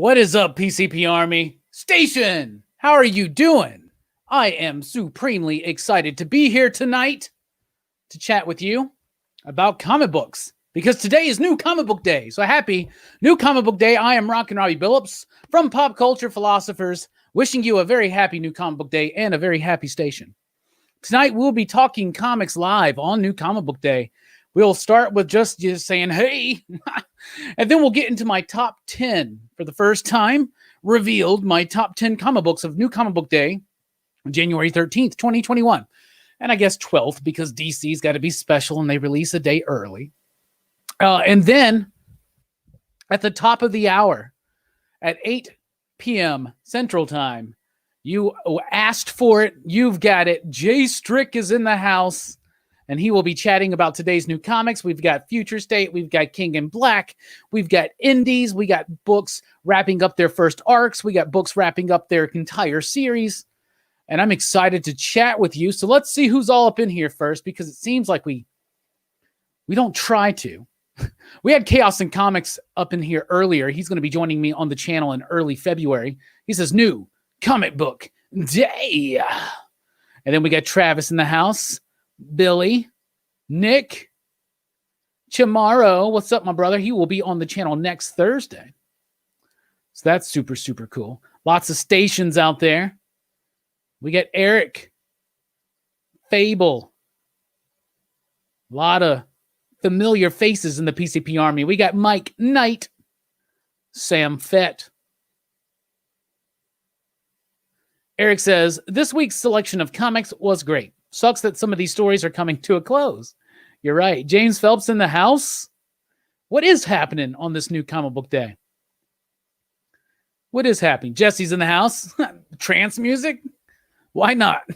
What is up, PCP Army? Station! How are you doing? I am supremely excited to be here tonight to chat with you about comic books because today is New Comic Book Day. So happy New Comic Book Day. I am Rockin Robbie Billups from Pop Culture Philosophers, wishing you a very happy New Comic Book Day and a very happy station. Tonight, we'll be talking comics live on New Comic Book Day. We'll start with just saying, hey, and then we'll get into my top 10 for the first time, revealed my top 10 comic books of New Comic Book Day, January 13th, 2021. And I guess 12th because DC's got to be special and they release a day early. And then at the top of the hour at 8 p.m. Central Time, you asked for it. You've got it. J-Strick is in the house, and he will be chatting about today's new comics. We've got Future State. We've got King in Black. We've got indies. We got books wrapping up their first arcs. We got books wrapping up their entire series. And I'm excited to chat with you. So let's see who's all up in here first, because it seems like we don't try to. We had Chaos in Comics up in here earlier. He's going to be joining me on the channel in early February. He says, New Comic Book Day. And then we got Travis in the house. Billy, Nick, Chamaro. What's up, my brother? He will be on the channel next Thursday. So that's super, super cool. Lots of stations out there. We got Eric, Fable. A lot of familiar faces in the PCP Army. We got Mike Knight, Sam Fett. Eric says, this week's selection of comics was great. Sucks that some of these stories are coming to a close. You're right. James Phelps in the house. What is happening on this New Comic Book Day? What is happening? Jesse's in the house. Trance music? Why not?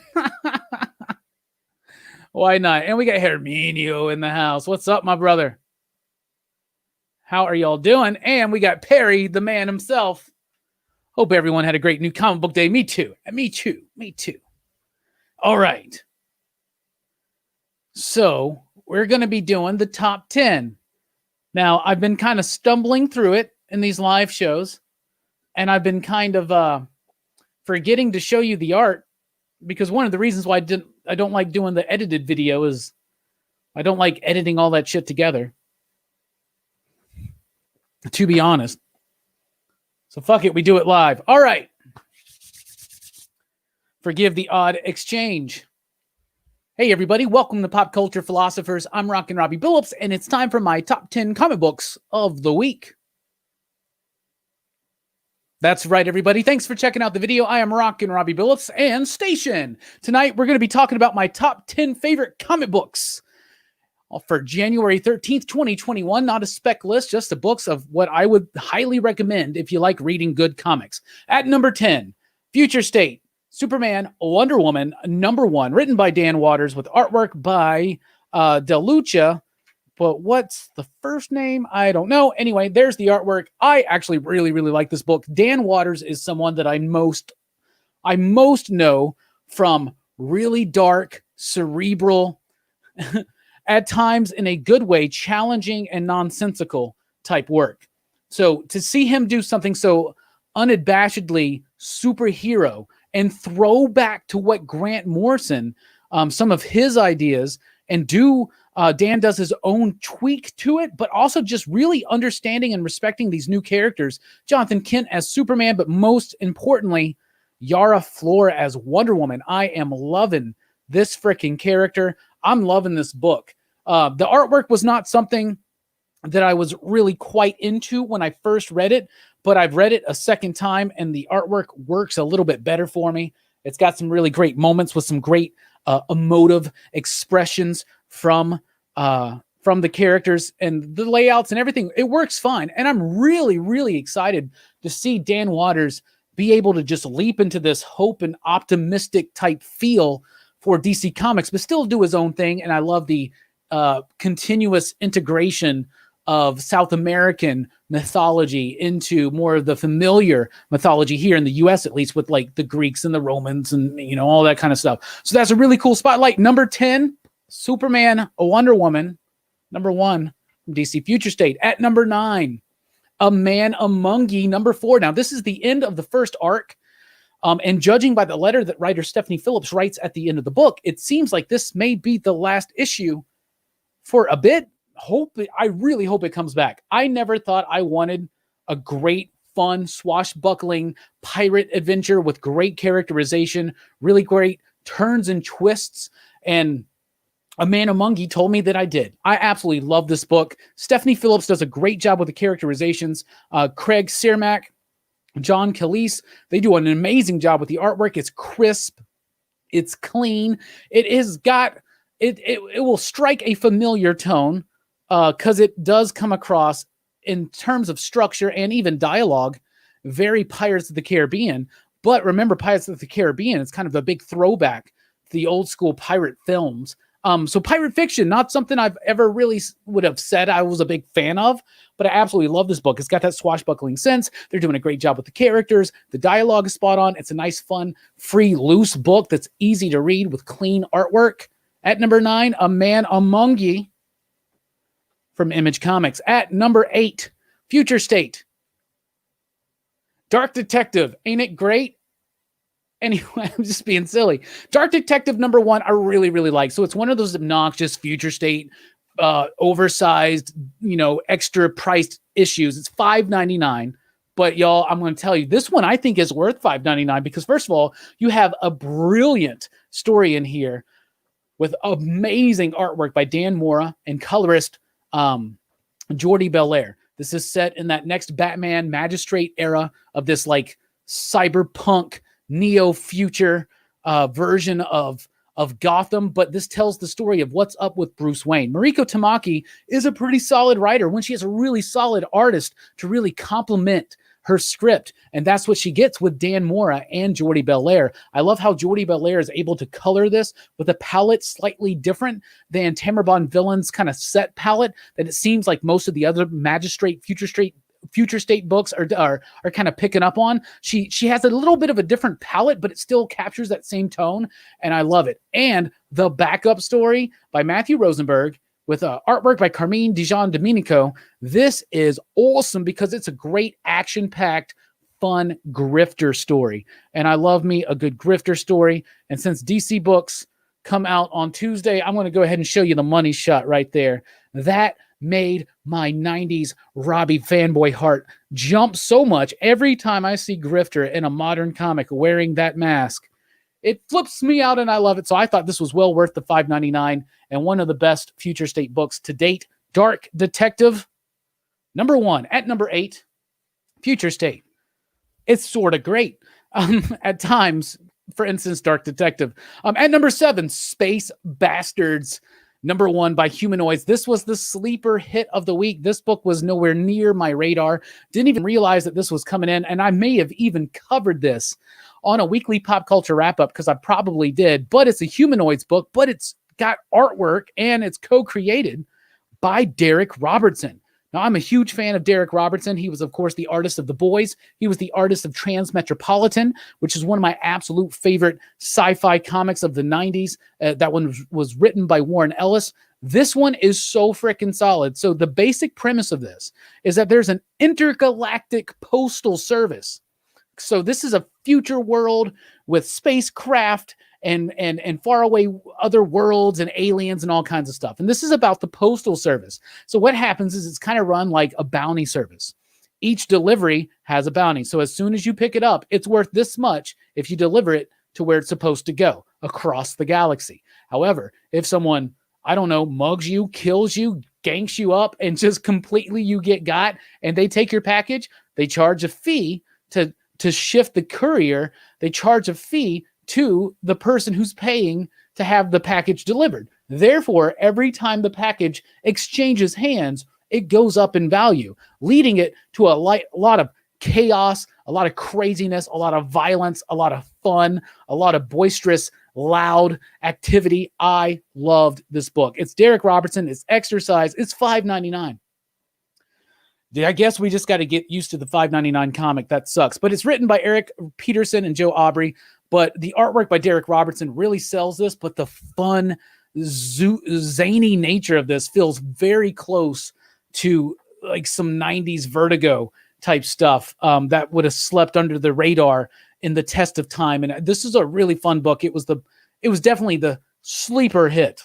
Why not? And we got Herminio in the house. What's up, my brother? How are y'all doing? And we got Perry, the man himself. Hope everyone had a great New Comic Book Day. Me too. Me too. Me too. All right. So we're going to be doing the top 10. Now, I've been kind of stumbling through it in these live shows, and I've been kind of forgetting to show you the art, because one of the reasons why I don't like doing the edited video is I don't like editing all that shit together, to be honest. So fuck it, we do it live. All right. Forgive the odd exchange. Hey, everybody. Welcome to Pop Culture Philosophers. I'm Rockin Robbie Billups, and it's time for my top 10 comic books of the week. That's right, everybody. Thanks for checking out the video. I am Rockin Robbie Billups and Station. Tonight, we're going to be talking about my top 10 favorite comic books for January 13th, 2021. Not a spec list, just the books of what I would highly recommend if you like reading good comics. At number 10, Future State. Superman, Wonder Woman, number 1, written by Dan Waters with artwork by DeLucia. But what's the first name? I don't know. Anyway, there's the artwork. I actually really, really like this book. Dan Waters is someone that I most know from really dark, cerebral, at times in a good way, challenging and nonsensical type work. So to see him do something so unabashedly superhero and throw back to what Grant Morrison, some of his ideas, and Dan does his own tweak to it, but also just really understanding and respecting these new characters. Jonathan Kent as Superman, but most importantly, Yara Flor as Wonder Woman. I am loving this freaking character. I'm loving this book. The artwork was not something that I was really quite into when I first read it, but I've read it a second time and the artwork works a little bit better for me. It's got some really great moments with some great emotive expressions from the characters and the layouts and everything. It works fine. And I'm really, really excited to see Dan Waters be able to just leap into this hope and optimistic type feel for DC Comics, but still do his own thing. And I love the continuous integration of South American mythology into more of the familiar mythology here in the US, at least, with like the Greeks and the Romans and, you know, all that kind of stuff. So that's a really cool spotlight. Number 10, Superman, Wonder Woman. Number 1 from DC Future State. At number 9, A Man Among Ye, number 4. Now, this is the end of the first arc. And judging by the letter that writer Stephanie Phillips writes at the end of the book, it seems like this may be the last issue for a bit. I really hope it comes back. I never thought I wanted a great, fun, swashbuckling pirate adventure with great characterization, really great turns and twists. And A Man Among Ye told me that I did. I absolutely love this book. Stephanie Phillips does a great job with the characterizations. Craig Cermak, John Calise, they do an amazing job with the artwork. It's crisp. It's clean. It has got, it will strike a familiar tone because it does come across in terms of structure and even dialogue, very Pirates of the Caribbean. But remember, Pirates of the Caribbean is kind of a big throwback to the old school pirate films. So pirate fiction, not something I've ever really would have said I was a big fan of, but I absolutely love this book. It's got that swashbuckling sense. They're doing a great job with the characters. The dialogue is spot on. It's a nice, fun, free, loose book that's easy to read with clean artwork. At number 9, A Man Among Ye from Image Comics. At number 8, Future State. Dark Detective. Ain't it great? Anyway, I'm just being silly. Dark Detective number 1, I really, really like. So it's one of those obnoxious Future State, oversized, extra priced issues. It's $5.99. But y'all, I'm going to tell you, this one I think is worth $5.99 because first of all, you have a brilliant story in here with amazing artwork by Dan Mora and colorist Jordi Belair. This is set in that next Batman Magistrate era of this like cyberpunk neo-future version of Gotham, but this tells the story of what's up with Bruce Wayne. Mariko Tamaki is a pretty solid writer when she has a really solid artist to really complement her script, and that's what she gets with Dan Mora and Jordi Belair. I love how Jordi Belair is able to color this with a palette slightly different than Tamara Villain's kind of set palette that it seems like most of the other Magistrate, Future State books are kind of picking up on. She has a little bit of a different palette, but it still captures that same tone, and I love it. And the backup story by Matthew Rosenberg with artwork by Carmine Dijon Domenico. This is awesome because it's a great action-packed, fun grifter story. And I love me a good grifter story. And since DC books come out on Tuesday, I'm going to go ahead and show you the money shot right there. That made my 90s Robbie fanboy heart jump so much every time I see Grifter in a modern comic wearing that mask. It flips me out and I love it. So I thought this was well worth the $5.99 and one of the best Future State books to date. Dark Detective, number 1. At number 8, Future State. It's sort of great at times. For instance, Dark Detective. At number 7, Space Bastards, number 1 by Humanoids. This was the sleeper hit of the week. This book was nowhere near my radar. Didn't even realize that this was coming in. And I may have even covered this on a weekly pop culture wrap-up because I probably did. But it's a Humanoids book, but it's got artwork and it's co-created by Derek Robertson. Now, I'm a huge fan of Derek Robertson. He was, of course, the artist of The Boys. He was the artist of Transmetropolitan, which is one of my absolute favorite sci-fi comics of the 90s. That one was written by Warren Ellis. This one is so freaking solid. So the basic premise of this is that there's an intergalactic postal service. So this is a future world with spacecraft and faraway other worlds and aliens and all kinds of stuff. And this is about the postal service. So what happens is it's kind of run like a bounty service. Each delivery has a bounty. So as soon as you pick it up, it's worth this much if you deliver it to where it's supposed to go across the galaxy. However, if someone, I don't know, mugs you, kills you, ganks you up, and just completely you get got, and they take your package, they charge a fee to shift the courier. They charge a fee to the person who's paying to have the package delivered. Therefore, every time the package exchanges hands, it goes up in value, leading it to a lot of chaos, a lot of craziness, a lot of violence, a lot of fun, a lot of boisterous, loud activity. I loved this book. It's Derek Robertson. It's Exercise. It's $5.99. I guess we just got to get used to the $5.99 comic. That sucks. But it's written by Eric Peterson and Joe Aubrey. But the artwork by Derek Robertson really sells this. But the fun, zany nature of this feels very close to like some 90s Vertigo type stuff that would have slept under the radar in the test of time. And this is a really fun book. It was definitely the sleeper hit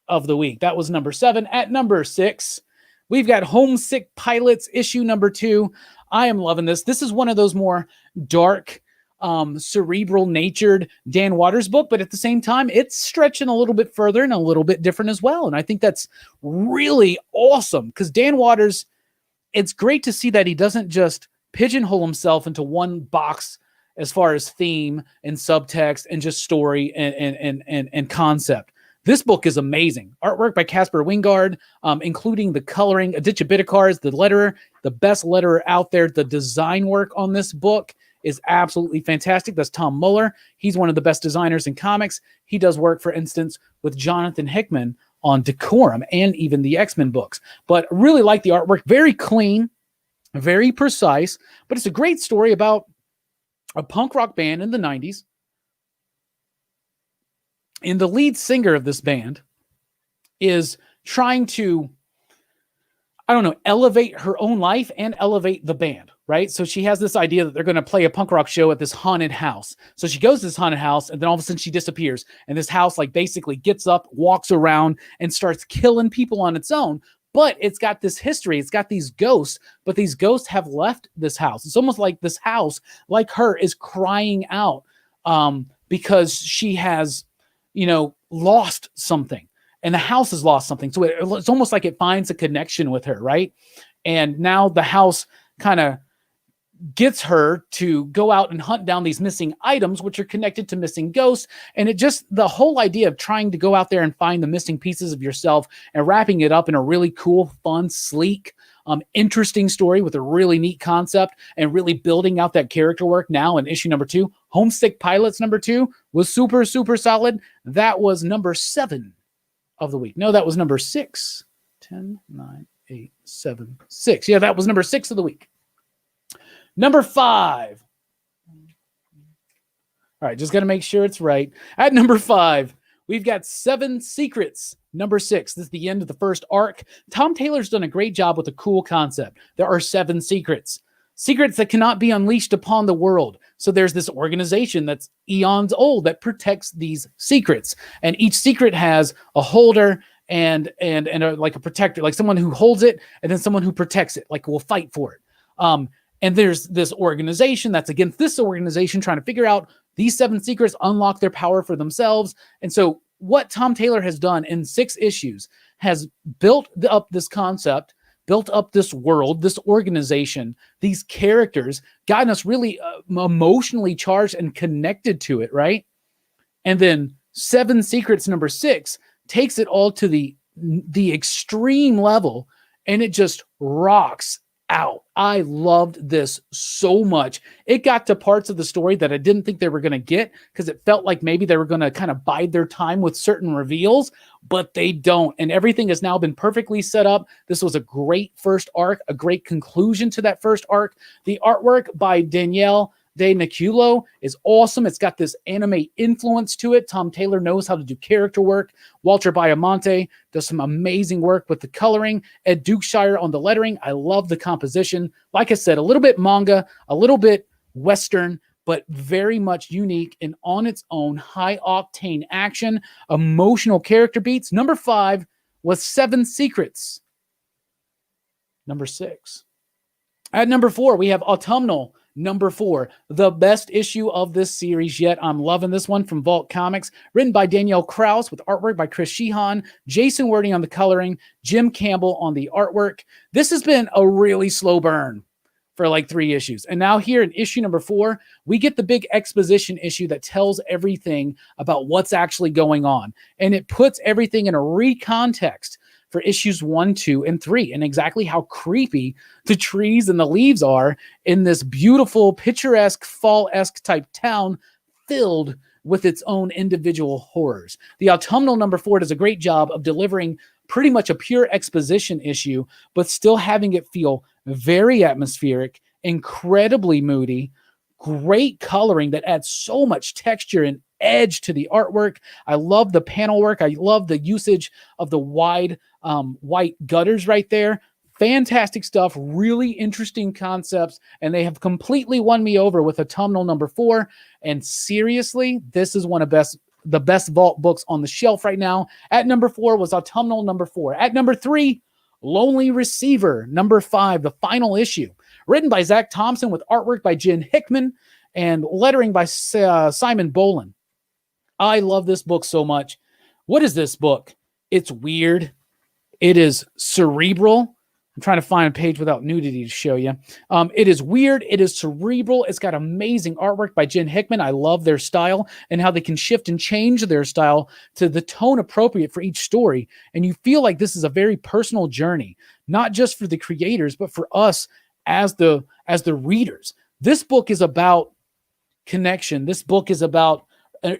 of the week. That was number 7. At number 6, we've got Homesick Pilots issue number 2. I am loving this. This is one of those more dark, cerebral natured Dan Waters book, but at the same time, it's stretching a little bit further and a little bit different as well. And I think that's really awesome because Dan Waters, it's great to see that he doesn't just pigeonhole himself into one box as far as theme and subtext and just story and concept. This book is amazing. Artwork by Casper Wingard, including the coloring. Aditya Bidikar is the letterer, the best letterer out there. The design work on this book is absolutely fantastic. That's Tom Muller. He's one of the best designers in comics. He does work, for instance, with Jonathan Hickman on Decorum and even the X-Men books. But really like the artwork. Very clean, very precise, but it's a great story about a punk rock band in the 90s. And the lead singer of this band is trying to, elevate her own life and elevate the band, right? So she has this idea that they're going to play a punk rock show at this haunted house. So she goes to this haunted house and then all of a sudden she disappears. And this house basically gets up, walks around and starts killing people on its own. But it's got this history. It's got these ghosts, but these ghosts have left this house. It's almost like this house, like her, is crying out because she has, lost something. And the house has lost something. So it's almost like it finds a connection with her, right? And now the house kind of gets her to go out and hunt down these missing items, which are connected to missing ghosts. And the whole idea of trying to go out there and find the missing pieces of yourself and wrapping it up in a really cool, fun, sleek, interesting story with a really neat concept and really building out that character work now in issue number 2. Homesick Pilots number 2 was super, super solid. That was number 7 of the week. No, that was number 6. 10, 9, 8, 7, 6. Yeah, that was number 6 of the week. Number 5. All right, just got to make sure it's right. At number 5, we've got 7 Secrets. Number 6. This is the end of the first arc. Tom Taylor's done a great job with a cool concept. There are 7 secrets. Secrets that cannot be unleashed upon the world. So there's this organization that's eons old that protects these secrets. And each secret has a holder and like a protector, like someone who holds it and then someone who protects it, like will fight for it. And there's this organization that's against this organization trying to figure out these 7 secrets, unlock their power for themselves. And so what Tom Taylor has done in 6 issues has built up this concept, built up this world, this organization, these characters, gotten us really emotionally charged and connected to it, right? And then 7 Secrets number 6 takes it all to the extreme level, and it just rocks out. I loved this so much. It got to parts of the story that I didn't think they were going to get because it felt like maybe they were going to kind of bide their time with certain reveals, but they don't. And everything has now been perfectly set up. This was a great first arc, a great conclusion to that first arc. The artwork by Danielle De Niculo is awesome. It's got this anime influence to it. Tom Taylor knows how to do character work. Walter Baiamonte does some amazing work with the coloring. Ed Dukeshire on the lettering. I love the composition. Like I said, a little bit manga, a little bit Western, but very much unique and on its own high-octane action, emotional character beats. Number 5 was 7 Secrets. Number 6. At number 4, we have Autumnal. Number 4, the best issue of this series yet. I'm loving this one from Vault Comics, written by Danielle Krause with artwork by Chris Sheehan, Jason Wording on the coloring, Jim Campbell on the artwork. This has been a really slow burn for like 3 issues. And now here in issue number 4, we get the big exposition issue that tells everything about what's actually going on. And it puts everything in a recontext for issues 1, 2, and 3, and exactly how creepy the trees and the leaves are in this beautiful, picturesque, fall-esque type town filled with its own individual horrors. The Autumnal number 4 does a great job of delivering pretty much a pure exposition issue, but still having it feel very atmospheric, incredibly moody, great coloring that adds so much texture and edge to the artwork. I love the panel work. I love the usage of the wide white gutters right there. Fantastic stuff, really interesting concepts, and they have completely won me over with Autumnal number 4. And seriously, this is one of the best vault books on the shelf right now. At number 4 was Autumnal number 4. At number 3, Lonely Receiver number 5, the final issue. Written by Zach Thompson with artwork by Jen Hickman and lettering by Simon Bolin. I love this book so much. What is this book? It's weird. It is cerebral. I'm trying to find a page without nudity to show you. It is weird. It is cerebral. It's got amazing artwork by Jen Hickman. I love their style and how they can shift and change their style to the tone appropriate for each story. And you feel like this is a very personal journey, not just for the creators, but for us as the readers. This book is about connection. This book is about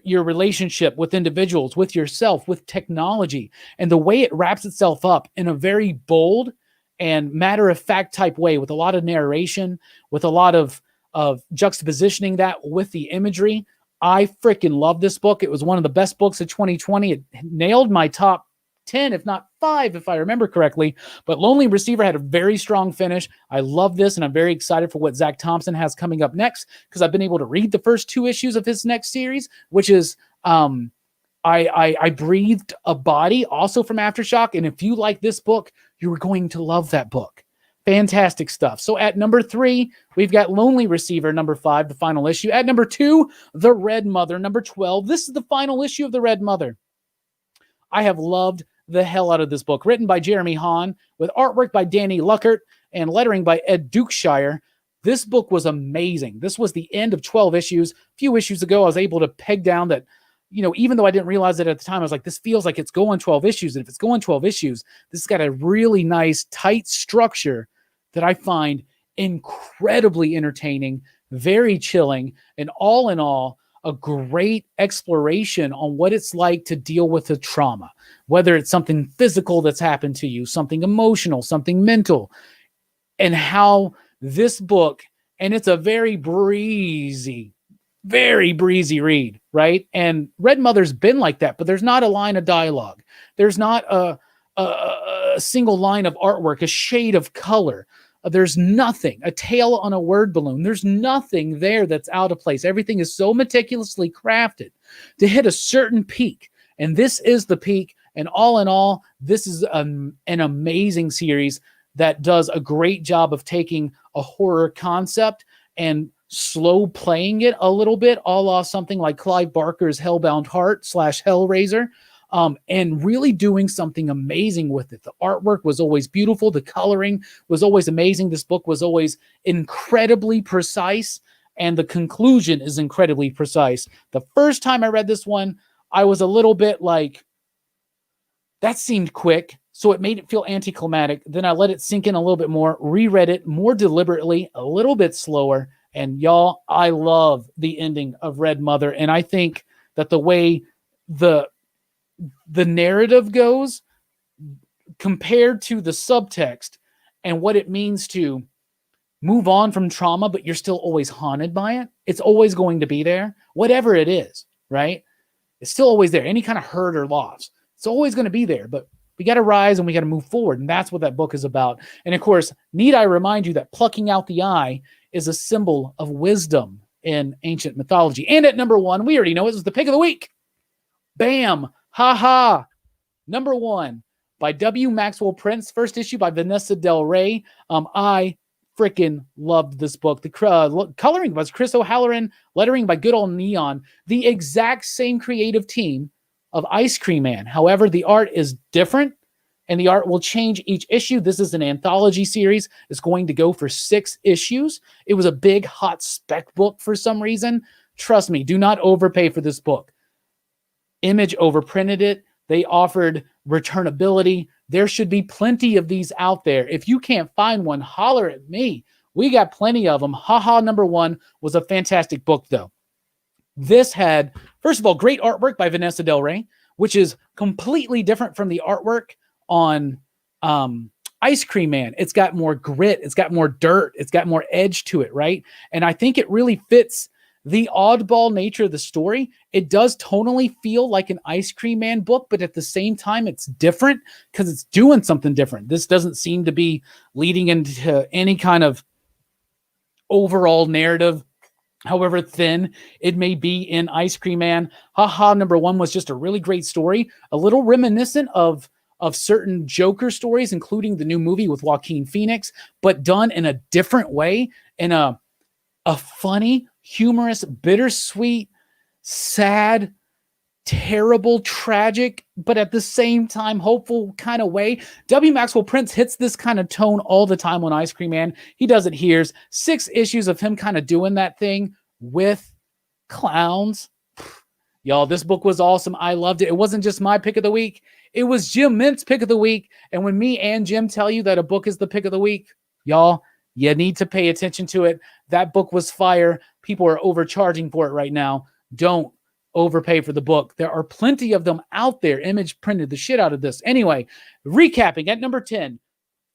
your relationship with individuals, with yourself, with technology, and the way it wraps itself up in a very bold and matter-of-fact type way, with a lot of narration, with a lot of juxtapositioning that with the imagery. I freaking love this book. It was one of the best books of 2020. It nailed my top 10, if not 5, if I remember correctly. But Lonely Receiver had a very strong finish. I love this, and I'm very excited for what Zach Thompson has coming up next, because I've been able to read the first 2 issues of his next series, which is I Breathed a Body, also from Aftershock. And if you like this book, you're going to love that book. Fantastic stuff. So at number 3, we've got Lonely Receiver, number 5, the final issue. At number 2, The Red Mother, number 12. This is the final issue of The Red Mother. I have loved the hell out of this book. Written by Jeremy Hahn, with artwork by Danny Luckert and lettering by Ed Dukeshire. This book was amazing. This was the end of 12 issues. A few issues ago, I was able to peg down that, even though I didn't realize it at the time, I was like, this feels like it's going 12 issues. And if it's going 12 issues, this has got a really nice, tight structure that I find incredibly entertaining, very chilling, and all in all, a great exploration on what it's like to deal with a trauma, whether it's something physical that's happened to you, something emotional, something mental, and how this book, and it's a very breezy read, right? And Red Mother's been like that, but there's not a line of dialogue. There's not a single line of artwork, a shade of color. There's nothing, a tail on a word balloon. There's nothing there that's out of place. Everything is so meticulously crafted to hit a certain peak. And this is the peak. And all in all, this is an amazing series that does a great job of taking a horror concept and slow playing it a little bit, a la something like Clive Barker's Hellbound Heart / Hellraiser, and really doing something amazing with it. The artwork was always beautiful. The coloring was always amazing. This book was always incredibly precise, and the conclusion is incredibly precise. The first time I read this one, I was a little bit like, that seemed quick, so it made it feel anticlimactic. Then I let it sink in a little bit more, reread it more deliberately, a little bit slower, and y'all, I love the ending of Red Mother, and I think that the way the narrative goes compared to the subtext and what it means to move on from trauma, but you're still always haunted by it. It's always going to be there, whatever it is, right? It's still always there. Any kind of hurt or loss, it's always going to be there, but we got to rise and we got to move forward. And that's what that book is about. And of course, need I remind you that plucking out the eye is a symbol of wisdom in ancient mythology. And at number 1, we already know it was the pick of the week. Bam. Ha ha. Number 1 by W. Maxwell Prince. First issue by Vanessa Del Rey. I freaking loved this book. The coloring was Chris O'Halloran, lettering by good old Neon. The exact same creative team of Ice Cream Man. However, the art is different, and the art will change each issue. This is an anthology series. It's going to go for 6 issues. It was a big, hot spec book for some reason. Trust me, do not overpay for this book. Image overprinted it. They offered returnability. There should be plenty of these out there. If you can't find one, holler at me. We got plenty of them. Haha number 1 was a fantastic book, though. This had, first of all, great artwork by Vanessa Del Rey, which is completely different from the artwork on Ice Cream Man. It's got more grit. It's got more dirt. It's got more edge to it, right? And I think it really fits the oddball nature of the story, it does tonally feel like an Ice Cream Man book, but at the same time, it's different because it's doing something different. This doesn't seem to be leading into any kind of overall narrative, however thin it may be in Ice Cream Man. Haha number 1 was just a really great story, a little reminiscent of certain Joker stories, including the new movie with Joaquin Phoenix, but done in a different way, in a funny, humorous, bittersweet, sad, terrible, tragic, but at the same time hopeful kind of way. W. Maxwell Prince hits this kind of tone all the time on Ice Cream Man. He does it here. 6 issues of him kind of doing that thing with clowns. Y'all, this book was awesome. I loved it. It wasn't just my pick of the week. It was Jim Mint's pick of the week. And when me and Jim tell you that a book is the pick of the week, y'all, you need to pay attention to it. That book was fire. People are overcharging for it right now. Don't overpay for the book. There are plenty of them out there. Image printed the shit out of this. Anyway, recapping at number 10,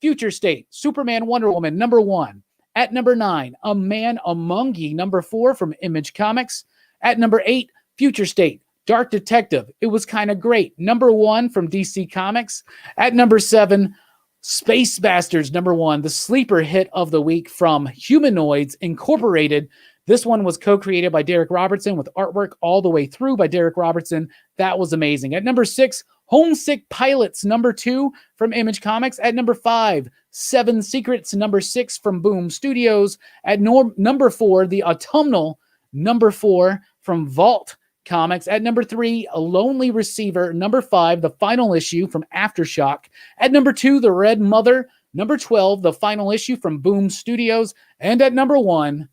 Future State, Superman, Wonder Woman, number 1. At number 9, A Man Among Ye, number 4 from Image Comics. At number 8, Future State, Dark Detective. It was kind of great. Number 1 from DC Comics. At number 7, Space Bastards, number 1, the sleeper hit of the week from Humanoids Incorporated. This one was co-created by Derek Robertson with artwork all the way through by Derek Robertson. That was amazing. At number 6, Homesick Pilots, number 2 from Image Comics. At number 5, 7 Secrets, number 6 from Boom Studios. At number 4, The Autumnal, number 4 from Vault Comics. At number 3, A Lonely Receiver. Number 5, the final issue from Aftershock. At number 2, The Red Mother. Number 12, the final issue from Boom Studios. And at number 1,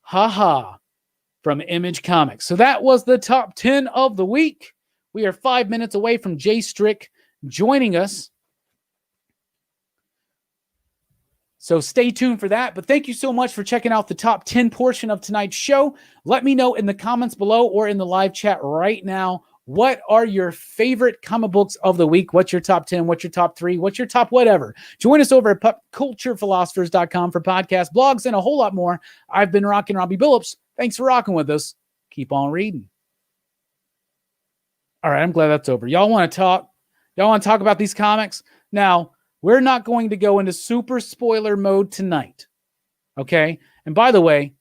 Haha from Image Comics. So that was the top 10 of the week. We are 5 minutes away from J-Strick joining us. So stay tuned for that. But thank you so much for checking out the top 10 portion of tonight's show. Let me know in the comments below or in the live chat right now, what are your favorite comic books of the week? What's your top 10? What's your top 3? What's your top whatever? Join us over at popculturephilosophers.com for podcasts, blogs, and a whole lot more. I've been Rockin Robbie Billups. Thanks for rocking with us. Keep on reading. All right, I'm glad that's over. Y'all want to talk? Y'all want to talk about these comics? Now, we're not going to go into super spoiler mode tonight, okay? And by the way,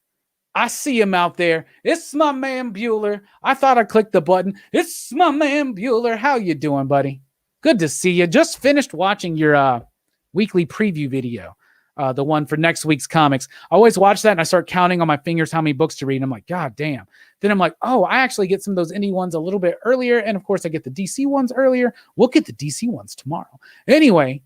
I see him out there. It's my man Bueller. I thought I clicked the button. It's my man Bueller. How you doing, buddy? Good to see you. Just finished watching your weekly preview video, the one for next week's comics. I always watch that and I start counting on my fingers how many books to read. And I'm like, God damn. Then I'm like, oh, I actually get some of those indie ones a little bit earlier. And of course, I get the DC ones earlier. We'll get the DC ones tomorrow. Anyway,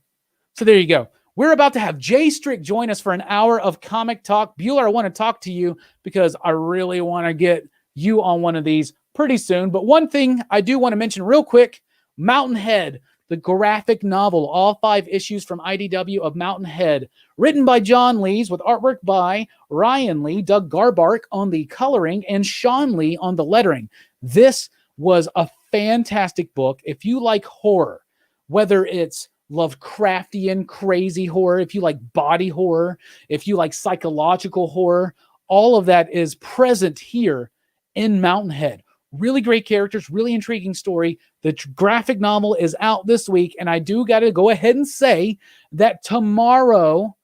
so there you go. We're about to have J-Strick join us for an hour of comic talk. Bueller, I want to talk to you because I really want to get you on one of these pretty soon. But one thing I do want to mention real quick, Mountain Head, the graphic novel, all 5 issues from IDW of Mountain Head, written by John Lees with artwork by Ryan Lee, Doug Garbark on the coloring, and Sean Lee on the lettering. This was a fantastic book. If you like horror, whether it's Lovecraftian crazy horror, if you like body horror, if you like psychological horror, all of that is present here in Mountain Head. Really great characters, really intriguing story. The graphic novel is out this week, and I do got to go ahead and say that tomorrow,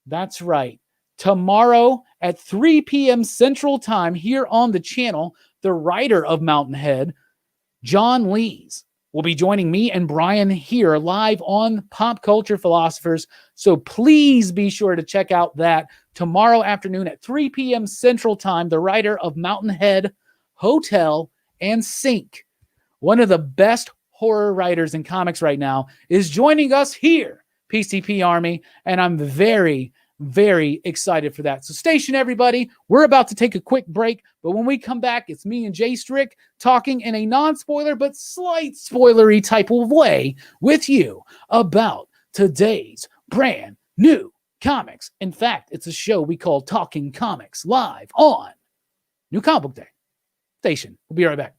that's right, tomorrow at 3 p.m. Central Time here on the channel, the writer of Mountain Head, John Lees, will be joining me and Brian here live on Pop Culture Philosophers. So please be sure to check out that tomorrow afternoon at 3 p.m. Central Time. The writer of Mountain Head, Hotel, and Sink, one of the best horror writers in comics right now, is joining us here, PCP Army, and I'm very, very excited for that. So station everybody, we're about to take a quick break, but when we come back, it's me and J-Strick talking in a non-spoiler but slight spoilery type of way with you about today's brand new comics. In fact, it's a show we call Talking Comics live on New Comic Book Day. Station. We'll be right back.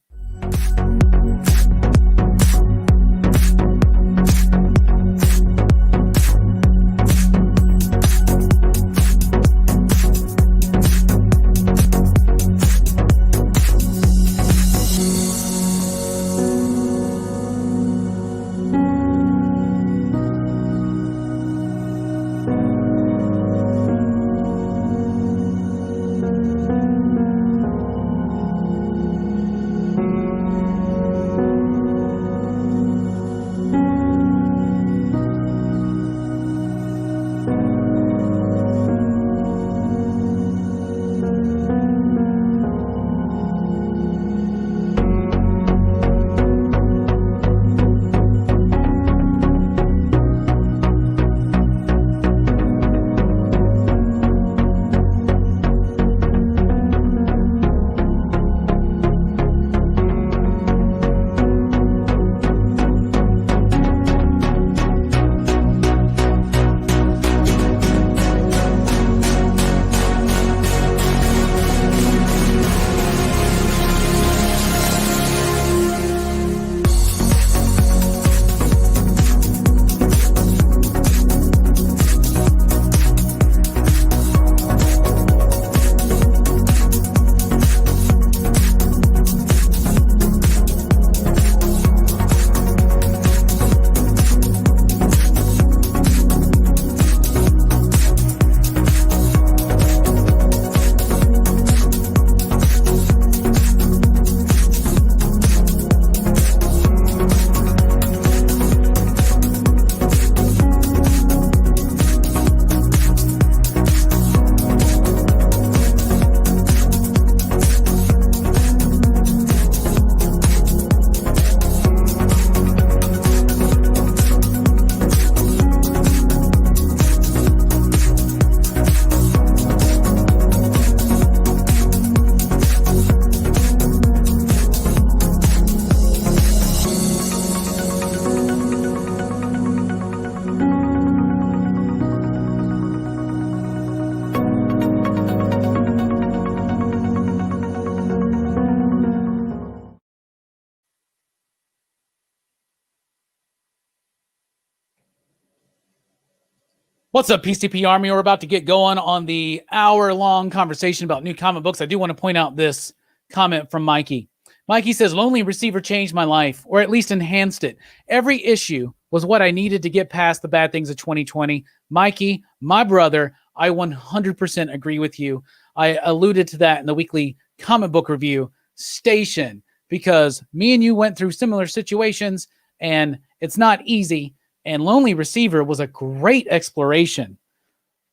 What's up, PCP Army? We're about to get going on the hour-long conversation about new comic books. I do want to point out this comment from Mikey. Mikey says, Lonely Receiver changed my life, or at least enhanced it. Every issue was what I needed to get past the bad things of 2020. Mikey, my brother, I 100% agree with you. I alluded to that in the weekly comic book review station, because me and you went through similar situations, and it's not easy. And Lonely Receiver was a great exploration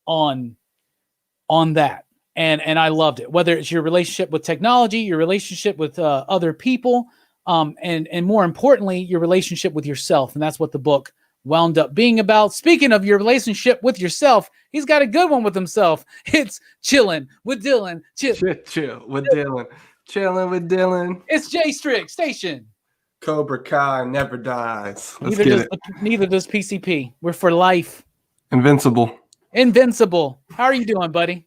on that. And I loved it, whether it's your relationship with technology, your relationship with other people, and more importantly, your relationship with yourself. And that's what the book wound up being about. Speaking of your relationship with yourself, he's got a good one with himself. It's Chilling with Dylan. Chill with Dylan. Chilling with Dylan. It's J-Strick Station. Cobra Kai never dies. Neither does PCP. We're for life. Invincible. How are you doing, buddy?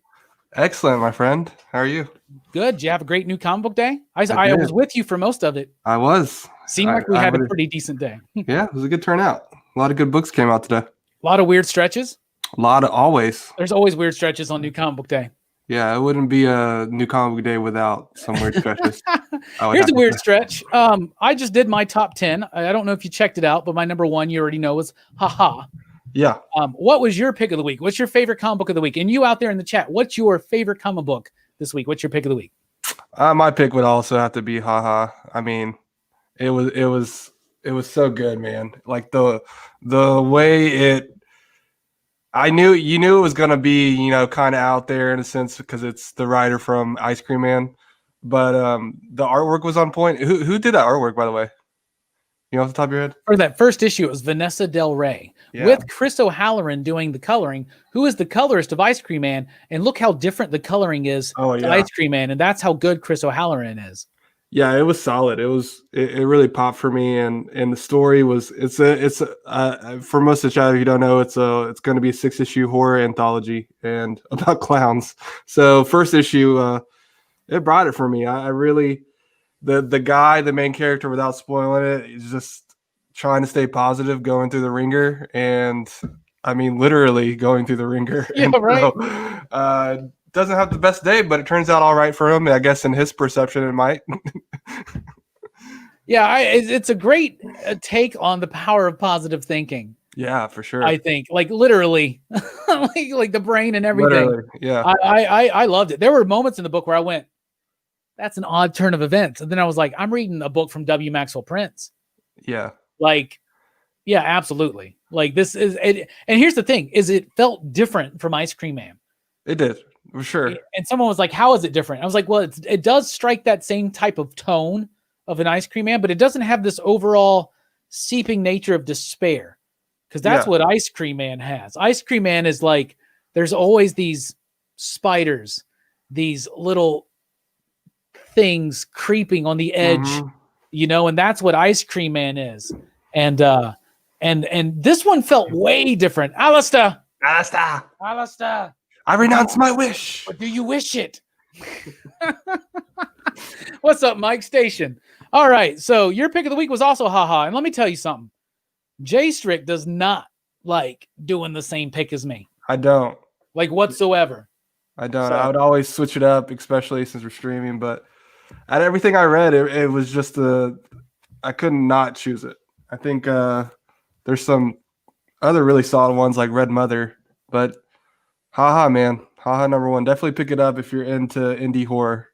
Excellent, my friend. How are you? Good. Did you have a great new comic book day? I was with you for most of it. I was. Seemed like we had a pretty decent day. Yeah, it was a good turnout. A lot of good books came out today. A lot of weird stretches. Always. There's always weird stretches on new comic book day. Yeah, it wouldn't be a new comic book day without some weird stretches. Here's a weird stretch. I just did my top 10. I don't know if you checked it out, but my number one, you already know, was Haha. Yeah. What was your pick of the week? What's your favorite comic book of the week? And you out there in the chat, what's your favorite comic book this week? What's your pick of the week? My pick would also have to be Haha. I mean, it was so good, man. Like the way it. You knew it was gonna be, you know, kind of out there in a sense because it's the writer from Ice Cream Man, but the artwork was on point. Who did that artwork, by the way? You know, off the top of your head? For that first issue, it was Vanessa Del Rey with Chris O'Halloran doing the coloring, who is the colorist of Ice Cream Man, and look how different the coloring is to Ice Cream Man, and that's how good Chris O'Halloran is. Yeah, it was solid. It really popped for me, and the story was for most of the chat, if you don't know, it's going to be a 6-issue horror anthology and about clowns. So first issue, it brought it for me. I really the guy, the main character, without spoiling it, is just trying to stay positive, going through the ringer, and I mean literally going through the ringer. Yeah, and right. So, doesn't have the best day, but it turns out all right for him. I guess in his perception, it might. Yeah, it's a great take on the power of positive thinking. Yeah, for sure. I think, like, literally, like the brain and everything. Literally, yeah. I loved it. There were moments in the book where I went, "That's an odd turn of events," and then I was like, "I'm reading a book from W. Maxwell Prince." Yeah. Like, yeah, absolutely. Like, this is it. And here's the thing: is it felt different from Ice Cream Man? It did. For sure. And someone was like, "How is it different?" I was like, "Well, it does strike that same type of tone of an Ice Cream Man, but it doesn't have this overall seeping nature of despair, because that's what Ice Cream Man has. Ice Cream Man is like, there's always these spiders, these little things creeping on the edge, you know, and that's what Ice Cream Man is. And this one felt way different. Alistair. I renounce my wish. Or do you wish it? What's up, Mike Station? All right, so your pick of the week was also Haha. And let me tell you something. J-Strick does not like doing the same pick as me. I don't. Like, whatsoever. I don't. So, I would always switch it up, especially since we're streaming. But at everything I read, it was just I couldn't not choose it. I think there's some other really solid ones like Red Mother, but Haha, man. Haha, number one. Definitely pick it up if you're into indie horror.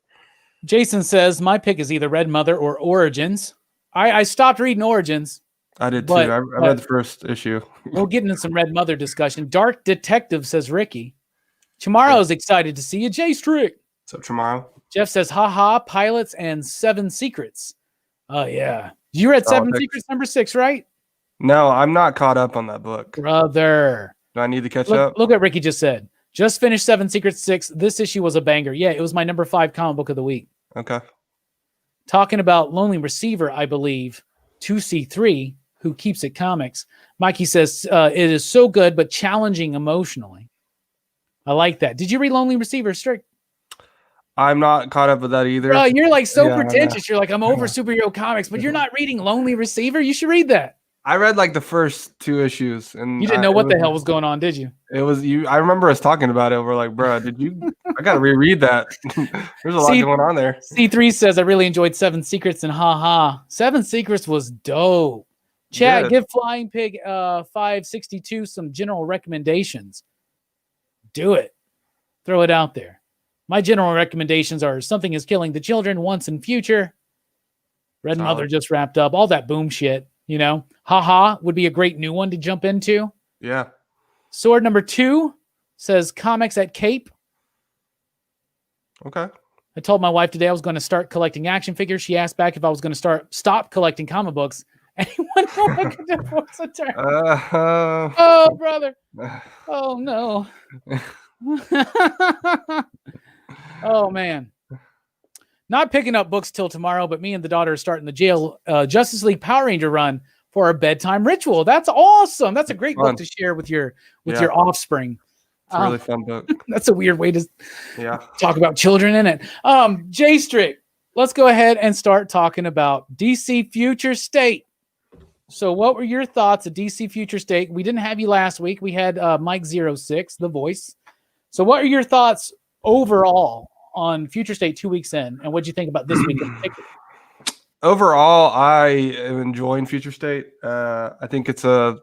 Jason says, my pick is either Red Mother or Origins. I stopped reading Origins. I did too. I read the first issue. We'll get into some Red Mother discussion. Dark Detective, says Ricky. Tomorrow's excited to see you, J-Strick. What's up, tomorrow? Jeff says, Haha, Pilots, and 7 Secrets. Oh, yeah. You read 7 Secrets number 6, right? No, I'm not caught up on that book. Brother. Do I need to catch up? Look what Ricky just said. Just finished 7 Secrets 6. This issue was a banger. Yeah, it was my number 5 comic book of the week. Okay. Talking about Lonely Receiver, I believe, 2C3, who keeps it comics. Mikey says, it is so good, but challenging emotionally. I like that. Did you read Lonely Receiver, Strick? I'm not caught up with that either. You're like so pretentious. You're like, I'm over superhero comics, but you're not reading Lonely Receiver. You should read that. I read like the first 2 issues, and You didn't know what the hell was going on, did you? It was you. I remember us talking about it. We're like, bro, did you? I got to reread that. There's a lot going on there. C3 says, I really enjoyed Seven Secrets and haha. Seven Secrets was dope. Chat, give Flying Pig 562 some general recommendations. Do it. Throw it out there. My general recommendations are Something is Killing the Children, Once and Future. Red Mother just wrapped up. All that boom shit, you know. Haha would be a great new one to jump into. Yeah. Sword number 2 says Comics at Cape. Okay. I told my wife today I was going to start collecting action figures. She asked back if I was going to stop collecting comic books. Anyone know I could divorce a term? Oh, brother. Oh, no. Oh, man. Not picking up books till tomorrow, but me and the daughter are starting the Justice League Power Ranger run for our bedtime ritual. That's awesome. That's a great book to share with your offspring. It's a really fun book. That's a weird way to talk about children in it. J-Strick, let's go ahead and start talking about DC Future State. So what were your thoughts of DC Future State? We didn't have you last week. We had Mike06, the voice. So what are your thoughts overall on Future State 2 weeks in? And what do you think about this week in particular? Overall, I am enjoying Future State. I think it's a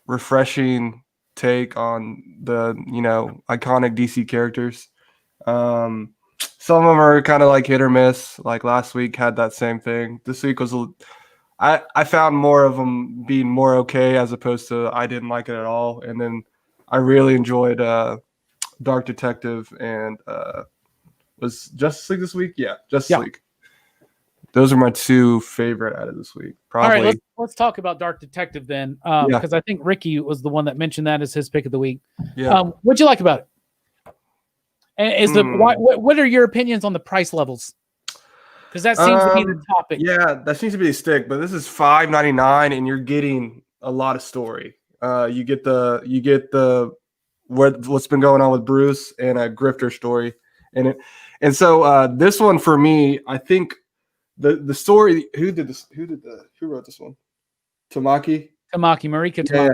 refreshing take on the, iconic DC characters. Some of them are kind of like hit or miss. Like last week had that same thing. This week was, I found more of them being more okay as opposed to I didn't like it at all. And then I really enjoyed Dark Detective and was Justice League this week? Yeah, Justice League. Those are my 2 favorite out of this week. Probably. All right, let's talk about Dark Detective then, because I think Ricky was the one that mentioned that as his pick of the week. Yeah. What'd you like about it? And what are your opinions on the price levels? Because that seems to be the topic. Yeah, that seems to be the stick. But this is $5.99, and you're getting a lot of story. You get the what's been going on with Bruce and a grifter story, and so this one for me, I think. The story, who wrote this one? Marika Tamaki. Yeah.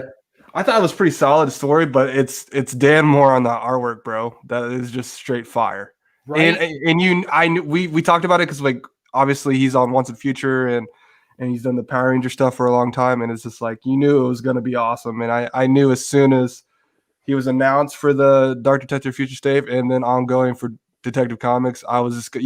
I thought it was pretty solid story, but it's Dan Moore on the artwork, bro. That is just straight fire. Right. And we talked about it because like obviously he's on Once and Future and he's done the Power Ranger stuff for a long time, and it's just like you knew it was gonna be awesome. And I knew as soon as he was announced for the Dark Detective Future State and then ongoing for Detective Comics, I was just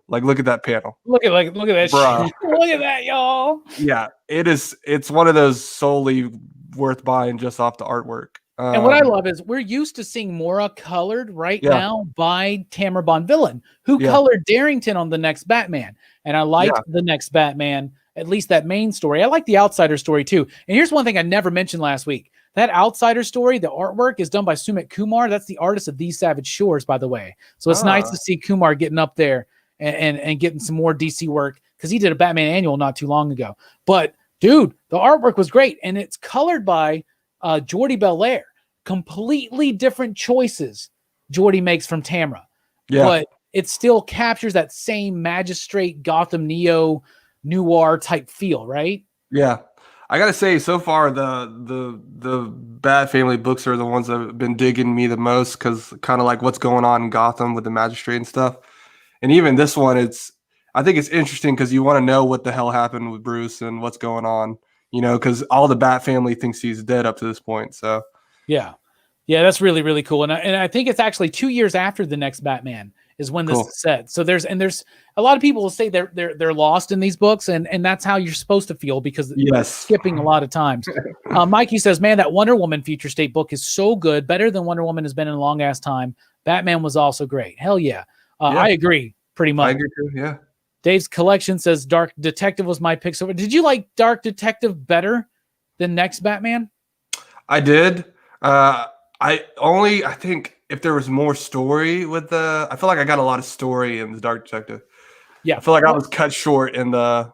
like, look at that panel. Look at that shit. Look at that, y'all. Yeah, it's one of those solely worth buying just off the artwork. And what I love is we're used to seeing Mora colored now by Tamara Bonvillain, who colored Darrington on the next Batman. And I liked the next Batman, at least that main story. I like the Outsider story too. And here's one thing I never mentioned last week. That Outsider story, the artwork is done by Sumit Kumar. That's the artist of These Savage Shores, by the way. So it's nice to see Kumar getting up there and getting some more DC work because he did a Batman annual not too long ago. But dude, the artwork was great, and it's colored by Jordi Belair. Completely different choices Jordi makes from Tamara, but it still captures that same magistrate Gotham Neo noir type feel, right? Yeah, I gotta say, so far the Bat Family books are the ones that have been digging me the most because kind of like what's going on in Gotham with the magistrate and stuff. And even this one, I think it's interesting because you want to know what the hell happened with Bruce and what's going on, because all the Bat Family thinks he's dead up to this point. So, yeah, that's really, really cool. And I think it's actually 2 years after the next Batman is when this is set. So there's a lot of people will say they're lost in these books, and that's how you're supposed to feel because you're skipping a lot of times. Mikey says, man, that Wonder Woman Future State book is so good, better than Wonder Woman has been in a long ass time. Batman was also great. Hell yeah. I agree pretty much. I agree too, yeah. Dave's Collection says Dark Detective was my pick. So did you like Dark Detective better than Next Batman? I did. I think if there was more story with I feel like I got a lot of story in the Dark Detective. Yeah. I feel like I was cut short in the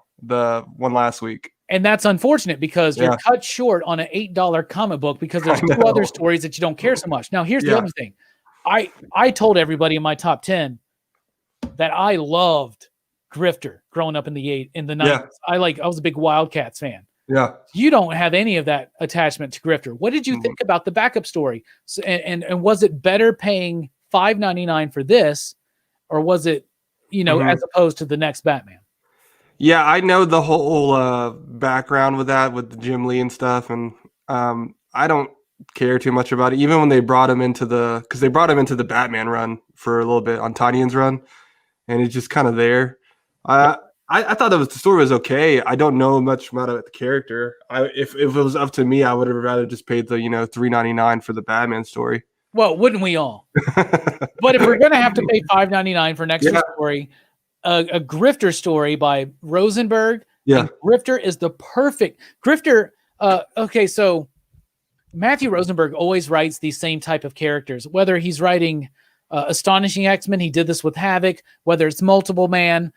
one last week. And that's unfortunate because you're cut short on an $8 comic book because there's 2 other stories that you don't care so much. Now, here's the other thing. I told everybody in my top 10 that I loved Grifter growing up in the 90s. I was a big Wildcats fan. Yeah. You don't have any of that attachment to Grifter. What did you think about the backup story? So, and was it better paying $5.99 for this, or was it, as opposed to the next Batman? Yeah, I know the whole background with that, with the Jim Lee and stuff, and I don't care too much about it. Even when they brought him into because they brought him into the Batman run for a little bit on Tanyan's run, and he's just kind of there. I thought the story was okay. I don't know much about the character. If it was up to me, I would have rather just paid the $3.99 for the Batman story. Well, wouldn't we all? But if we're gonna have to pay $5.99 for an extra story, a Grifter story by Rosenberg. Yeah, and Grifter is the perfect Grifter. Okay, so Matthew Rosenberg always writes these same type of characters. Whether he's writing Astonishing X-Men, he did this with Havoc. Whether it's Multiple Man,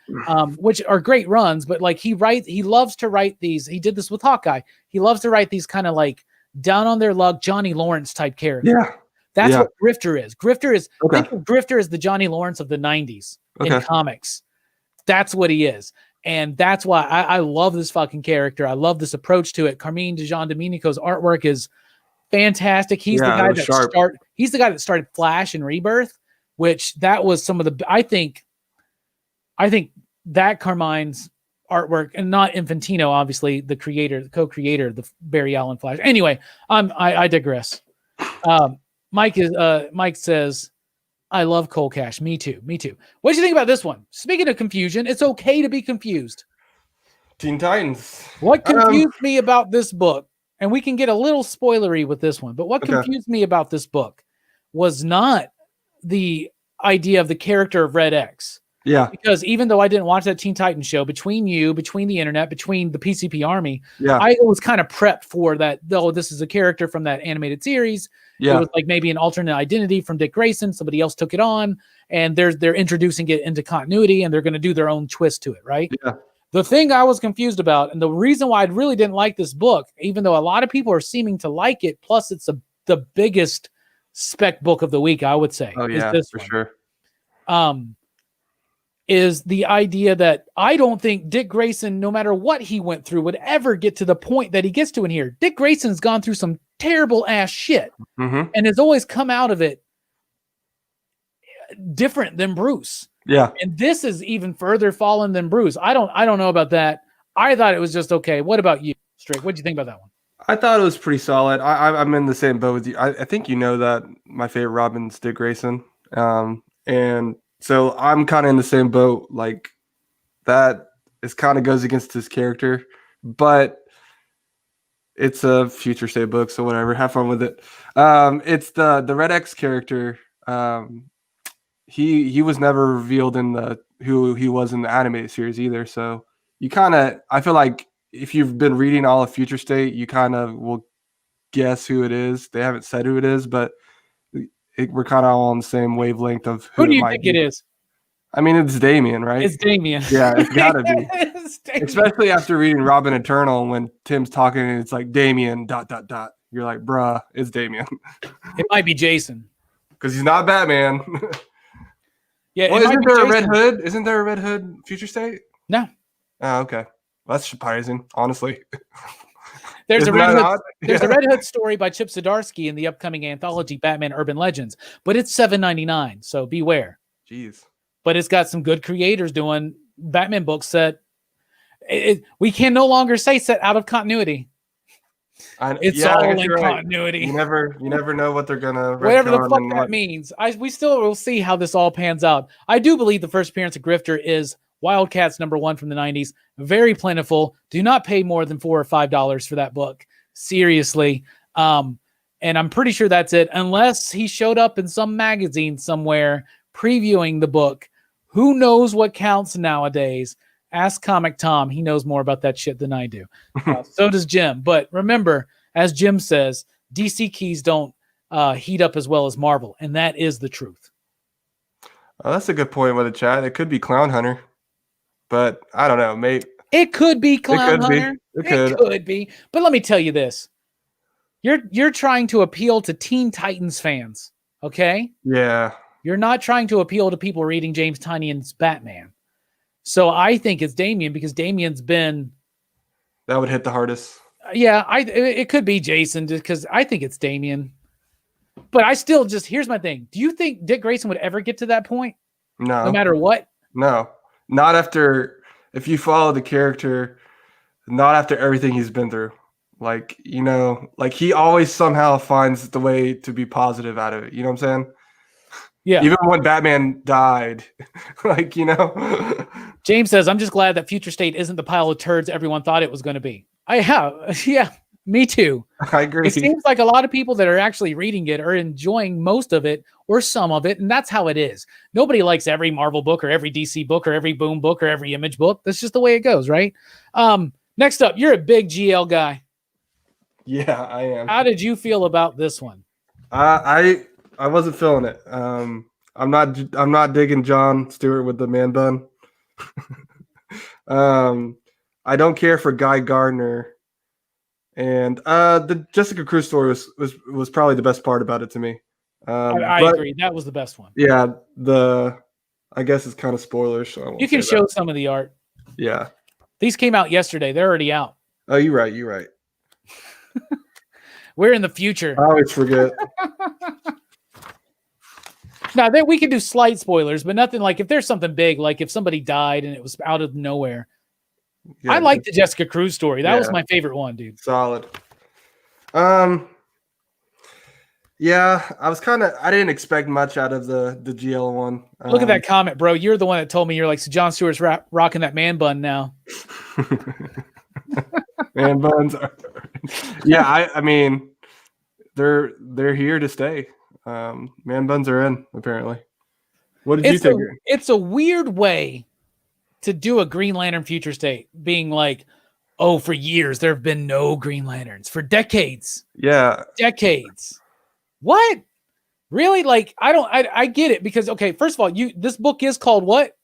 which are great runs, but like he loves to write these. He did this with Hawkeye. He loves to write these kind of like down on their luck Johnny Lawrence type characters. Yeah, that's what Grifter is. Grifter is okay. Grifter is the Johnny Lawrence of the '90s in comics. That's what he is. And that's why I love this fucking character. I love this approach to it. Carmine Domenico's artwork is fantastic. He's the guy that started Flash and Rebirth, which that was some of the I think that Carmine's artwork, and not Infantino, obviously, the co-creator of the Barry Allen Flash. Anyway, I digress. Mike says, I love Cole Cash. Me too. What do you think about this one? Speaking of confusion, it's okay to be confused. Teen Titans. What confused me about this book, and we can get a little spoilery with this one, but what confused me about this book was not the idea of the character of Red X. Yeah. Because even though I didn't watch that Teen Titans show, between the internet, between the PCP Army, yeah, I was kind of prepped for that. Though this is a character from that animated series. Yeah. It was like maybe an alternate identity from Dick Grayson. Somebody else took it on, and they're introducing it into continuity, and they're going to do their own twist to it, right? Yeah. The thing I was confused about, and the reason why I really didn't like this book, even though a lot of people are seeming to like it, plus it's the biggest spec book of the week, I would say. Oh yeah, for sure. Is the idea that I don't think Dick Grayson, no matter what he went through, would ever get to the point that he gets to in here. Dick Grayson's gone through some terrible ass shit and has always come out of it different than Bruce. Yeah. And this is even further fallen than Bruce. I don't know about that. I thought it was just okay. What about you, Strick? What do you think about that one? I thought it was pretty solid. I'm in the same boat with you. I think you know that my favorite Robin's Dick Grayson. And so I'm kind of in the same boat. Like that is kind of goes against his character, but it's a future state book, so whatever. Have fun with it. It's the Red X character. He was never revealed in who he was in the animated series either. So I feel like if you've been reading all of Future State, you kind of will guess who it is. They haven't said who it is, but we're kind of all on the same wavelength of who do you think it is? I mean, it's Damian, right? It's Damian. Yeah, it's gotta be. Especially after reading Robin Eternal, when Tim's talking and it's like Damian ... You're like, bruh, it's Damian. It might be Jason. Because he's not Batman. Yeah. Well, isn't there a Red Hood? Isn't there a Red Hood Future State? No. Oh, okay. Well, that's surprising, honestly. There's a Red Hood story by Chip Zdarsky in the upcoming anthology Batman Urban Legends, but it's $7.99, so beware. Jeez. But it's got some good creators doing Batman books that we can no longer say set out of continuity. It's all in continuity. You never know what they're gonna whatever the fuck that means. We still will see how this all pans out. I do believe the first appearance of Grifter is Wildcats #1 from the 90s. Very plentiful. Do not pay more than $4 or $5 for that book. Seriously. And I'm pretty sure that's it. Unless he showed up in some magazine somewhere previewing the book. Who knows what counts nowadays? Ask Comic Tom. He knows more about that shit than I do. So does Jim. But remember, as Jim says, DC keys don't heat up as well as Marvel. And that is the truth. Oh, that's a good point with the chat. It could be Clown Hunter. But I don't know, mate. It could be Clown Hunter. It could be. But let me tell you this. You're trying to appeal to Teen Titans fans, okay? Yeah. You're not trying to appeal to people reading James Tynion's Batman. So I think it's Damian because Damian's been That would hit the hardest. Yeah, it could be Jason just because I think it's Damian. But I still here's my thing. Do you think Dick Grayson would ever get to that point? No. No matter what? No. Not after, if you follow the character, not after everything he's been through. Like, like he always somehow finds the way to be positive out of it. You know what I'm saying? Yeah. Even when Batman died, like, James says, I'm just glad that Future State isn't the pile of turds everyone thought it was going to be. Yeah, me too. I agree. It seems like a lot of people that are actually reading it are enjoying most of it or some of it, and that's how it is. Nobody likes every Marvel book or every DC book or every Boom book or every Image book. That's just the way it goes, right? Next up, you're a big GL guy. Yeah, I am. How did you feel about this one? I wasn't feeling it. I'm not digging John Stewart with the man bun. I don't care for Guy Gardner, and the Jessica Cruz story was probably the best part about it to me. I agree. That was the best one. Yeah, I guess it's kind of spoilers. So you can show some of the art. Yeah, these came out yesterday. They're already out. Oh, you're right. You're right. We're in the future. I always forget. Now, we can do slight spoilers, but nothing like if there's something big, like if somebody died and it was out of nowhere. Yeah, I like the Jessica Cruz story. That was my favorite one, dude. Solid. Yeah, I didn't expect much out of the GL one. Look at that comment, bro. You're the one that told me you're like, so John Stewart's rocking that man bun now. Man buns are. Yeah, I mean, they're here to stay. Man buns are in, apparently. What did you think? It's a weird way to do a Green Lantern Future State, being like, oh, for years there have been no Green Lanterns. For decades. Yeah. Decades. What? Really? Like, I get it because, okay, first of all, this book is called what?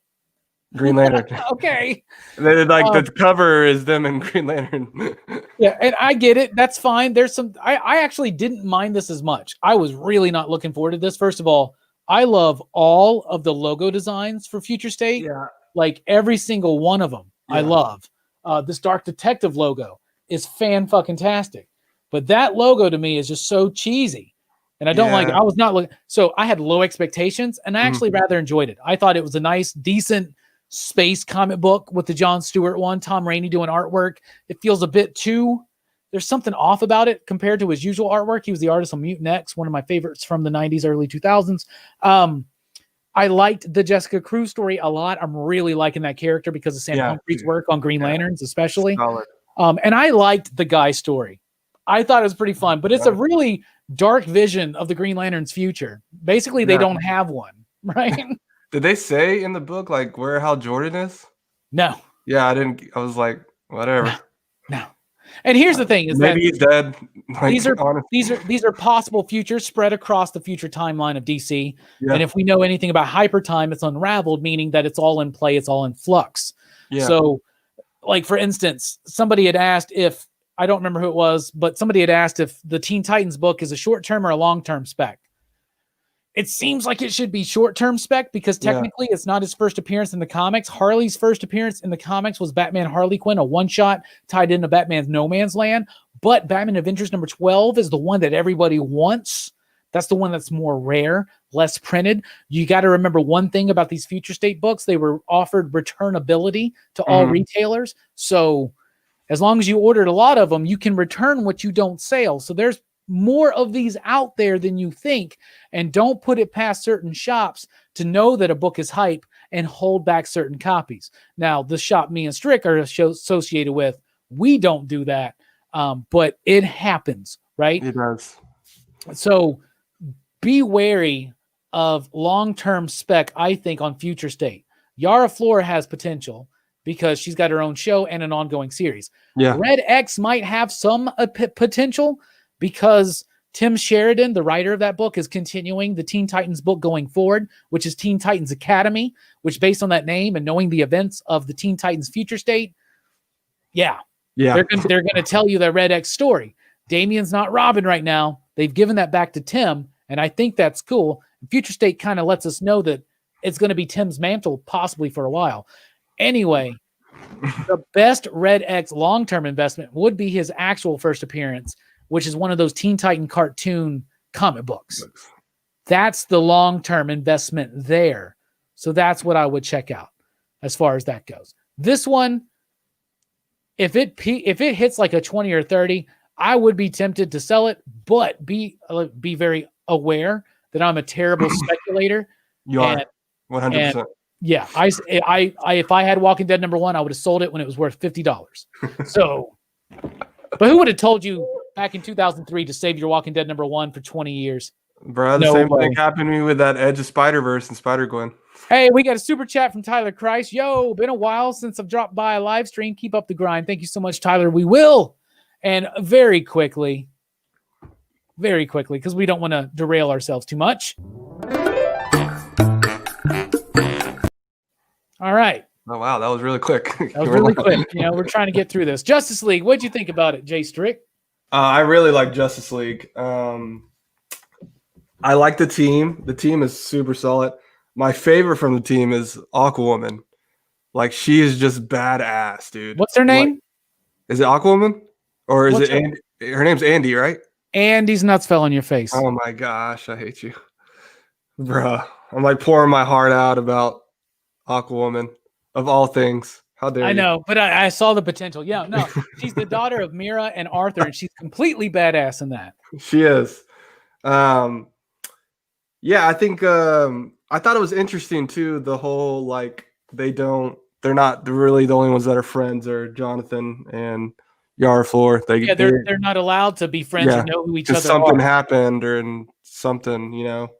Green Lantern. Okay. And then the cover is them in Green Lantern. Yeah, and I get it. That's fine. There's some I actually didn't mind this as much. I was really not looking forward to this. First of all, I love all of the logo designs for Future State. Yeah. Like every single one of them. Yeah. I love. This Dark Detective logo is fan-fucking-tastic. But that logo to me is just so cheesy. And I don't like it. I was not looking. So I had low expectations, and I actually rather enjoyed it. I thought it was a nice, decent space comic book with the John Stewart one. Tom Rainey doing artwork. It feels a bit there's something off about it compared to his usual artwork. He was the artist on Mutant X, one of my favorites from the 90s, early 2000s. I liked the Jessica Cruz story a lot. I'm really liking that character because of Sam Humphrey's work on Green Lanterns, especially. And I liked the Guy story. I thought it was pretty fun, but it's a really dark vision of the Green Lantern's future. Basically, they don't have one, right? Did they say in the book like where Hal Jordan is? No. Yeah, I didn't. I was like, whatever. No. And here's the thing: is maybe he's dead. Like, these are possible futures spread across the future timeline of DC. Yeah. And if we know anything about hyper time, it's unraveled, meaning that it's all in play, it's all in flux. Yeah. So, like for instance, somebody had asked if I don't remember who it was, but somebody had asked if the Teen Titans book is a short-term or a long-term spec. It seems like it should be short-term spec because technically it's not his first appearance in the comics. Harley's first appearance in the comics was Batman Harley Quinn, a one-shot tied into Batman's No Man's Land. But Batman Adventures number 12 is the one that everybody wants. That's the one that's more rare, less printed. You got to remember one thing about these Future State books. They were offered returnability to all retailers. So as long as you ordered a lot of them, you can return what you don't sell. So there's more of these out there than you think, and don't put it past certain shops to know that a book is hype and hold back certain copies. Now, the shop me and Strick are associated with, we don't do that, but it happens, right? It does. So be wary of long-term spec, I think, on Future State. Yara Flora has potential because she's got her own show and an ongoing series. Yeah. Red X might have some potential, because Tim Sheridan, the writer of that book, is continuing the Teen Titans book going forward, which is Teen Titans Academy, which based on that name and knowing the events of the Teen Titans Future State, they're going to tell you that Red X story. Damian's not Robin right now. They've given that back to Tim, and I think that's cool. Future State kind of lets us know that it's going to be Tim's mantle possibly for a while. Anyway, The best Red X long-term investment would be his actual first appearance, which is one of those Teen Titan cartoon comic books. That's the long-term investment there. So that's what I would check out as far as that goes. This one, if it hits like a 20 or 30, I would be tempted to sell it, but be very aware that I'm a terrible speculator. You are 100%. Yeah, I if I had Walking Dead #1, I would have sold it when it was worth $50. So, but who would have told you back in 2003 to save your Walking Dead #1 for 20 years? Bro, the same thing happened to me with that Edge of Spider-Verse and Spider-Gwen. Hey, we got a super chat from Tyler Christ. Yo, been a while since I've dropped by a live stream. Keep up the grind. Thank you so much, Tyler. We will. And very quickly, because we don't want to derail ourselves too much. All right. Oh, wow. That was really quick. That was really quick. We're trying to get through this. Justice League. What'd you think about it, J-Strick? I really like Justice League. I like the team. The team is super solid. My favorite from the team is Aquawoman. Like, she is just badass, dude. What's her name? Is it Aquawoman? Or is it Andy? Her name's Andy, right? Andy's nuts fell on your face. Oh, my gosh. I hate you. Bruh. I'm like pouring my heart out about Aquawoman, of all things. How dare you? I know, but I saw the potential. Yeah, no, she's the daughter of Mira and Arthur, and she's completely badass in that. She is. Yeah, I think I thought it was interesting too. The whole like they're not really the only ones that are friends are Jonathan and Yara Floor. They're not allowed to be friends or know who each other are. Something happened or something,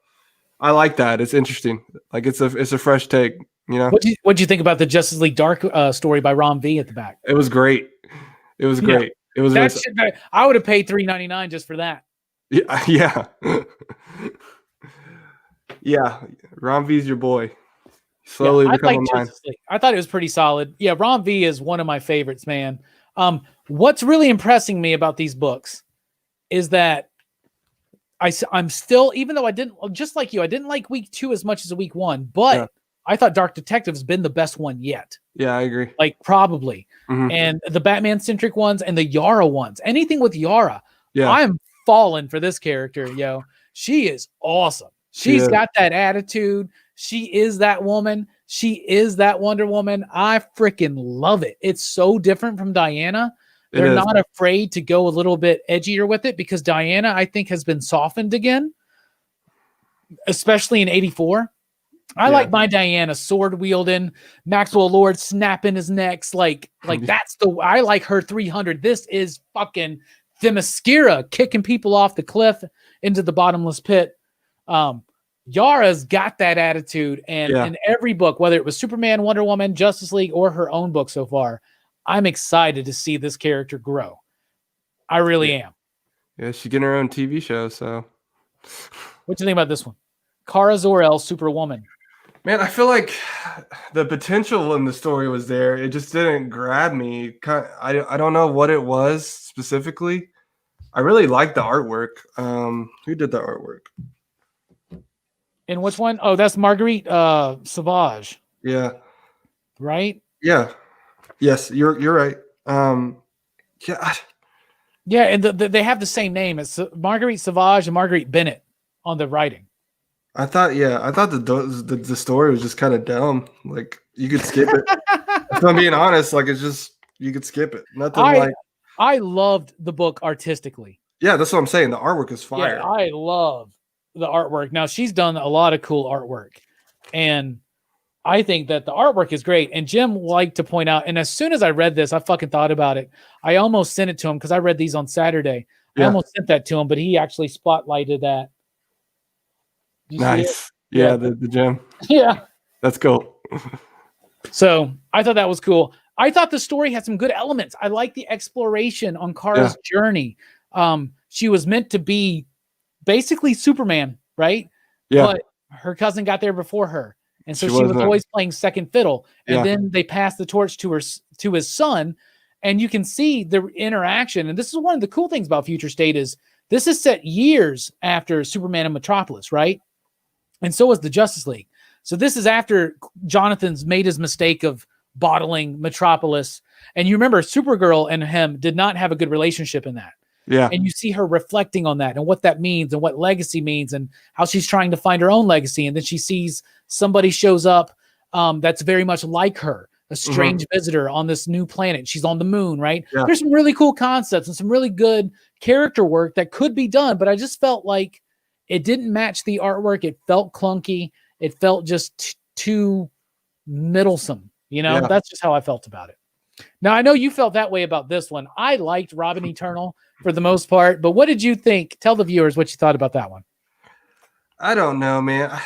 I like that. It's interesting. Like it's a fresh take. What'd you think about the Justice League Dark story by Ron V at the back? It was great. It was great. It was. I would have paid $3.99 just for that. Yeah. Yeah. Ron V's your boy. Slowly becoming mine. I thought it was pretty solid. Yeah, Ron V is one of my favorites, man. What's really impressing me about these books is that I'm still, even though I didn't, just like you, I didn't like week 2 as much as week 1, but I thought Dark Detective's been the best one yet. Yeah, I agree. Like probably. Mm-hmm. And the Batman-centric ones and the Yara ones. Anything with Yara. Yeah. I'm falling for this character, yo. She is awesome. She's got that attitude. She is that woman. She is that Wonder Woman. I freaking love it. It's so different from Diana. They're not afraid to go a little bit edgier with it because Diana, I think, has been softened again, especially in 84. I like my Diana sword wielding, Maxwell Lord snapping his necks. Like I like her 300. This is fucking Themyscira kicking people off the cliff into the bottomless pit. Yara's got that attitude, and in every book, whether it was Superman, Wonder Woman, Justice League, or her own book so far, I'm excited to see this character grow. I really am. Yeah, she's getting her own TV show. So, what do you think about this one? Kara Zor-El, Superwoman. Man, I feel like the potential in the story was there. It just didn't grab me. I don't know what it was specifically. I really liked the artwork. Who did the artwork? In which one? Oh, that's Marguerite Sauvage. Yeah. Right? Yeah. Yes, you're right. Yeah. Yeah, and they have the same name. It's Marguerite Sauvage and Marguerite Bennett on the writing. I thought the story was just kind of dumb. Like you could skip it. If I'm being honest, like it's just you could skip it. Nothing I loved the book artistically. Yeah, that's what I'm saying. The artwork is fire. Yeah, I love the artwork. Now she's done a lot of cool artwork, and I think that the artwork is great. And Jim liked to point out, and as soon as I read this, I fucking thought about it. I almost sent it to him because I read these on Saturday. I almost sent that to him, but he actually spotlighted that. Nice. Yeah, the Jim. Yeah. That's cool. So I thought that was cool. I thought the story had some good elements. I like the exploration on Kara's journey. She was meant to be basically Superman, right? Yeah. But her cousin got there before her. And so she was always playing second fiddle. And then they passed the torch to his son. And you can see the interaction. And this is one of the cool things about Future State is this is set years after Superman and Metropolis, right? And so is the Justice League. So this is after Jonathan's made his mistake of bottling Metropolis. And you remember Supergirl and him did not have a good relationship in that. Yeah. And you see her reflecting on that and what that means and what legacy means and how she's trying to find her own legacy. And then she sees somebody shows up that's very much like her, a strange visitor on this new planet. She's on the moon, right? Yeah. There's some really cool concepts and some really good character work that could be done, but I just felt like it didn't match the artwork. It felt clunky. It felt just too middlesome. You know, that's just how I felt about it. Now, I know you felt that way about this one. I liked Robin Eternal for the most part, but what did you think? Tell the viewers what you thought about that one. I don't know, man.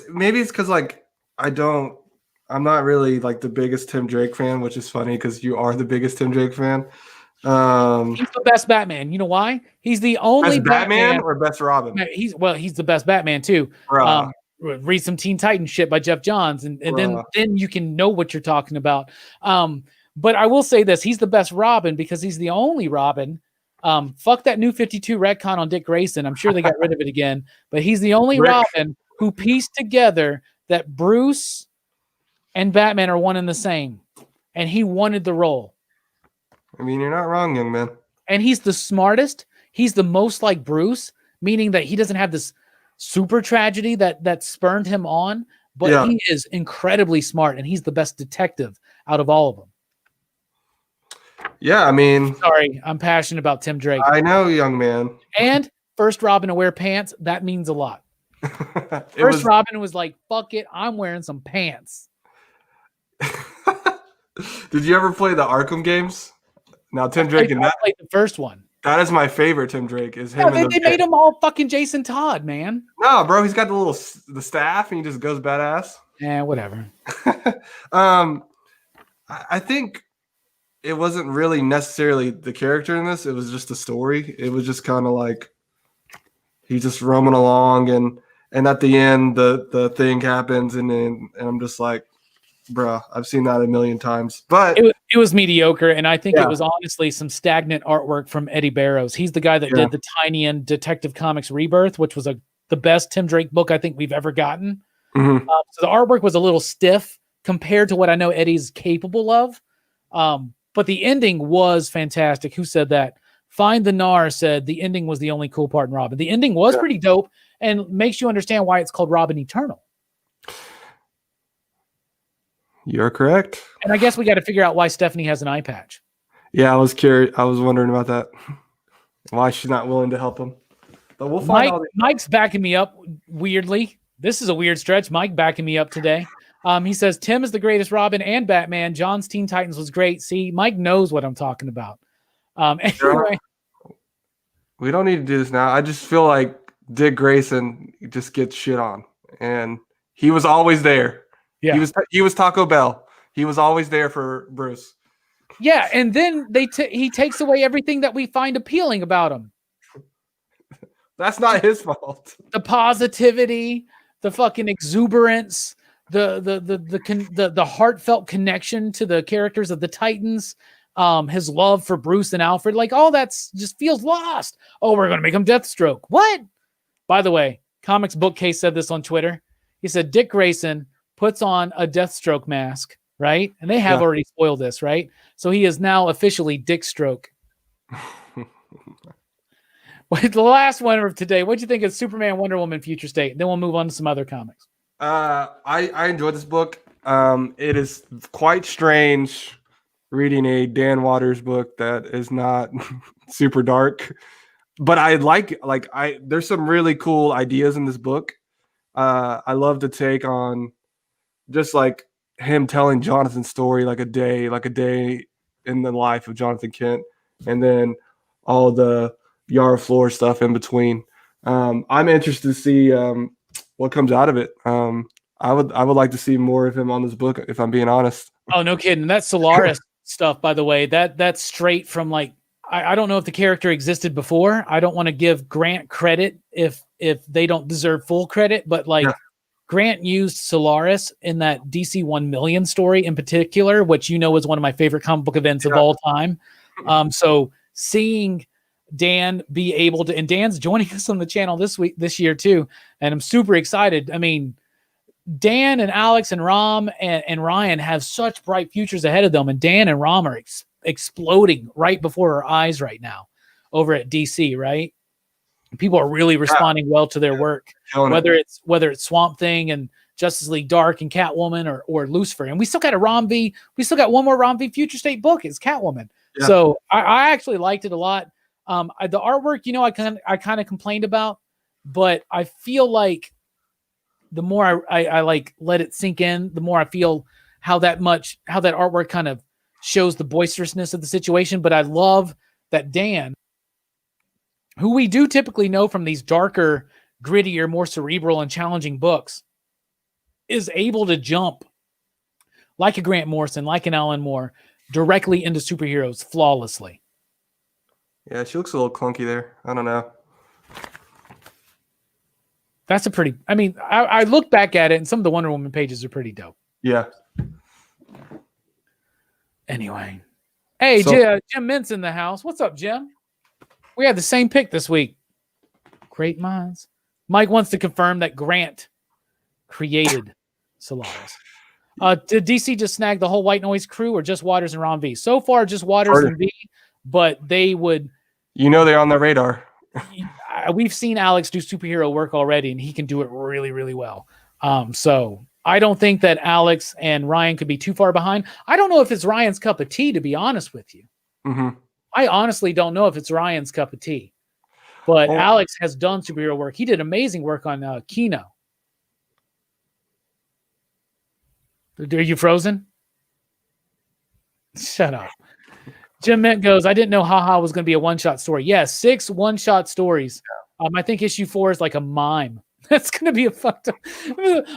Maybe it's because, like, I'm not really, like, the biggest Tim Drake fan, which is funny because you are the biggest Tim Drake fan. He's the best Batman. You know why? He's the only best Batman or best Robin? He's the best Batman, too. Read some Teen Titans shit by Jeff Johns, and then you can know what you're talking about. But I will say this: he's the best Robin because he's the only Robin. Fuck that New 52 retcon on Dick Grayson. I'm sure they got rid of it again, but he's the only Robin who pieced together that Bruce and Batman are one and the same, and he wanted the role. I mean, you're not wrong, young man. And he's the smartest. He's the most like Bruce, meaning that he doesn't have this super tragedy that spurned him on, but he is incredibly smart, and he's the best detective out of all of them. Yeah, I mean... Sorry, I'm passionate about Tim Drake. I know, young man. And first Robin to wear pants, that means a lot. Robin was like, fuck it, I'm wearing some pants. Did you ever play the Arkham games? Now, Tim Drake and that... I played the first one. That is my favorite Tim Drake, is him. They made him all fucking Jason Todd, man. No, bro, he's got the staff, and he just goes badass. Yeah, whatever. I think... it wasn't really necessarily the character in this. It was just the story. It was just kind of like he's just roaming along, and at the end, the thing happens, and I'm just like, bruh, I've seen that a million times. But it was mediocre, and I think it was honestly some stagnant artwork from Eddie Barrows. He's the guy that did the Tiny and Detective Comics Rebirth, which was the best Tim Drake book I think we've ever gotten. So the artwork was a little stiff compared to what I know Eddie's capable of. But the ending was fantastic. Who said that? Find the Nar said the ending was the only cool part in Robin. The ending was pretty dope and makes you understand why it's called Robin Eternal. You're correct. And I guess we got to figure out why Stephanie has an eye patch. Yeah, I was curious. I was wondering about that. Why she's not willing to help him. But we'll find out. Mike's backing me up weirdly. This is a weird stretch. Mike backing me up today. He says, Tim is the greatest Robin and Batman. John's Teen Titans was great. See, Mike knows what I'm talking about. Anyway. We don't need to do this now. I just feel like Dick Grayson just gets shit on. And he was always there. Yeah. He was Taco Bell. He was always there for Bruce. Yeah, and then he takes away everything that we find appealing about him. That's not his fault. The positivity, the fucking exuberance, the heartfelt connection to the characters of the Titans, his love for Bruce and Alfred, like all that's just feels lost. Oh, we're gonna make him Deathstroke. What? By the way, Comics Bookcase said this on Twitter. He said Dick Grayson puts on a Deathstroke mask, right? And they have already spoiled this, right? So he is now officially Dickstroke. The last one of today. What'd you think of Superman, Wonder Woman, Future State? Then we'll move on to some other comics. I enjoyed this book. It is quite strange reading a Dan Waters book that is not super dark, but I there's some really cool ideas in this book. I love the take on just like him telling Jonathan's story, like a day in the life of Jonathan Kent, and then all the Yara Flor stuff in between. I'm interested to see what comes out of it. I would like to see more of him on this book, if I'm being honest. Oh, no kidding. That Solaris stuff, by the way, that's straight from like, I don't know if the character existed before. I don't want to give Grant credit if they don't deserve full credit, but Grant used Solaris in that DC 1 Million story in particular, which you know is one of my favorite comic book events of all time. So seeing Dan be able to, and Dan's joining us on the channel this year too, and I'm super excited. I mean, Dan and Alex and Rom and Ryan have such bright futures ahead of them, and Dan and Rom are exploding right before our eyes right now over at DC, right? People are really responding well to their work, whether it's Swamp Thing and Justice League Dark and Catwoman or Lucifer. And we still got we still got one more Rom V Future State book. It's Catwoman. Yeah. So I actually liked it a lot. The artwork, I kind of complained about, but I feel like the more I like let it sink in, the more I feel how that artwork kind of shows the boisterousness of the situation. But I love that Dan, who we do typically know from these darker, grittier, more cerebral and challenging books, is able to jump like a Grant Morrison, like an Alan Moore, directly into superheroes flawlessly. Yeah, she looks a little clunky there. I don't know. That's I look back at it, and some of the Wonder Woman pages are pretty dope. Yeah. Anyway. Hey, Jim Mintz in the house. What's up, Jim? We had the same pick this week. Great minds. Mike wants to confirm that Grant created Solaris. Did DC just snag the whole White Noise crew or just Waters and Ron V? So far, just Waters and V, but they would... they're on the radar. We've seen Alex do superhero work already, and he can do it really, really well. So I don't think that Alex and Ryan could be too far behind. I don't know if it's Ryan's cup of tea, to be honest with you. Mm-hmm. I honestly don't know if it's Ryan's cup of tea. But Alex has done superhero work. He did amazing work on Kino. Are you frozen? Shut up. Jim Mint goes, I didn't know Haha was going to be a one-shot story. Yes, 6 one-shot stories. I think issue 4 is like a mime. That's going to be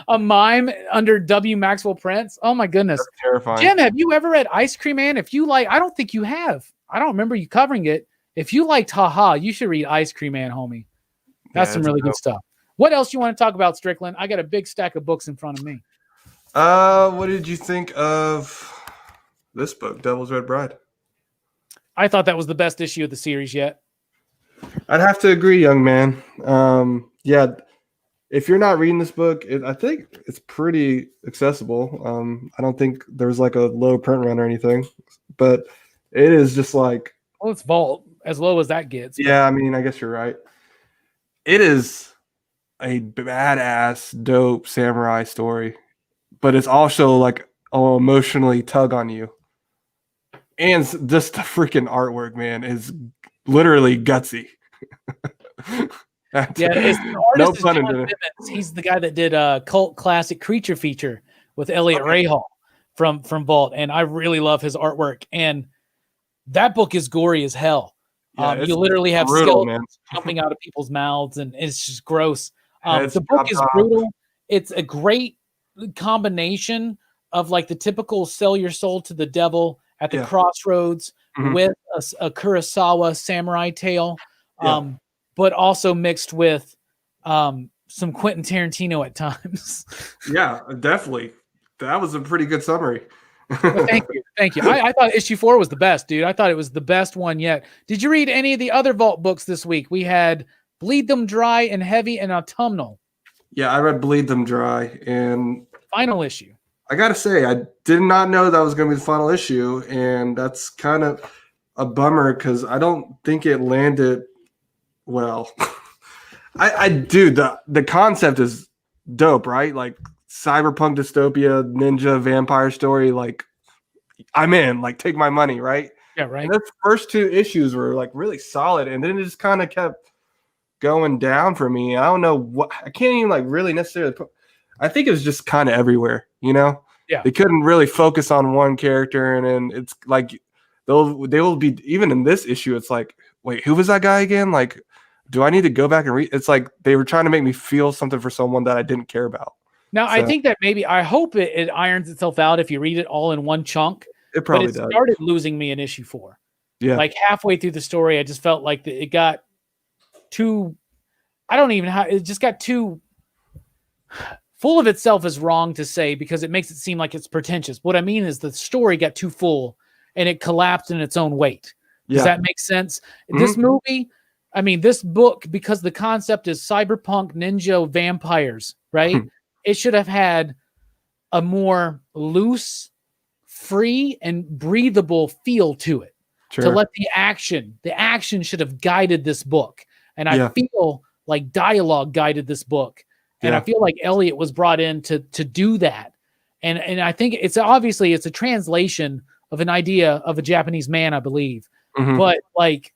a mime under W. Maxwell Prince. Oh, my goodness. That's terrifying. Jim, have you ever read Ice Cream Man? I don't think you have. I don't remember you covering it. If you liked Haha, you should read Ice Cream Man, homie. That's some really good stuff. What else you want to talk about, Strickland? I got a big stack of books in front of me. What did you think of this book, Devil's Red Bride? I thought that was the best issue of the series yet. I'd have to agree, young man. Yeah, if you're not reading this book, I think it's pretty accessible. I don't think there's like a low print run or anything, but it is just like... Well, it's Vault, as low as that gets. Yeah, I guess you're right. It is a badass, dope samurai story, but it's also like emotionally tug on you. And just the freaking artwork, man, is literally gutsy. His artist is John Bimmons. He's the guy that did a cult classic Creature feature with Elliot Rahal from Vault, and I really love his artwork. And that book is gory as hell. Yeah, you literally have skeletons jumping out of people's mouths, and it's just gross. The book is brutal. It's a great combination of like the typical sell your soul to the devil at the crossroads with a Kurosawa samurai tale, but also mixed with some Quentin Tarantino at times. Yeah, definitely. That was a pretty good summary. Well, thank you. I thought issue 4 was the best, dude. I thought it was the best one yet. Did you read any of the other Vault books this week? We had Bleed Them Dry and Heavy and Autumnal. Yeah, I read Bleed Them Dry and final issue. I gotta say, I did not know that was going to be the final issue, and that's kind of a bummer because I don't think it landed well. I do. The concept is dope, right? Like cyberpunk dystopia, ninja vampire story. Like I'm in. Like take my money, right? Yeah, right. And the first 2 issues were like really solid, and then it just kind of kept going down for me. I don't know what. I can't even like really necessarily put. I think it was just kind of everywhere, Yeah. They couldn't really focus on one character, and then it's like they will be even in this issue. It's like, wait, who was that guy again? Like, do I need to go back and read? It's like they were trying to make me feel something for someone that I didn't care about. Now, I think that I hope it irons itself out if you read it all in one chunk. It probably does. Started losing me in issue 4. Yeah, like halfway through the story, I just felt like it got too. I don't even have. It just got too. Full of itself is wrong to say because it makes it seem like it's pretentious. What I mean is the story got too full and it collapsed in its own weight. Does that make sense? This movie, this book, because the concept is cyberpunk ninja vampires, right? it should have had a more loose, free, and breathable feel to it. Sure. To let the action should have guided this book. And I feel like dialogue guided this book. And I feel like Elliot was brought in to do that. And I think it's obviously it's a translation of an idea of a Japanese man, I believe. But like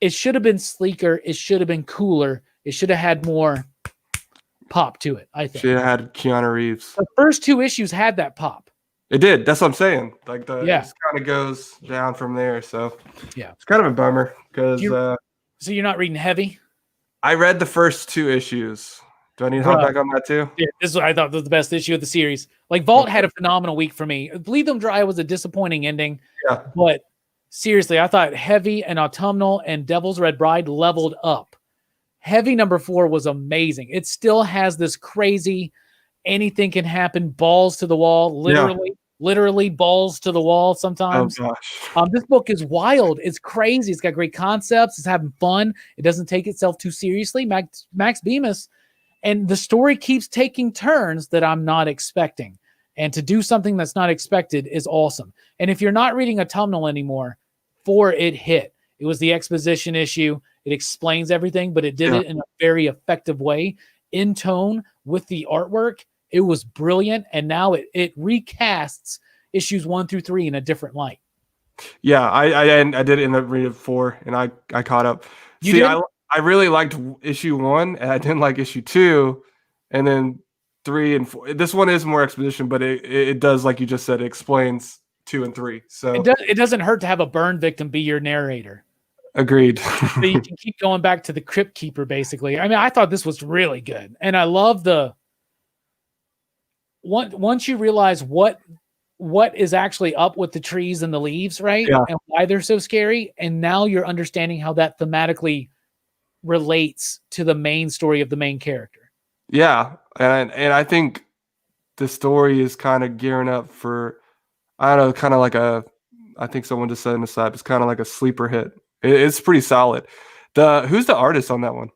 it should have been sleeker, it should have been cooler, it should have had more pop to it, I think. Should have had Keanu Reeves. The first 2 issues had that pop. It did. That's what I'm saying. Like it just kind of goes down from there. So it's kind of a bummer because. So you're not reading Heavy? I read the first 2 issues. Do I need to hop back on that too? Yeah, this is what I thought was the best issue of the series. Like Vault had a phenomenal week for me. Bleed Them Dry was a disappointing ending. Yeah. But seriously, I thought Heavy and Autumnal and Devil's Red Bride leveled up. Heavy number 4 was amazing. It still has this crazy anything can happen, balls to the wall, literally balls to the wall sometimes. Oh gosh. This book is wild. It's crazy. It's got great concepts. It's having fun. It doesn't take itself too seriously. Max Bemis. And the story keeps taking turns that I'm not expecting. And to do something that's not expected is awesome. And if you're not reading Autumnal anymore, 4 it hit. It was the exposition issue. It explains everything, but it did it in a very effective way. In tone with the artwork, it was brilliant. And now it recasts issues 1 through 3 in a different light. Yeah, I did end up reading 4, and I caught up. I really liked issue 1, and I didn't like issue 2, and then 3 and 4. This one is more exposition, but it does, like you just said, it explains 2 and 3. So it doesn't hurt to have a burn victim be your narrator. Agreed. So you can keep going back to the Crypt Keeper, basically. I mean, I thought this was really good, and I love once you realize what is actually up with the trees and the leaves, right? Yeah. And why they're so scary, and now you're understanding how that thematically relates to the main story of the main character. Yeah, and I think the story is kind of gearing up for, I don't know, kind of like I think someone just said in the side, it's kind of like a sleeper hit. It's pretty solid. Who's the artist on that one?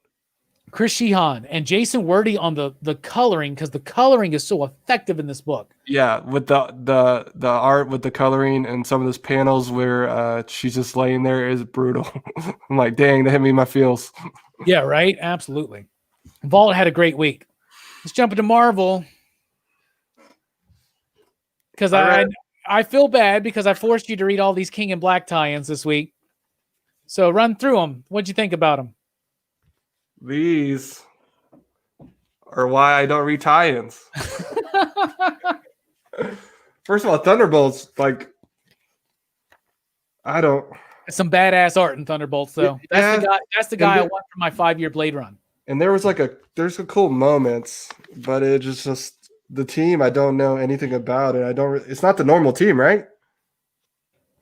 Chris Sheehan and Jason Wordie on the coloring, because the coloring is so effective in this book. Yeah, with the art with the coloring and some of those panels where she's just laying there is brutal. I'm like, dang, that hit me in my feels. Yeah, right? Absolutely. Vault had a great week. Let's jump into Marvel. Because I feel bad because I forced you to read all these King and Black tie-ins this week. So run through them. What'd you think about them? These are why I don't read tie-ins. First of all, Thunderbolts, like, I don't. Some badass art in Thunderbolts, though. That's the guy I want for my 5-year Blade run. And there's some cool moments, but it just the team, I don't know anything about it. It's not the normal team, right?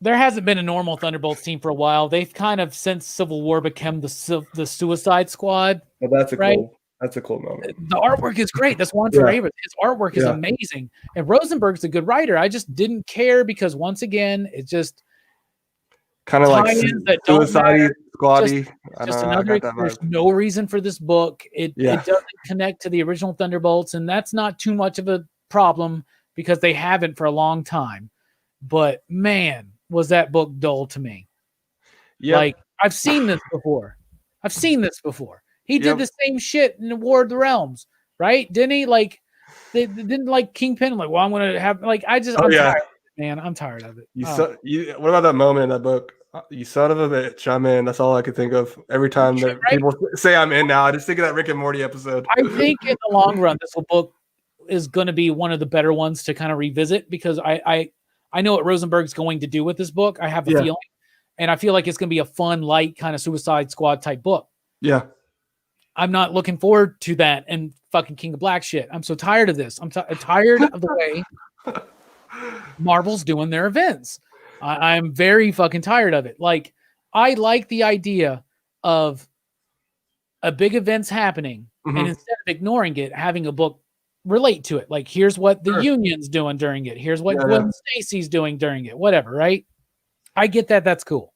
There hasn't been a normal Thunderbolts team for a while. They've kind of, since Civil War, become the Suicide Squad. Well, that's a cool moment. The artwork is great. That's one for favorites. His artwork is amazing. And Rosenberg's a good writer. I just didn't care because, once again, it's just kind of like Suicide Squad-y. Just another. There's no reason for this book. It doesn't connect to the original Thunderbolts, and that's not too much of a problem because they haven't for a long time. But man, was that book dull to me. Yeah. Like, I've seen this before. He did the same shit in War of the Realms, right? Didn't he? Like, they didn't like Kingpin. I'm like, well, I'm going to have, like, I'm tired of it, man. I'm tired of it. What about that moment in that book? You son of a bitch. I'm in. That's all I could think of. Every time that people say I'm in now, I just think of that Rick and Morty episode. I think in the long run, this book is going to be one of the better ones to kind of revisit because I know what Rosenberg's going to do with this book. I have a feeling, and I feel like it's going to be a fun, light kind of Suicide Squad type book. Yeah. I'm not looking forward to that and fucking King of Black shit. I'm so tired of this. I'm tired of the way Marvel's doing their events. I'm very fucking tired of it. Like, I like the idea of a big event's happening, and instead of ignoring it, having a book relate to it. Like, here's what the union's doing during it. Here's what Gwen Stacy's doing during it. Whatever, right? I get that. That's cool.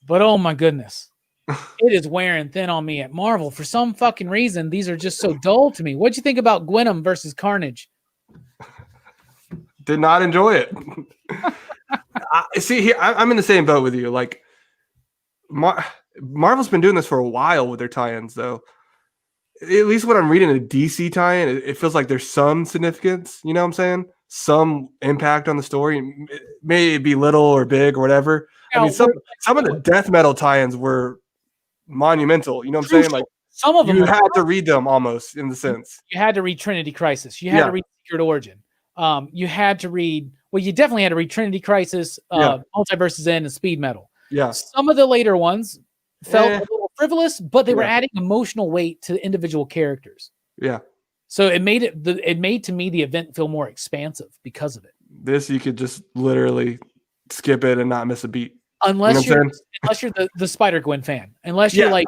But oh my goodness. it is wearing thin on me at Marvel. For some fucking reason, these are just so dull to me. What'd you think about Gwenom versus Carnage? Did not enjoy it. I'm in the same boat with you. Like, Marvel's been doing this for a while with their tie-ins, though. At least when I'm reading a DC tie-in, it feels like there's some significance. You know what I'm saying? Some impact on the story. May it be little or big or whatever. Now, I mean, some of the death metal tie-ins were monumental. You know what I'm saying? Like, some of them you had to read them almost in the sense. You had to read Trinity Crisis. You had to read Secret Origin. You had to read. Well, you definitely had to read Trinity Crisis, Multiverses End, and Speed Metal. Yeah. Some of the later ones felt a little frivolous, but they were adding emotional weight to individual characters. Yeah. So it made to me the event feel more expansive because of it. This you could just literally skip it and not miss a beat. Unless you're the Spider-Gwen fan. Unless you're like,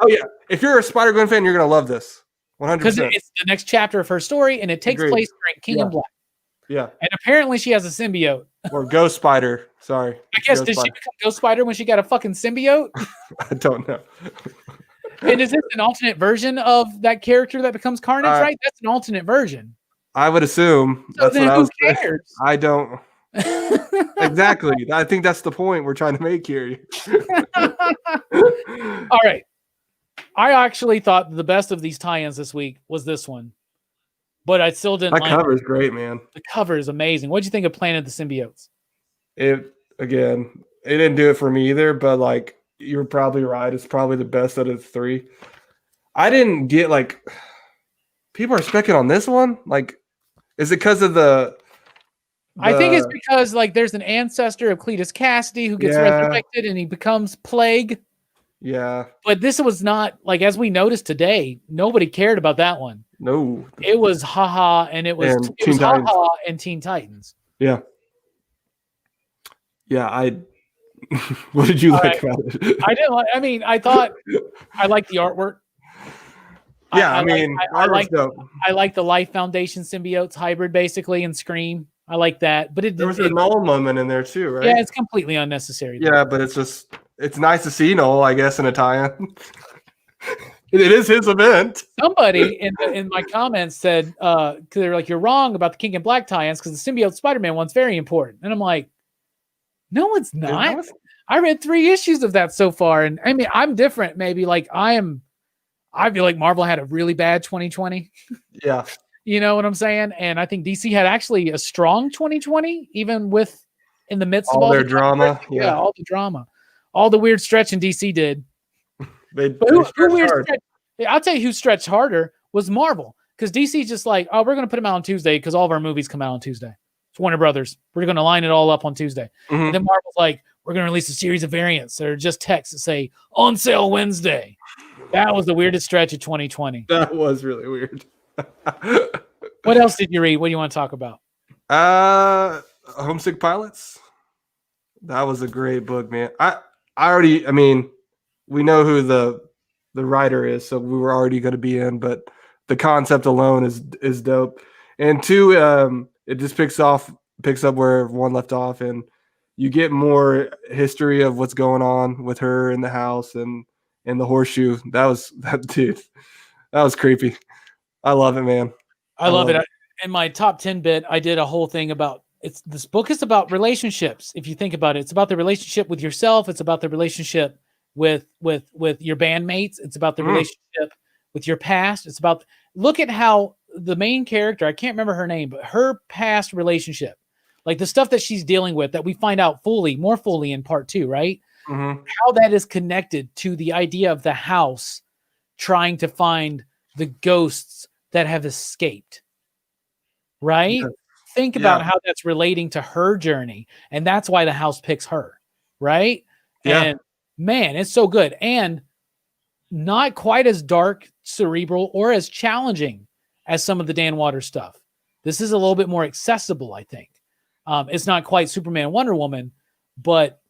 if you're a Spider-Gwen fan, you're gonna love this. 100%. Because it's the next chapter of her story, and it takes place during King in Black. Yeah. And apparently she has a symbiote. Or Ghost Spider. Sorry. I guess did she become Ghost Spider when she got a fucking symbiote? I don't know. And is this an alternate version of that character that becomes Carnage, right? That's an alternate version. I would assume. So then who cares? I don't. Exactly. I think that's the point we're trying to make here. All right. I actually thought the best of these tie-ins this week was this one. But I still didn't like it. That cover is great, man. The cover is amazing. What did you think of Planet of the Symbiotes? It didn't do it for me either, but like you're probably right. It's probably the best out of the three. I didn't get like people are specking on this one. Like, is it because of the I think it's because like there's an ancestor of Cletus Cassidy who gets resurrected and he becomes Plague. Yeah. But this was not like, as we noticed today, nobody cared about that one. No. It was haha, and it was haha and Teen Titans. Yeah. Yeah, what did you like about it? I thought I liked the artwork. Yeah, I like the Life Foundation symbiotes hybrid basically and Scream. I like that. But there was a Null moment in there too, right? Yeah, it's completely unnecessary. Yeah, but it's nice to see Null, I guess, in a tie-in. It is his event. Somebody in my comments said, because they're like, you're wrong about the King in Black tie-ins because the symbiote Spider-Man one's very important. And I'm like, no, it's not. I read 3 issues of that so far. And I mean, I'm different. Maybe like I feel like Marvel had a really bad 2020. Yeah. You know what I'm saying? And I think DC had actually a strong 2020, even in the midst of all their drama. Yeah, all the drama. All the weird stretching DC did. I'll tell you who stretched harder was Marvel. Because DC's just like, oh, we're going to put them out on Tuesday because all of our movies come out on Tuesday. It's Warner Brothers. We're going to line it all up on Tuesday. Mm-hmm. And then Marvel's like, we're going to release a series of variants that are just text that say, on sale Wednesday. That was the weirdest stretch of 2020. That was really weird. What else did you read? What do you want to talk about? Homesick Pilots. That was a great book, man. We know who the writer is, so we were already going to be in, but the concept alone is dope. And 2, it just picks up where one left off, and you get more history of what's going on with her in the house and the horseshoe. That was creepy. I love it, man. I love it. In my top 10 bit, I did a whole thing about this book is about relationships. If you think about it, it's about the relationship with yourself. It's about the relationship with your bandmates. It's about the relationship with your past. It's about, look at how the main character, I can't remember her name, but her past relationship, like the stuff that she's dealing with that we find out more fully in part 2, right? Mm-hmm. How that is connected to the idea of the house trying to find the ghosts that have escaped, right? Yeah. Think about how that's relating to her journey. And that's why the house picks her, right? Yeah. And man, it's so good. And not quite as dark, cerebral, or as challenging as some of the Dan Waters stuff. This is a little bit more accessible, I think. It's not quite Superman, Wonder Woman, but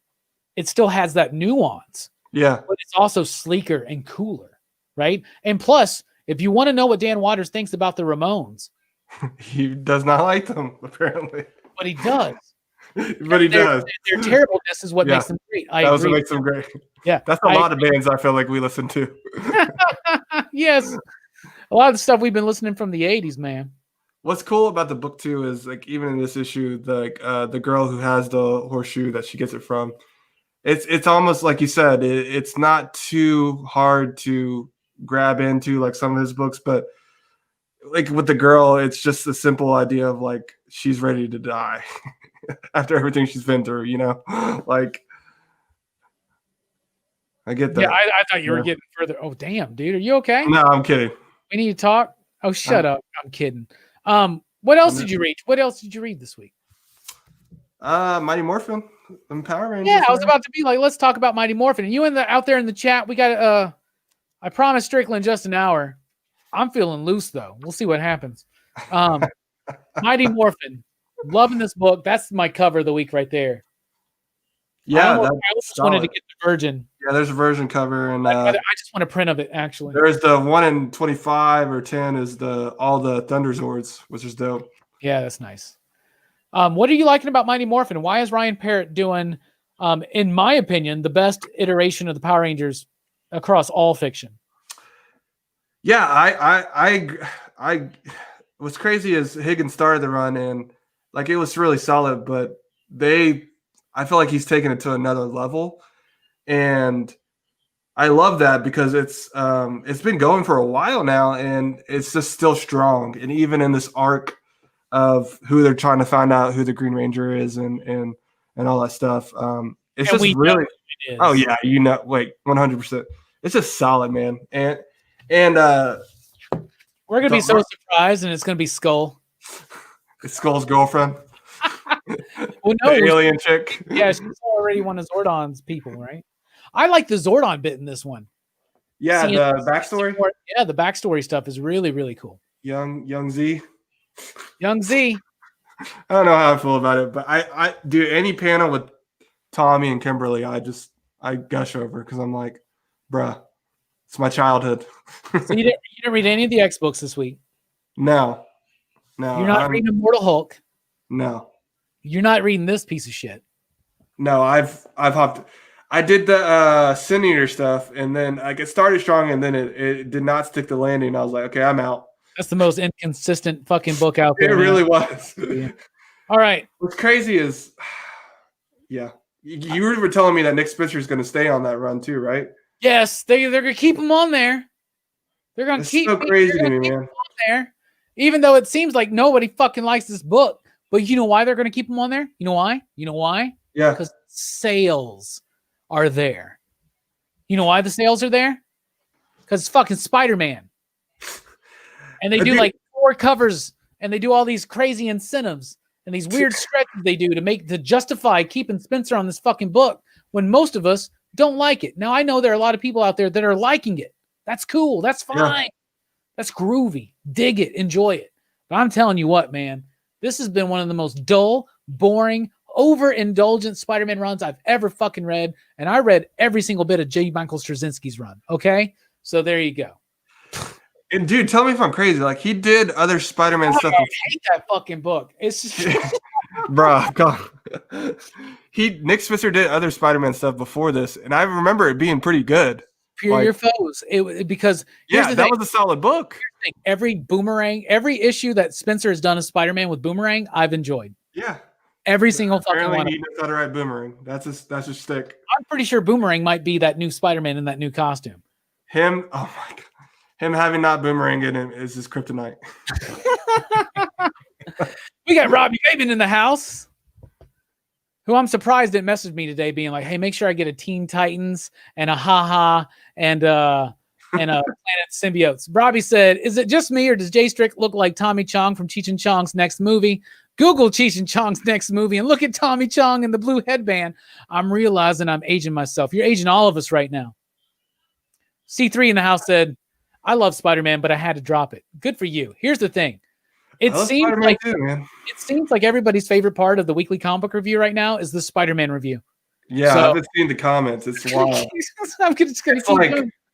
it still has that nuance. Yeah. But it's also sleeker and cooler, right? And plus, if you want to know what Dan Waters thinks about the Ramones, he does not like them, apparently. But he does. But he does. Their terribleness is what makes them great. I That agree. what makes them great. Yeah, that's a lot of bands I feel like we listen to. Yes, a lot of the stuff we've been listening from the '80s, man. What's cool about the book too is like even in this issue, the girl who has the horseshoe that she gets it from, it's almost like you said, it's not too hard to grab into like some of his books, but like with the girl, it's just the simple idea of like she's ready to die after everything she's been through, you know, like. I get that. Yeah, I thought you were getting further. Oh, damn, dude. Are you okay? No, I'm kidding. We need to talk. Oh, shut up. I'm kidding. What else did you read? What else did you read this week? Mighty Morphin and Power Rangers. Yeah, I was about to be like, let's talk about Mighty Morphin. And you out there in the chat, we got I promised Strickland just an hour. I'm feeling loose though. We'll see what happens. Mighty Morphin. Loving this book. That's my cover of the week right there. Yeah, I just wanted to get the Virgin. Yeah, there's a Virgin cover, and I just want a print of it. Actually, there's the 1 in 25 or 10 is all the Thunder Zords, which is dope. Yeah, that's nice. What are you liking about Mighty Morphin? Why is Ryan Parrott doing, in my opinion, the best iteration of the Power Rangers across all fiction? Yeah, I what's crazy is Higgins started the run and like it was really solid, but I feel like he's taken it to another level, and I love that because it's been going for a while now, and it's just still strong. And even in this arc of who they're trying to find out who the Green Ranger is and all that stuff, it's just really. Oh yeah, 100%. It's just solid, man, and we're gonna be so surprised, and it's gonna be Skull. It's Skull's girlfriend. Well, no, the alien chick. Yeah, she's already one of Zordon's people, right? I like the Zordon bit in this one. Yeah, the backstory. Yeah, the backstory stuff is really, really cool. Young Z. Young Z. I don't know how I feel about it, but I do any panel with Tommy and Kimberly, I gush over because I'm like, bruh, it's my childhood. So you didn't read any of the X books this week? No. You're not reading Immortal Hulk? No. You're not reading this piece of shit? No, I've hopped. I did the Sin Eater stuff, and then like it started strong, and then it did not stick the landing. I was like, okay, I'm out. That's the most inconsistent fucking book out there. It really was. Yeah. All right. What's crazy is, yeah, you were telling me that Nick Spencer is going to stay on that run too, right? Yes, they're going to keep him on there. They're going to keep. So crazy to me, man. On there, even though it seems like nobody fucking likes this book. But you know why they're going to keep him on there? You know why? Yeah. Because sales are there. You know why the sales are there? Because it's fucking Spider-Man. And they do like 4 covers, and they do all these crazy incentives and these weird stretches they do to justify keeping Spencer on this fucking book when most of us don't like it. Now, I know there are a lot of people out there that are liking it. That's cool. That's fine. Yeah. That's groovy. Dig it. Enjoy it. But I'm telling you what, man. This has been one of the most dull, boring, overindulgent Spider-Man runs I've ever fucking read. And I read every single bit of J. Michael Straczynski's run. Okay? So there you go. And dude, tell me if I'm crazy. Like he did other Spider-Man stuff. I hate that fucking book. It's just bro, Nick Spencer did other Spider-Man stuff before this, and I remember it being pretty good. Fear your foes. Because that was a solid book. Every issue that Spencer has done as Spider-Man with Boomerang, I've enjoyed. Yeah. Every single fucking one. He knows how to write Boomerang. That's his stick. I'm pretty sure Boomerang might be that new Spider-Man in that new costume. Oh my god. Him having not Boomerang in him is his kryptonite. We got Robbie Gabin in the house, who I'm surprised didn't message me today being like, hey, make sure I get a Teen Titans and a Ha-Ha and a Planet Symbiotes. Robbie said, is it just me or does J-Strick look like Tommy Chong from Cheech and Chong's next movie? Google Cheech and Chong's next movie and look at Tommy Chong in the blue headband. I'm realizing I'm aging myself. You're aging all of us right now. C3 in the house said, I love Spider-Man, but I had to drop it. Good for you. Here's the thing. It seems like everybody's favorite part of the weekly comic book review right now is the Spider-Man review. Yeah, I've been seeing the comments. It's wild.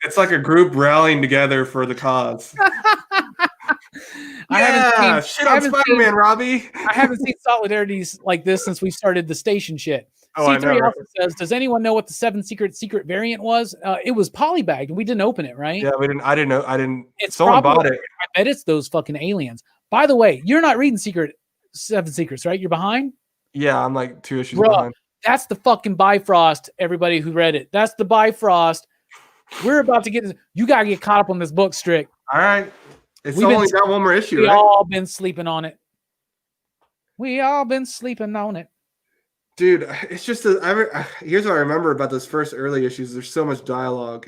It's like a group rallying together for the cause. I haven't Yeah, shit on Spider-Man, Robbie. I haven't seen solidarities like this since we started the station shit. Oh, I know, C3 right? also says, does anyone know what the 7 secret variant was? It was polybagged, and we didn't open it, right? Yeah, we didn't. I didn't know. I didn't. It's Someone probably, bought it. I bet it's those fucking aliens. By the way, you're not reading 7 Secrets, right? You're behind? Yeah, I'm like 2 issues Bruh, behind. that's the fucking Bifrost, everybody who read it. That's the Bifrost. We're about to get this. You got to get caught up on this book, Strick. All right. It's We've only been- got one more issue, We right? all been sleeping on it. We all been sleeping on it. Dude, it's just here's what I remember about those first early issues. There's so much dialogue.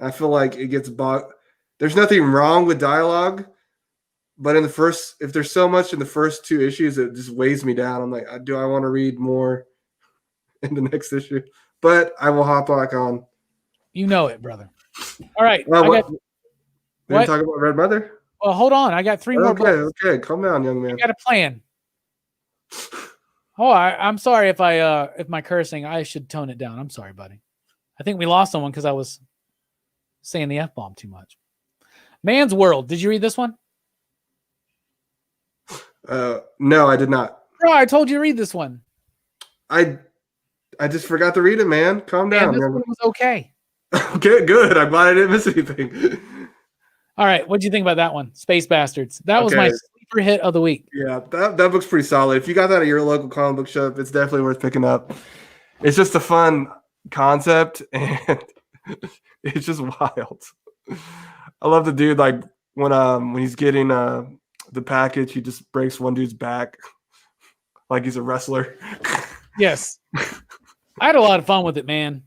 I feel like it gets bogged. There's nothing wrong with dialogue, but if there's so much in the first 2 issues, it just weighs me down. I'm like, do I want to read more in the next issue? But I will hop back on. You know it, brother. All right. Well, we didn't talk about Red Mother? Well, hold on. I got 3 more books. Okay. Calm down, young man. I got a plan. Oh, I'm sorry if if my cursing, I should tone it down. I'm sorry, buddy. I think we lost someone because I was saying the F-bomb too much. Man's World. Did you read this one? No, I did not. Bro, I told you to read this one. I just forgot to read it, man. Calm down. This one was okay. Okay, good. I'm glad I didn't miss anything. All right. What'd you think about that one? Space Bastards. That was my sleeper hit of the week. Yeah, that book's pretty solid. If you got that at your local comic book shop, it's definitely worth picking up. It's just a fun concept, and it's just wild. I love the dude, like when he's getting the package, he just breaks one dude's back like he's a wrestler. Yes. I had a lot of fun with it, man.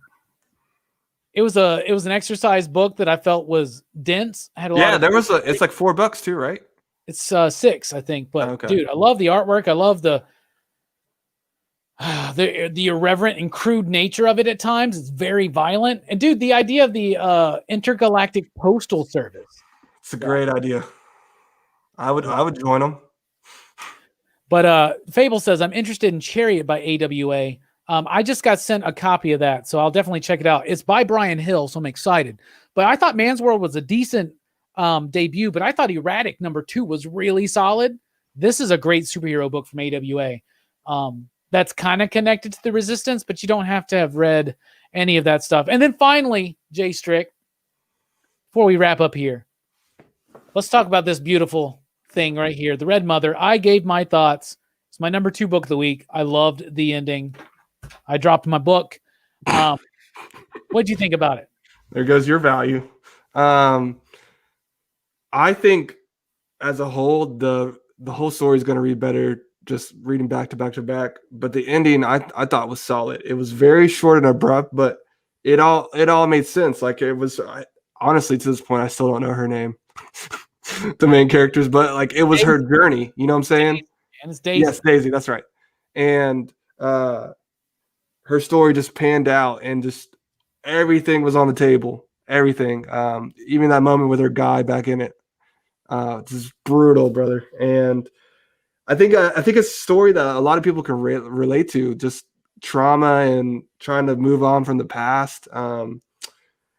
It was an exercise book that I felt was dense. I had a lot it's like $4 too, right? It's 6, I think. But okay. Dude, I love the artwork. I love the irreverent and crude nature of it at times. It's very violent. And dude, the idea of the intergalactic postal service. It's a great idea. I would join them. But Fable says, I'm interested in Chariot by AWA. I just got sent a copy of that, so I'll definitely check it out. It's by Brian Hill, so I'm excited. But I thought Man's World was a decent debut, but I thought Erratic #2 was really solid. This is a great superhero book from AWA. That's kind of connected to the Resistance, but you don't have to have read any of that stuff. And then finally, J-Strick, before we wrap up here, let's talk about this beautiful thing right here, The Red Mother. I gave my thoughts. It's my #2 book of the week. I loved the ending. I dropped my book. What'd you think about it? There goes your value. I think as a whole, the whole story is going to read better just reading back to back to back. But the ending I thought was solid. It was very short and abrupt, but it all made sense. Like it was honestly, to this point, I still don't know her name. The main characters, but like it was her journey. You know what I'm saying? And it's Daisy. Yes, Daisy. That's right. And her story just panned out, and just everything was on the table. Everything. Even that moment with her guy back in it. Just brutal, brother. And I think it's a story that a lot of people can relate to. Just trauma and trying to move on from the past. And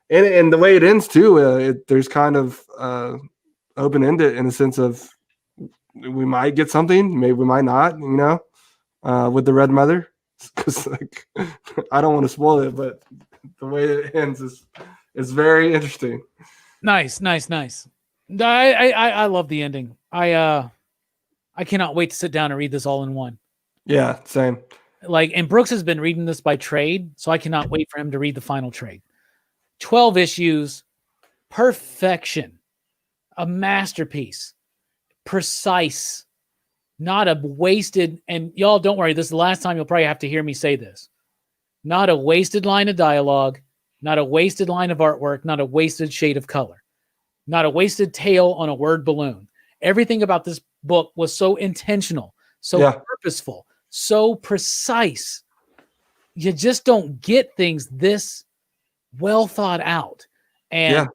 the way it ends too. There's kind of open-ended in the sense of we might get something, maybe we might not, with the Red Mother, because like I don't want to spoil it, but the way it ends is very interesting. Nice. I love the ending. I cannot wait to sit down and read this all in one. Yeah, same. And Brooks has been reading this by trade, so I cannot wait for him to read the final trade. 12 issues, perfection. A masterpiece, precise, not a wasted, and y'all don't worry, this is the last time you'll probably have to hear me say this. Not a wasted line of dialogue, not a wasted line of artwork, not a wasted shade of color, not a wasted tail on a word balloon. Everything about this book was so intentional, so purposeful, so precise. You just don't get things this well thought out. And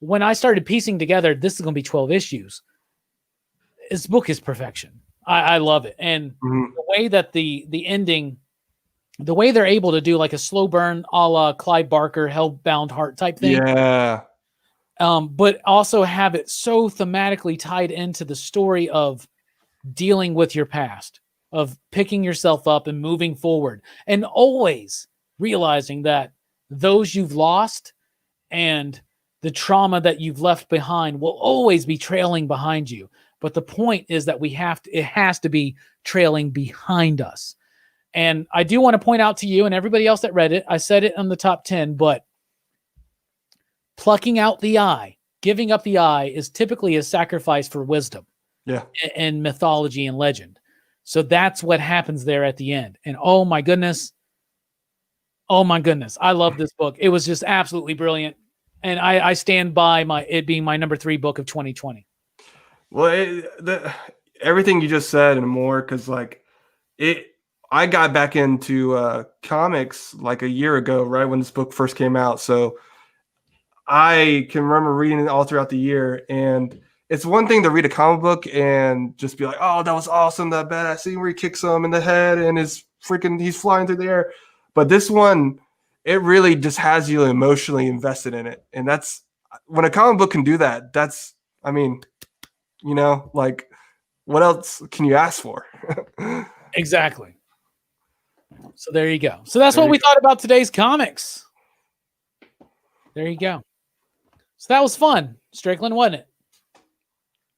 when I started piecing together, this is going to be 12 issues. This book is perfection. I love it. And the way that the ending, the way they're able to do like a slow burn a la Clive Barker, Hellbound Heart type thing. Yeah. but also have it so thematically tied into the story of dealing with your past, of picking yourself up and moving forward, and always realizing that those you've lost and the trauma that you've left behind will always be trailing behind you. But the point is that it has to be trailing behind us. And I do want to point out to you and everybody else that read it, I said it on the top 10, but plucking out the eye, giving up the eye is typically a sacrifice for wisdom. Yeah. And mythology and legend. So that's what happens there at the end. And oh my goodness, I love this book. It was just absolutely brilliant. And I stand by it being my number 3 book of 2020. Well, everything you just said and more, because I got back into comics like a year ago, right when this book first came out. So I can remember reading it all throughout the year. And it's one thing to read a comic book and just be like, oh, that was awesome, that badass scene where he kicks him in the head and he's flying through the air. But this one, it really just has you emotionally invested in it. And that's when a comic book can do that. That's, I mean, like, what else can you ask for? Exactly. So there you go. So that's what we thought about today's comics. There you go. So that was fun, Strickland, wasn't it?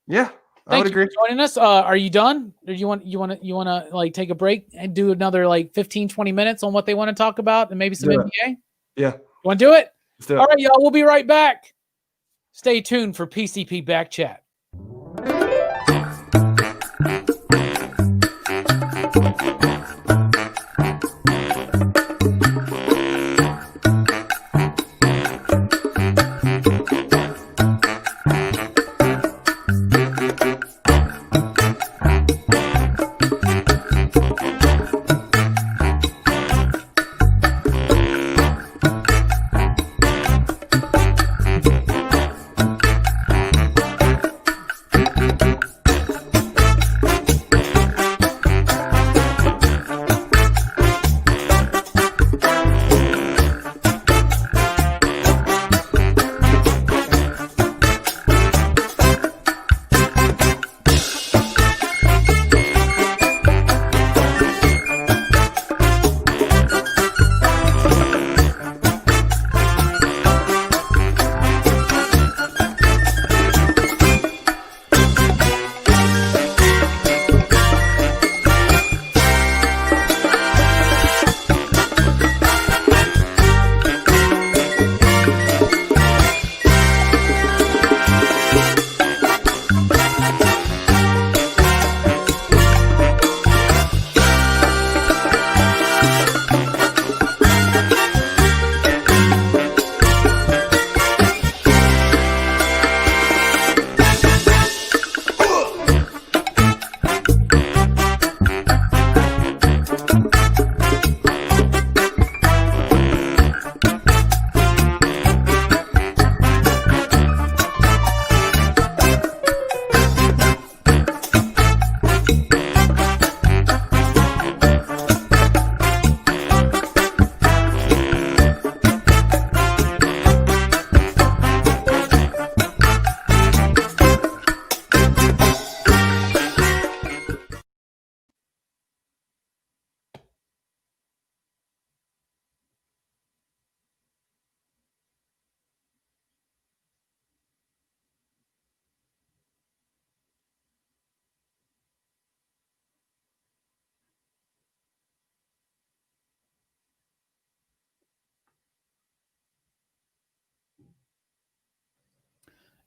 Yeah, I would agree. For joining us. Are you done? Or you want to like take a break and do another like 15, 20 minutes on what they want to talk about and maybe some NBA? Yeah. You want to do it? Let's do it. All right, y'all. We'll be right back. Stay tuned for PCP Back Chat.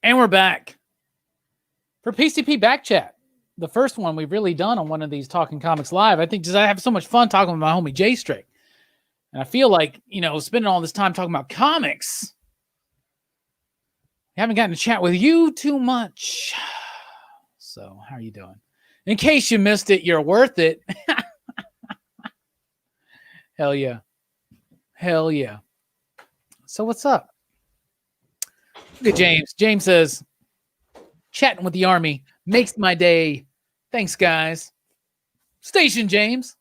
And we're back for PCP Back Chat. The first one we've really done on one of these Talking Comics Live. I think just I have so much fun talking with my homie J-Strick. And I feel like, spending all this time talking about comics, I haven't gotten to chat with you too much. So how are you doing? In case you missed it, you're worth it. Hell yeah. Hell yeah. So what's up? Look at James. James says, chatting with the Army makes my day. Thanks, guys. Station, James.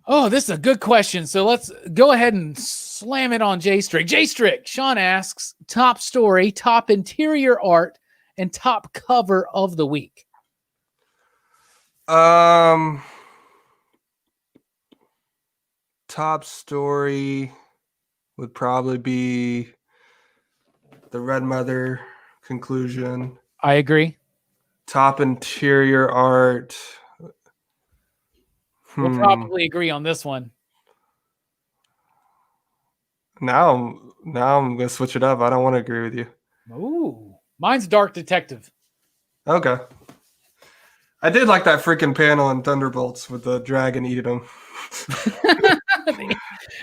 Oh, this is a good question. So let's go ahead and slam it on J-Strick. J-Strick, Sean asks, top story, top interior art, and top cover of the week. Top story would probably be the Red Mother conclusion. I agree. Top interior art. We'll probably agree on this one. Now I'm gonna switch it up. I don't want to agree with you. Ooh, mine's Dark Detective. Okay. I did like that freaking panel in Thunderbolts with the dragon eating them.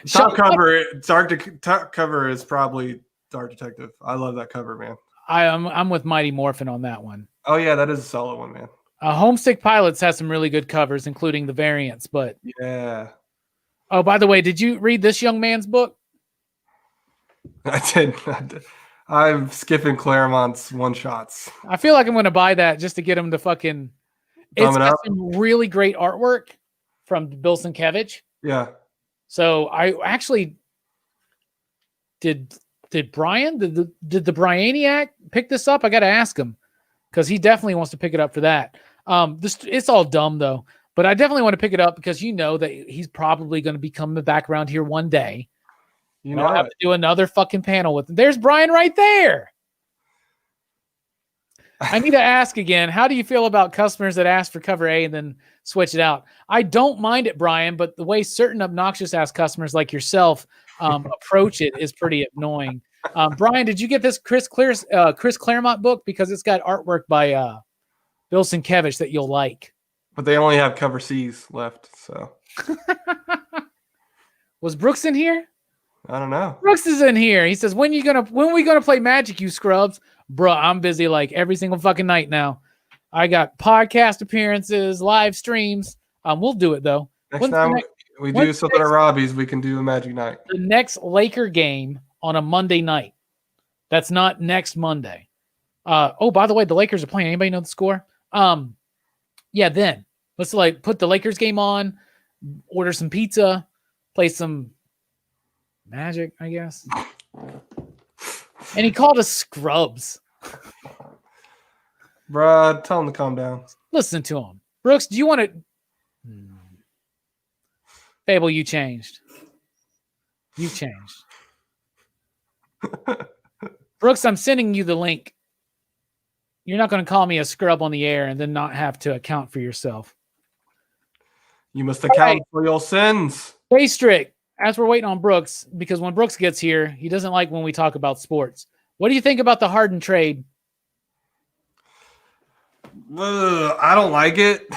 top cover is probably Dark Detective. I love that cover, man. I'm with Mighty Morphin on that one. Oh yeah, that is a solid one, man. Homesick Pilots has some really good covers, including the variants. But yeah. Oh, by the way, did you read this young man's book? I did. I'm skipping Claremont's one shots. I feel like I'm going to buy that just to get him to fucking. It's got some really great artwork from Bill Sienkiewicz. Yeah. So I actually did Brian did the Brianiac pick this up? I got to ask him because he definitely wants to pick it up for that. It's all dumb though, but I definitely want to pick it up because you know that he's probably going to be coming back around here one day. You know, I'll have to do another fucking panel with him. There's Brian right there. I need to ask again, how do you feel about customers that ask for cover A and then switch it out? I don't mind it, Brian, but the way certain obnoxious ass customers like yourself approach it is pretty annoying. Brian, did you get this Chris Claremont book? Because it's got artwork by Bill Sienkiewicz that you'll like. But they only have cover C's left, so. Was Brooks in here? I don't know. Brooks is in here. He says, when we gonna play Magic, you scrubs? Bro, I'm busy like every single fucking night now. I got podcast appearances, live streams. We'll do it though. Next time we do something at Robbie's, we can do a Magic night. The next Laker game on a Monday night. That's not next Monday. Oh, by the way, the Lakers are playing. Anybody know the score? Yeah, then let's like put the Lakers game on, order some pizza, play some Magic, I guess. And he called us scrubs. Bruh, tell him to calm down. Listen to him. Brooks, do you want to... Fable, you changed. You changed. Brooks, I'm sending you the link. You're not going to call me a scrub on the air and then not have to account for yourself. You must account for your sins. J-Strick, as we're waiting on Brooks, because when Brooks gets here, he doesn't like when we talk about sports. What do you think about the Harden trade? I don't like it.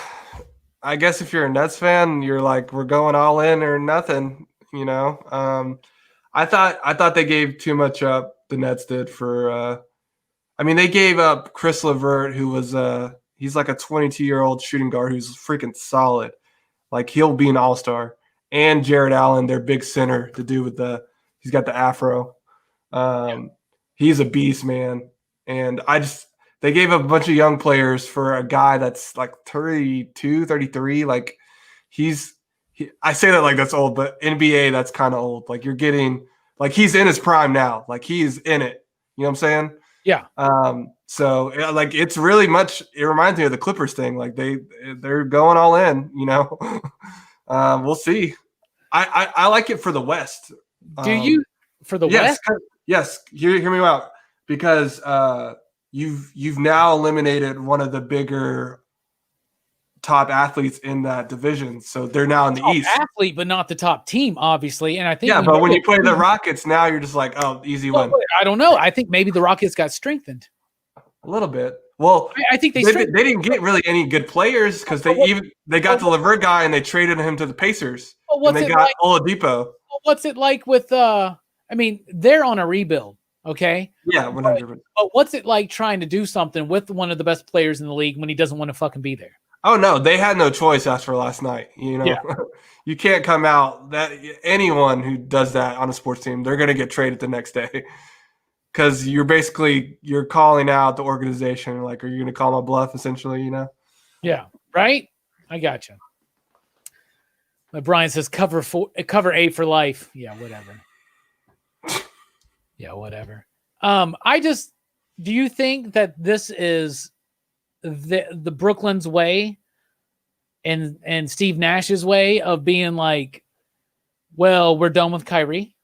I guess if you're a Nets fan, you're like, we're going all in or nothing, you know? I thought they gave too much up, the Nets did, for they gave up Chris LeVert, who was he's like a 22-year-old shooting guard who's freaking solid. Like, he'll be an all-star. And Jared Allen, their big center, to do with he's got the afro. He's a beast, man. And they gave up a bunch of young players for a guy that's like 32, 33. Like, I say that like that's old, but NBA, that's kind of old. Like, you're getting, like, he's in his prime now. Like, he's in it. You know what I'm saying? Yeah. So like, it's really much, it reminds me of the Clippers thing. Like, they're going all in, you know? We'll see. I like it for the West. Do you for the West? Yes. Hear me out, because you've now eliminated one of the bigger top athletes in that division, so they're now in the East. Athlete, but not the top team, obviously. And I think but when you play the Rockets, now you're just like, oh, easy win. I don't know. I think maybe the Rockets got strengthened a little bit. Well, I think they didn't get really any good players because they got the LeVert guy and they traded him to the Pacers. And they got Oladipo. Well, what's it like with they're on a rebuild, okay? Yeah, 100%. But what's it like trying to do something with one of the best players in the league when he doesn't want to fucking be there? Oh no, they had no choice after last night. You know, You can't come out that anyone who does that on a sports team, they're going to get traded the next day. Because you're calling out the organization. Like, are you going to call my bluff, essentially, you know? Yeah, right? I got you. But Brian says cover A for life. Yeah, whatever. Yeah, whatever. Do you think that this is the Brooklyn's way and Steve Nash's way of being like, well, we're done with Kyrie?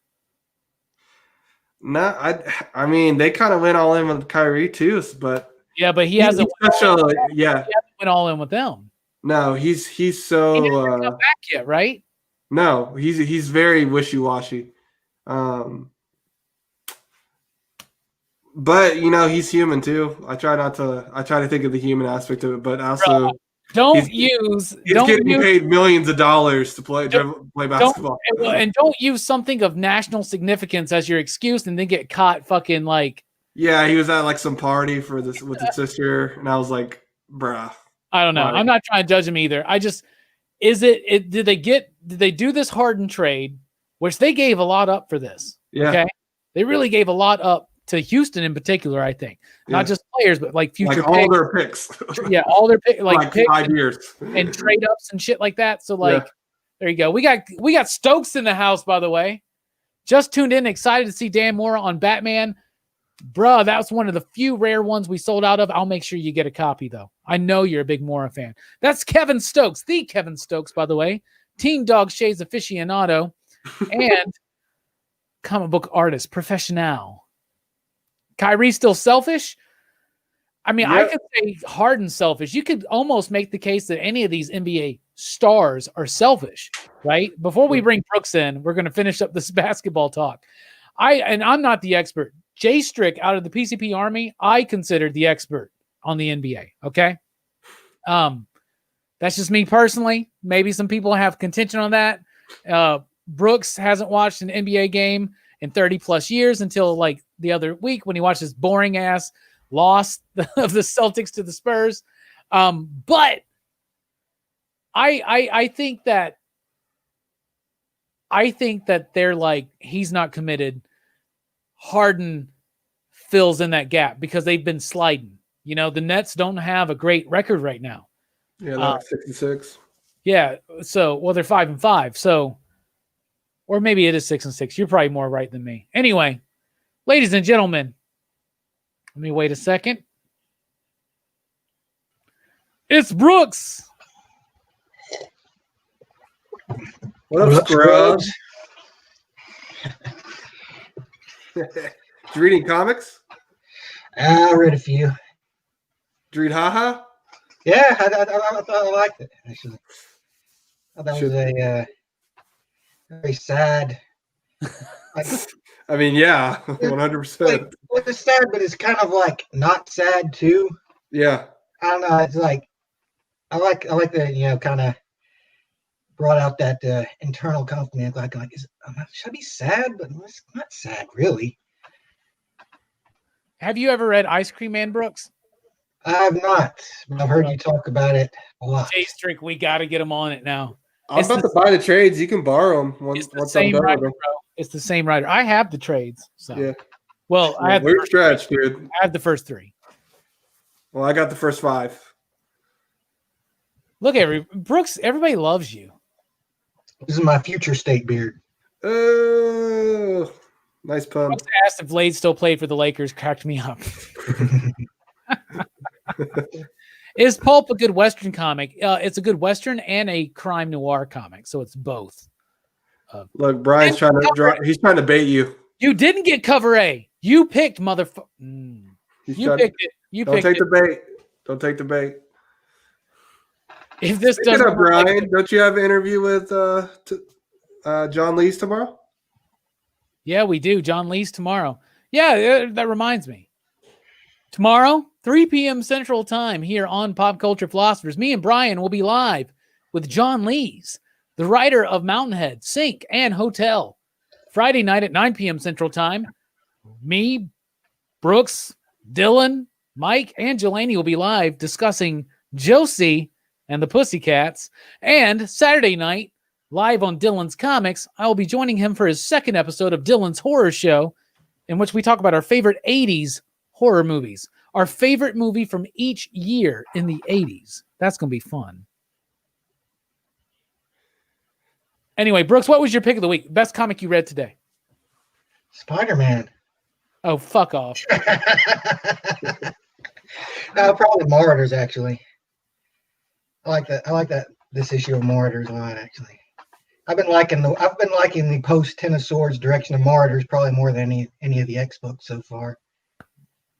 No, I mean they kind of went all in with Kyrie too, but yeah, but he hasn't went all in with them. No, he's He so hasn't come back yet, right? No, he's very wishy-washy. But he's human too. I try to think of the human aspect of it, but also he's getting paid millions of dollars to play basketball. And don't use something of national significance as your excuse and then get caught fucking like. Yeah, he was at like some party with his sister, and I was like, bruh. I don't know. I'm not trying to judge him either. Did they do this Harden trade, which they gave a lot up for this? Yeah. Okay. They really gave a lot up to Houston in particular, I think. Not just players, but like future picks. All their picks. Yeah, all their picks, like picks 5 years. and trade ups and shit like that. So there you go. We got Stokes in the house, by the way. Just tuned in, excited to see Dan Mora on Batman. Bruh, that was one of the few rare ones we sold out of. I'll make sure you get a copy, though. I know you're a big Mora fan. That's Kevin Stokes, the Kevin Stokes, by the way. Team Dog Shades aficionado and comic book artist, professional. Kyrie still selfish? I mean, I could say Harden's selfish. You could almost make the case that any of these NBA stars are selfish, right? Before we bring Brooks in, we're going to finish up this basketball talk. I'm not the expert. J-Strick out of the PCP Army, I considered the expert on the NBA. Okay. That's just me personally. Maybe some people have contention on that. Brooks hasn't watched an NBA game in 30 plus years until like the other week when he watched this boring ass loss of the Celtics to the Spurs. But I think that they're like, he's not committed. Harden fills in that gap because they've been sliding. The Nets don't have a great record right now. Yeah, they're 66. Yeah, so they're 5-5. So, or maybe it is 6-6. You're probably more right than me. Anyway, ladies and gentlemen, let me wait a second. It's Brooks. What up, Scrubs? You reading comics? I read a few. Did you read Haha? Yeah, I thought I liked it. Actually, I thought that was a very sad. I mean, yeah, 100%. It's sad, but it's kind of like not sad too. Yeah. I don't know. It's like I like the kind of brought out that internal conflict. Like should I be sad? But it's not sad, really. Have you ever read Ice Cream Man, Brooks? I have not, but I've heard you talk about it a lot. J-Strick, we got to get him on it now. I'm about to buy the trades. You can borrow them once I'm done with them. It's the same writer. I have the trades. So. Yeah. Well, I have weird stretch, dude. I have the first 3. Well, I got the first 5. Look, Brooks, everybody loves you. This is my future state beard. Oh, nice pun. Brooks asked if Blade still played for the Lakers. Cracked me up. Is Pulp a good Western comic? It's a good Western and a crime noir comic, so it's both. Look, Brian's trying to bait you. You didn't get cover A. You picked motherfucker. You picked it. Don't take the bait. Don't take the bait. If this doesn't, Brian, don't you have an interview with John Lees tomorrow? Yeah, we do. John Lees tomorrow. Yeah, that reminds me. Tomorrow, 3 p.m. Central Time here on Pop Culture Philosophers, me and Brian will be live with John Lees, the writer of Mountainhead, Sink, and Hotel. Friday night at 9 p.m. Central Time, me, Brooks, Dylan, Mike, and Jelani will be live discussing Josie and the Pussycats. And Saturday night, live on Dylan's Comics, I will be joining him for his second episode of Dylan's Horror Show, in which we talk about our favorite 80s horror movies, our favorite movie from each year in the 80s. That's going to be fun. Anyway, Brooks, what was your pick of the week? Best comic you read today? Spider-Man. Oh, fuck off. Probably Marauders, actually. I like that. I like that this issue of Marauders a lot, actually. I've been liking the post Ten of Swords direction of Marauders probably more than any of the X books so far.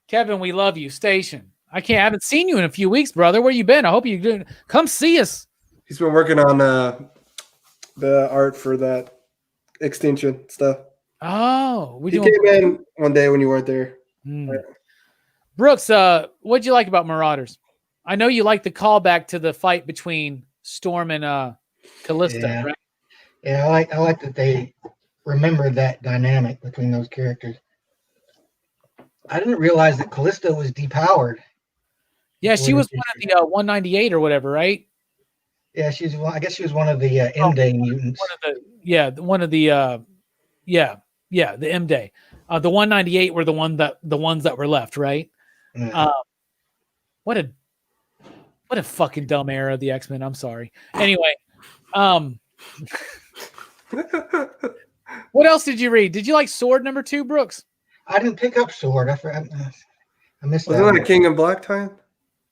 Kevin, we love you. Station. I haven't seen you in a few weeks, brother. Where you been? I hope you're doing. Come see us. He's been working on the art for that extinction stuff. Oh, He came in one day when you weren't there. Brooks, what'd you like about Marauders? I know you like the callback to the fight between Storm and Callista, right? Yeah, I like that they remembered that dynamic between those characters. I didn't realize that Callista was depowered. Yeah, she was one of the 198 or whatever, right? Yeah, I guess she was one of the M-Day mutants. The M-Day. The 198 were the ones that were left, right? Yeah. What a fucking dumb era of the X-Men. I'm sorry. Anyway, what else did you read? Did you like Sword #2, Brooks? I didn't pick up Sword. I missed that. Wasn't that a King in Black time?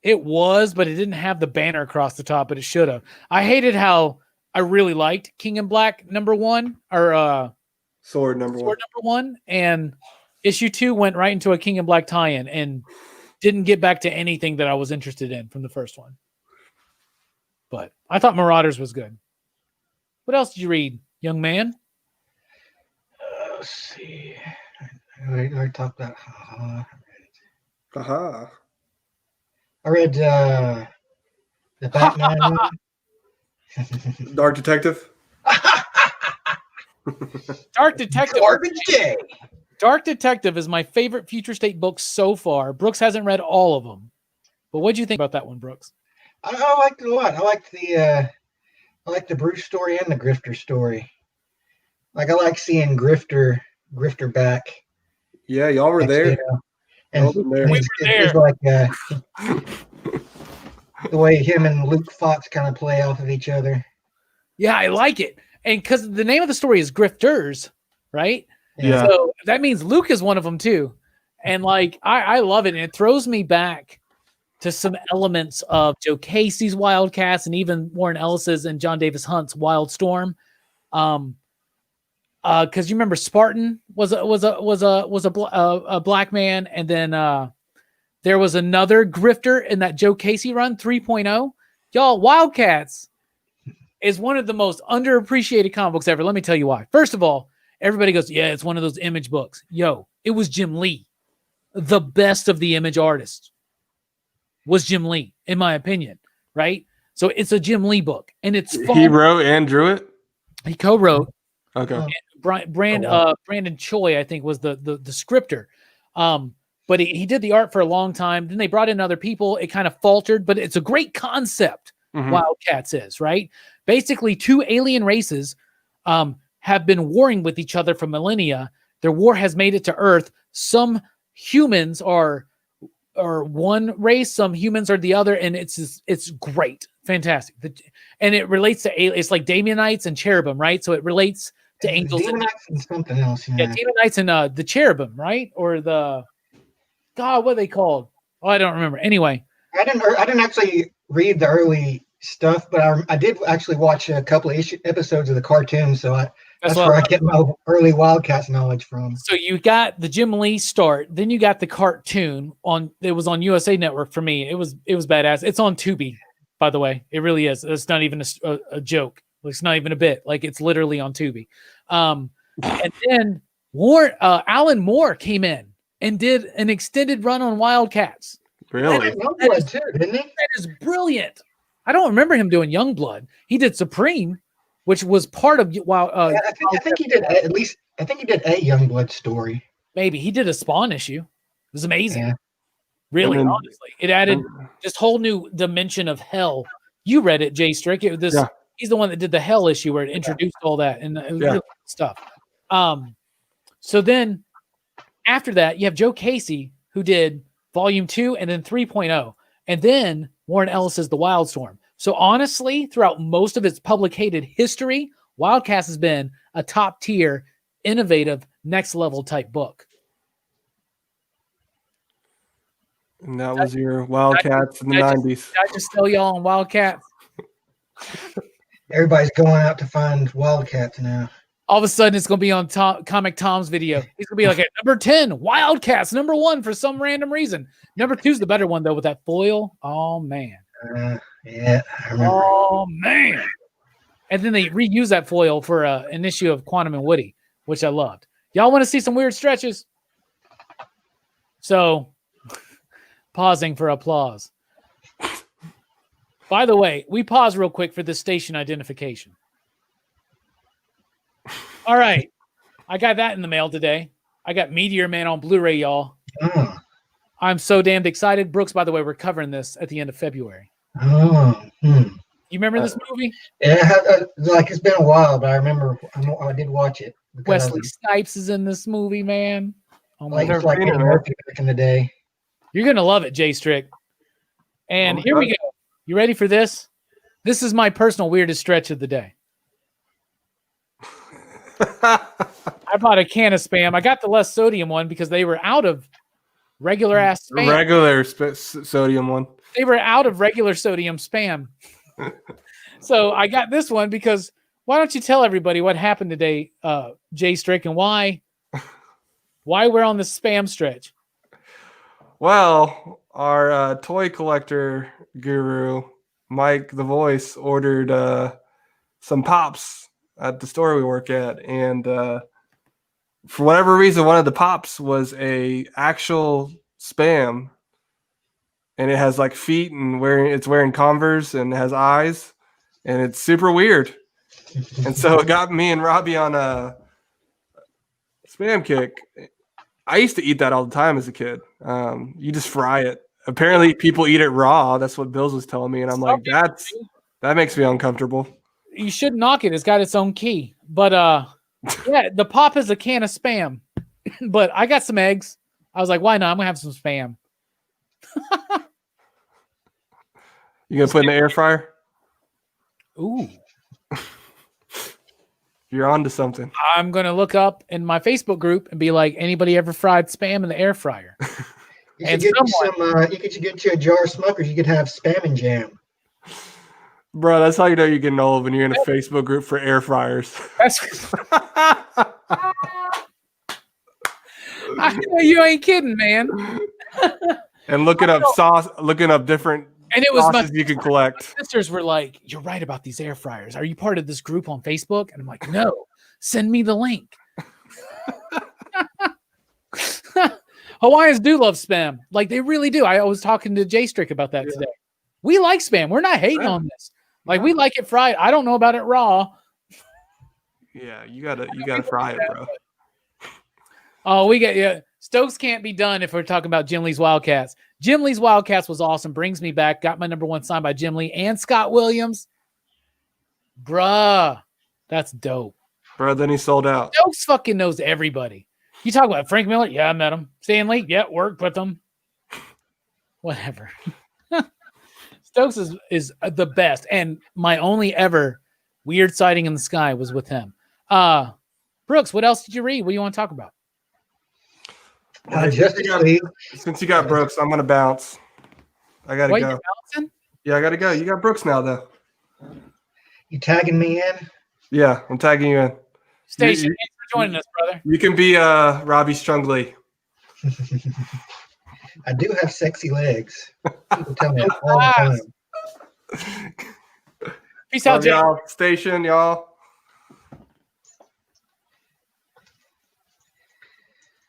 It was, but it didn't have the banner across the top, but it should have. I hated how I really liked King in Black #1 or Sword #1, and issue 2 went right into a King in Black tie-in and didn't get back to anything that I was interested in from the first one. But I thought Marauders was good. What else did you read, young man? Let's see. I already talked about. I read the Batman one. Dark Detective. Dark Detective. Garbage Day. Dark Detective is my favorite Future State book so far. Brooks hasn't read all of them. But what do you think about that one, Brooks? I liked it a lot. I like the Bruce story and the Grifter story. Like I like seeing Grifter back. Yeah, y'all were there. You know? And we were there. It's like the way him and Luke Fox kind of play off of each other. Yeah, I like it. And because the name of the story is Grifters, right? Yeah. So that means Luke is one of them too. And like, I love it. And it throws me back to some elements of Joe Casey's Wildcats and even Warren Ellis's and John Davis Hunt's Wildstorm. Because you remember Spartan was a black man, and then there was another grifter in that Joe Casey run 3.0. Y'all, Wildcats is one of the most underappreciated comic books ever. Let me tell you why. First of all, everybody goes, yeah, it's one of those Image books. Yo, it was Jim Lee. The best of the Image artists was Jim Lee, in my opinion, right? So it's a Jim Lee book, and it's fun. He wrote and drew it? He co-wrote. Okay. Brandon Choi, I think, was the scripter. But he did the art for a long time. Then they brought in other people. It kind of faltered, but it's a great concept. Mm-hmm. Wildcats is, right? Basically, two alien races have been warring with each other for millennia. Their war has made it to Earth. Some humans are one race, some humans are the other, and it's great, fantastic. And it relates to it's like Daemonites and Cherubim, right? So it relates to angels and something else. Yeah, Daemonites and the Cherubim, right? Or the what are they called? Oh, I don't remember. Anyway, I didn't actually read the early stuff, but I did actually watch a couple of episodes of the cartoon, so that's where I get my early Wildcats knowledge from. So you got the Jim Lee start, then you got the cartoon it was on USA Network for me. It was badass. It's on Tubi, by the way. It really is. It's not even a joke. It's not even a bit. Like, it's literally on Tubi. And then Alan Moore came in and did an extended run on Wildcats. Really? Youngblood too, didn't he? That is brilliant. I don't remember him doing Youngblood. He did Supreme, which was part of I think he did at least. I think he did a Youngblood story. Maybe he did a Spawn issue. It was amazing. Yeah. Really, then, honestly, it added this whole new dimension of hell. You read it, J-Strick. He's the one that did the hell issue where it introduced all that and it was really good stuff. So then after that, you have Joe Casey, who did Volume 2 and then 3.0, and then Warren Ellis's The Wildstorm. So honestly, throughout most of its publicated history, Wildcats has been a top tier, innovative, next level type book. And that was your Wildcats in the '90s. I just tell y'all on Wildcats. Everybody's going out to find Wildcats now. All of a sudden, it's going to be on Comic Tom's video. He's going to be like, at number 10, Wildcats, number 1 for some random reason. Number 2 is the better one, though, with that foil. Oh, man. Yeah, I remember. Oh, man. And then they reuse that foil for an issue of Quantum and Woody, which I loved. Y'all want to see some weird stretches? So, pausing for applause. By the way, we pause real quick for this station identification. All right. I got that in the mail today. I got Meteor Man on Blu-ray, y'all. Oh. I'm so damned excited. Brooks, by the way, we're covering this at the end of February. Oh. You remember this movie? Yeah, like it's been a while, but I remember I did watch it. Wesley Snipes is in this movie, man. Oh my it's like Eddie Murphy back in the day. You're going to love it, J-Strick. And here we go. You ready for this? This is my personal weirdest stretch of the day. I bought a can of Spam. I got the less sodium one because they were out of regular ass Spam. Regular sodium one. They were out of regular sodium Spam. So I got this one because why don't you tell everybody what happened today, J-Strick, and why we're on this Spam stretch? Well, our toy collector guru, Mike the Voice, ordered some pops at the store we work at, and for whatever reason, one of the pops was a actual Spam, and it has like feet and it's wearing Converse and has eyes, and it's super weird. And so it got me and Robbie on a Spam kick. I used to eat that all the time as a kid. You just fry it. Apparently, people eat it raw. That's what Bills was telling me, and I'm like, that makes me uncomfortable. You shouldn't knock it. It's got its own key. But yeah, the pop is a can of Spam. But I got some eggs. I was like, why not? I'm gonna have some Spam. You gonna put in the air fryer? Ooh. You're on to something. I'm gonna look up in my Facebook group and be like, anybody ever fried Spam in the air fryer? You could get you a jar of Smuckers. You could have Spam and jam. Bro, that's how you know you're getting old, when you're in a Facebook group for air fryers. I know you ain't kidding, man. And looking up different and it was sauces you can collect. My sisters were like, you're right about these air fryers. Are you part of this group on Facebook? And I'm like, no, send me the link. Hawaiians do love Spam. Like, they really do. I was talking to J-Strick about that today. We like Spam. We're not hating on this. Like, we like it fried. I don't know about it raw. Yeah, you gotta fry it, bro. Oh, Stokes can't be done if we're talking about Jim Lee's Wildcats. Jim Lee's Wildcats was awesome. Brings me back. Got my number 1 signed by Jim Lee and Scott Williams. Bruh, that's dope. Bro, then he sold out. Stokes fucking knows everybody. You talk about Frank Miller? Yeah, I met him. Stan Lee? Yeah, worked with him. Whatever. Stokes is the best. And my only ever weird sighting in the sky was with him. Brooks, what else did you read? What do you want to talk about? Since you got Brooks, I'm going to bounce. I got to go. You're bouncing? Yeah, I got to go. You got Brooks now, though. You tagging me in? Yeah, I'm tagging you in. Station, thanks for joining us, brother. You can be Robbie Strungley. I do have sexy legs. People tell me all the time. Peace out, y'all. Station, y'all.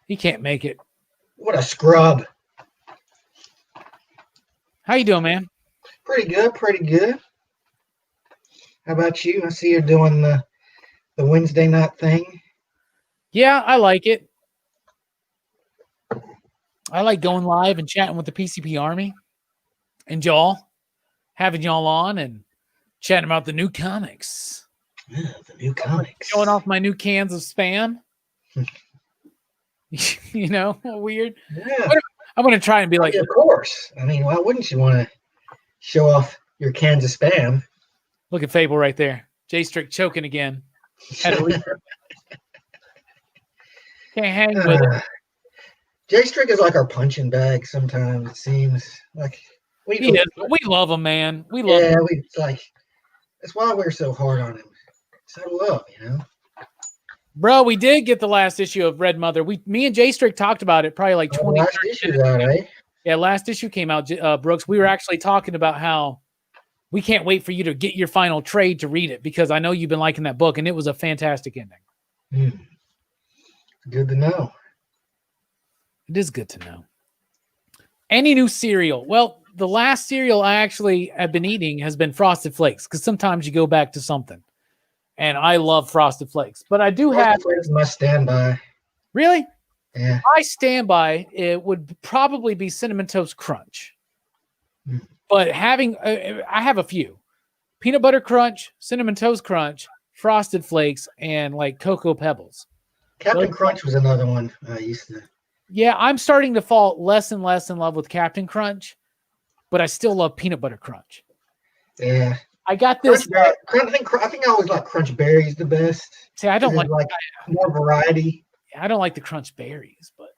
He can't make it. What a scrub. How you doing, man? Pretty good. How about you? I see you're doing the Wednesday night thing. Yeah, I like it. I like going live and chatting with the PCP Army and y'all, having y'all on and chatting about the new comics. Yeah, the new comics. Showing off my new cans of Spam. You know, weird. Yeah. I'm going to try and be like, of course. I mean, why wouldn't you want to show off your cans of Spam? Look at Fable right there. J-Strick choking again. Can't hang with it. J-Strick is like our punching bag sometimes, it seems. Like We love him, man. We love him. it's like that's why we're so hard on him. It's out of love, you know. Bro, we did get the last issue of Red Mother. Me and J-Strick talked about it probably like 20 last issue out, eh? Yeah, last issue came out, Brooks. We were actually talking about how we can't wait for you to get your final trade to read it because I know you've been liking that book, and it was a fantastic ending. Good to know. It is good to know. Any new cereal? Well, the last cereal I actually have been eating has been Frosted Flakes because sometimes you go back to something. And I love Frosted Flakes. But I do have... Frosted Flakes must stand by. Really? Yeah. I stand by. It would probably be Cinnamon Toast Crunch. But I have a few. Peanut Butter Crunch, Cinnamon Toast Crunch, Frosted Flakes, and like Cocoa Pebbles. Captain Crunch was another one I used to... Yeah, I'm starting to fall less and less in love with Captain Crunch, but I still love Peanut Butter Crunch. Yeah. I got this. I think I always like Crunch Berries the best. See, I don't like more variety. I don't like the Crunch Berries, but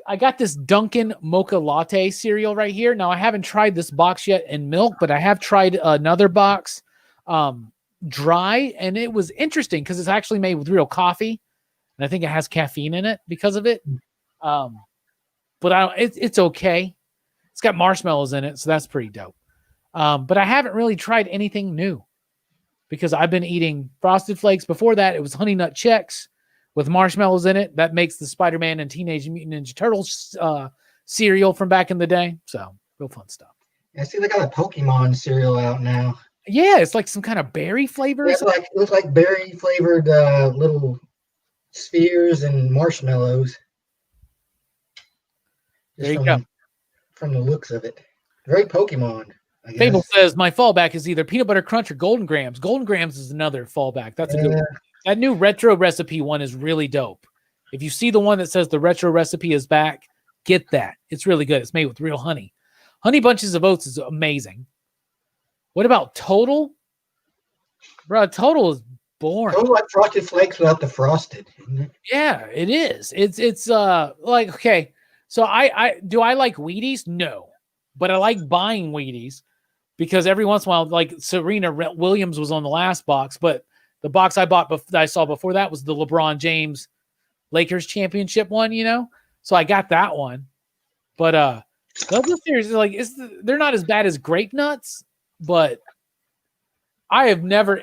I got this Dunkin' Mocha Latte cereal right here. Now, I haven't tried this box yet in milk, but I have tried another box dry, and it was interesting because it's actually made with real coffee, and I think it has caffeine in it because of it. But it's okay. It's got marshmallows in it, so that's pretty dope. But I haven't really tried anything new because I've been eating Frosted Flakes. Before that, it was Honey Nut Chex with marshmallows in it. That makes the Spider-Man and Teenage Mutant Ninja Turtles cereal from back in the day. So real fun stuff. I see they got a Pokemon cereal out now. Yeah, it's like some kind of berry flavors. Yeah, it looks like berry flavored little spheres and marshmallows. There you go. From the looks of it. Very Pokemon. Fable says my fallback is either Peanut Butter Crunch or Golden Grams. Golden Grams is another fallback. That's a good one. That new retro recipe one is really dope. If you see the one that says the retro recipe is back, get that. It's really good. It's made with real honey. Honey Bunches of Oats is amazing. What about Total? Bro, Total is boring. Total like Frosted Flakes without the frosted, isn't it? Yeah, it is. It's like, okay. So I like Wheaties? No. But I like buying Wheaties because every once in a while, like Serena Williams was on the last box, but the box I bought that I saw before that was the LeBron James Lakers championship one, you know? So I got that one. But the other series is like they're not as bad as Grape Nuts, but I've never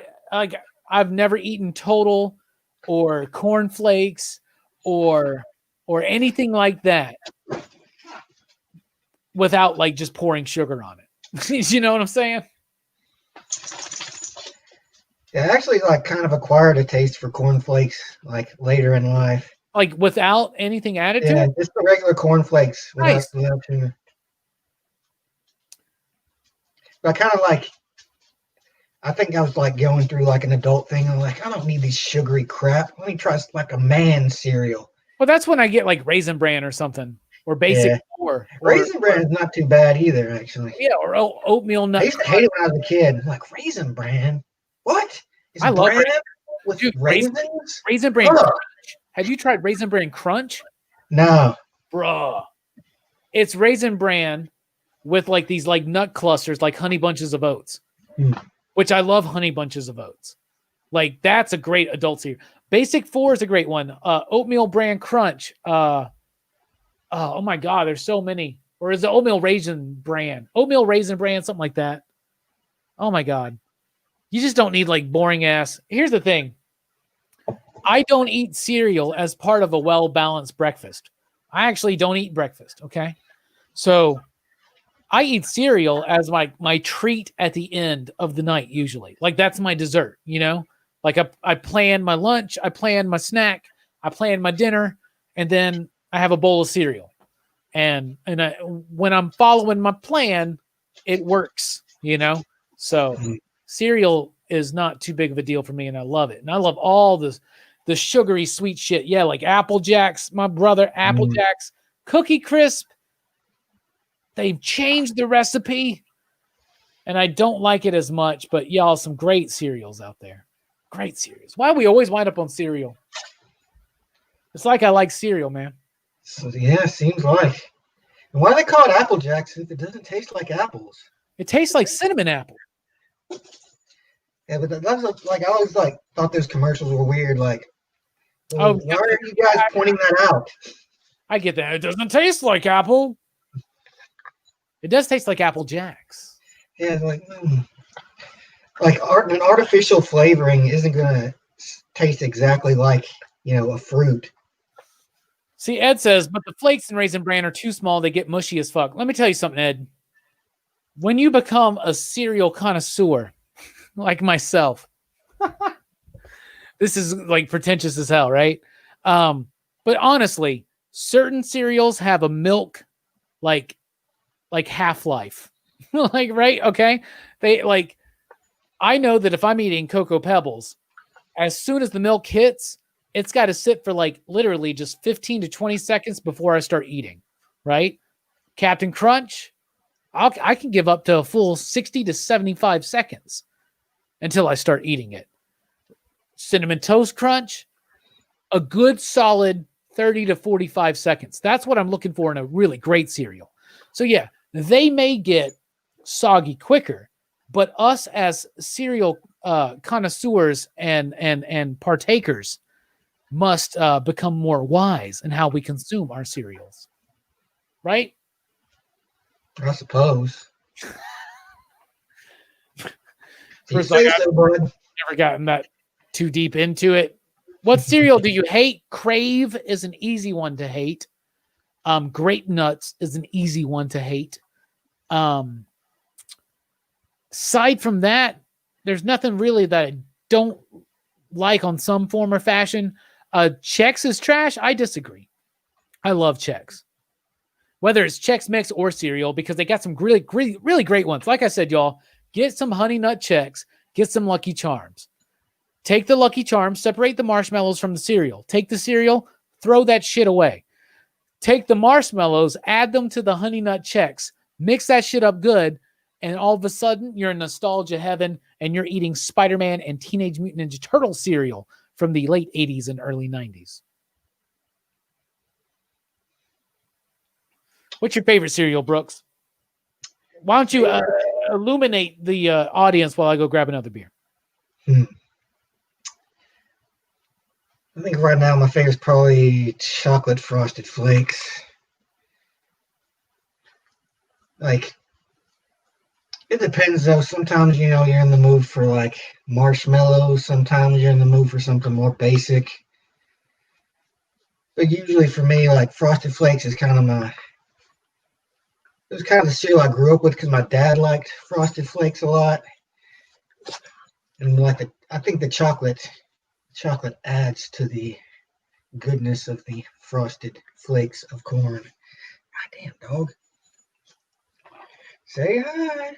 eaten Total or Corn Flakes or anything like that without like just pouring sugar on it. You know what I'm saying? Yeah, I actually like kind of acquired a taste for cornflakes like later in life. Like without anything added to it? Yeah, just the regular cornflakes Nice. without sugar. But I kind of like, I think I was like going through like an adult thing. I'm like, I don't need these sugary crap. Let me try like a man cereal. Well, that's when I get like Raisin Bran or something. Or Basic Four. Raisin Bran is not too bad either, actually. Yeah, or oatmeal nut. I used to hate it when I was a kid. I'm like, Raisin Bran? What? I love bran it. with Dude, raisins? Raisin Bran Crunch. Have you tried Raisin Bran Crunch? No. Bruh. It's Raisin Bran with like these like nut clusters, like Honey Bunches of Oats. Which I love Honey Bunches of Oats. Like that's a great adult cereal. Basic Four is a great one. Oatmeal Bran Crunch. Oh my God, there's so many. Or is it Oatmeal Raisin Bran? Oatmeal Raisin Bran, something like that. Oh my God. You just don't need like boring ass. Here's the thing. I don't eat cereal as part of a well-balanced breakfast. I actually don't eat breakfast, okay? So I eat cereal as my treat at the end of the night usually. Like that's my dessert, you know? Like I plan my lunch, I plan my snack, I plan my dinner, and then I have a bowl of cereal. And when I'm following my plan, it works, you know? So cereal is not too big of a deal for me, and I love it. And I love all the sugary sweet shit. Yeah, like Apple Jacks, my brother, Apple Jacks, Cookie Crisp. They've changed the recipe, and I don't like it as much, but y'all, some great cereals out there. Great cereals. Why do we always wind up on cereal? It's like I like cereal, man. So yeah, seems like. And why do they call it Apple Jacks if it doesn't taste like apples? It tastes like cinnamon apple. Yeah, but that was like I always like thought those commercials were weird. Like, well, Oh, why are you guys pointing that out? I get that. It doesn't taste like apple. It does taste like Apple Jacks. Yeah, like an artificial flavoring isn't gonna taste exactly like a fruit. See, Ed says, but the flakes in Raisin Bran are too small. They get mushy as fuck. Let me tell you something, Ed. When you become a cereal connoisseur, like myself, this is like pretentious as hell, right? But honestly, certain cereals have a milk like half-life. Like, right? Okay. They like, I know that if I'm eating Cocoa Pebbles, as soon as the milk hits, it's got to sit for like literally just 15 to 20 seconds before I start eating, right? Captain Crunch, I can give up to a full 60 to 75 seconds until I start eating it. Cinnamon Toast Crunch, a good solid 30 to 45 seconds. That's what I'm looking for in a really great cereal. So yeah, they may get soggy quicker, but us as cereal connoisseurs and partakers must become more wise in how we consume our cereals. Right? I suppose. First, I've never gotten that too deep into it. What cereal do you hate? Crave is an easy one to hate. Grape Nuts is an easy one to hate. Aside from that, there's nothing really that I don't like on some form or fashion. Chex is trash. I disagree. I love Chex. Whether it's Chex Mix or cereal, because they got some really great ones. Like I said, y'all, get some Honey Nut Chex, get some Lucky Charms. Take the Lucky Charms, separate the marshmallows from the cereal. Take the cereal, throw that shit away. Take the marshmallows, add them to the Honey Nut Chex, mix that shit up good, and all of a sudden, you're in nostalgia heaven, and you're eating Spider-Man and Teenage Mutant Ninja Turtle cereal from the late 80s and early 90s. What's your favorite cereal, Brooks? Why don't you illuminate the audience while I go grab another beer? I think right now my favorite is probably chocolate frosted flakes. Like, it depends though. Sometimes, you're in the mood for like marshmallows. Sometimes you're in the mood for something more basic. But usually for me, like Frosted Flakes is kind of it was kind of the cereal I grew up with because my dad liked Frosted Flakes a lot. And I think the chocolate adds to the goodness of the Frosted Flakes of corn. Goddamn, dog. Say hi.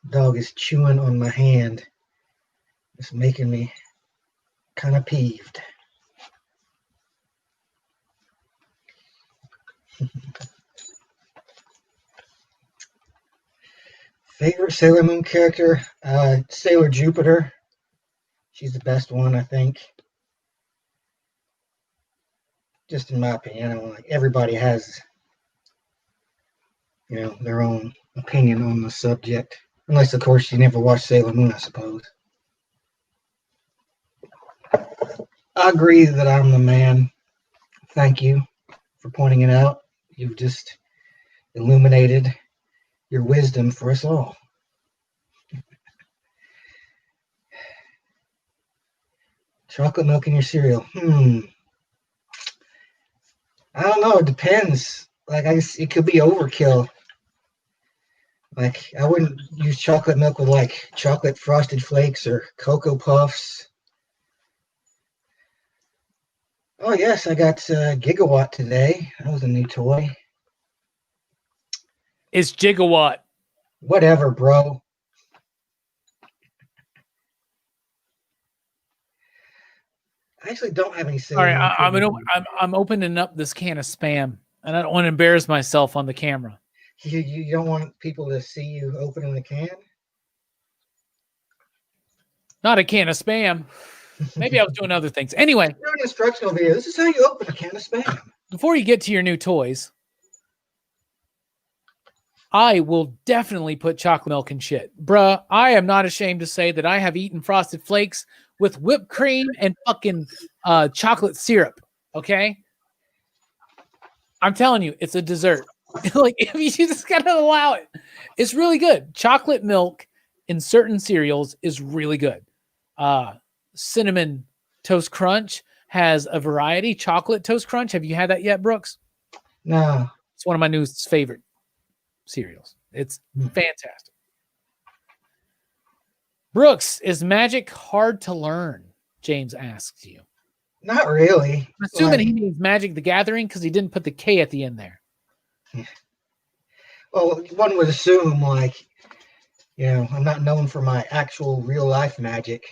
Dog is chewing on my hand. It's making me kind of peeved. Favorite Sailor Moon character? Sailor Jupiter. She's the best one, I think. Just in my opinion, like everybody has, their own opinion on the subject. Unless, of course, you never watched Sailor Moon, I suppose. I agree that I'm the man. Thank you for pointing it out. You've just illuminated your wisdom for us all. Chocolate milk in your cereal. I don't know. It depends. Like, I guess it could be overkill. Like, I wouldn't use chocolate milk with like chocolate frosted flakes or Cocoa Puffs. Oh yes, I got Gigawatt today. That was a new toy. It's Gigawatt. Whatever, bro. I actually don't have any sales. All right, I'm opening up this can of Spam, and I don't want to embarrass myself on the camera. You don't want people to see you opening the can? Not a can of Spam. Maybe I was doing other things. Anyway, Doing an instructional video. This is how you open a can of Spam. before you get to your new toys, I will definitely put chocolate milk in shit. Bruh, I am not ashamed to say that I have eaten Frosted Flakes with whipped cream and fucking chocolate syrup. Okay? I'm telling you, it's a dessert. Like, if you just gotta allow it. It's really good. Chocolate milk in certain cereals is really good. Cinnamon Toast Crunch has a variety. Chocolate Toast Crunch. Have you had that yet, Brooks? No. It's one of my new favorite cereals. It's fantastic. Brooks, is magic hard to learn? James asks you. Not really. I'm assuming he means Magic the Gathering because he didn't put the K at the end there. Well, one would assume, like, you know, I'm not known for my actual real life magic.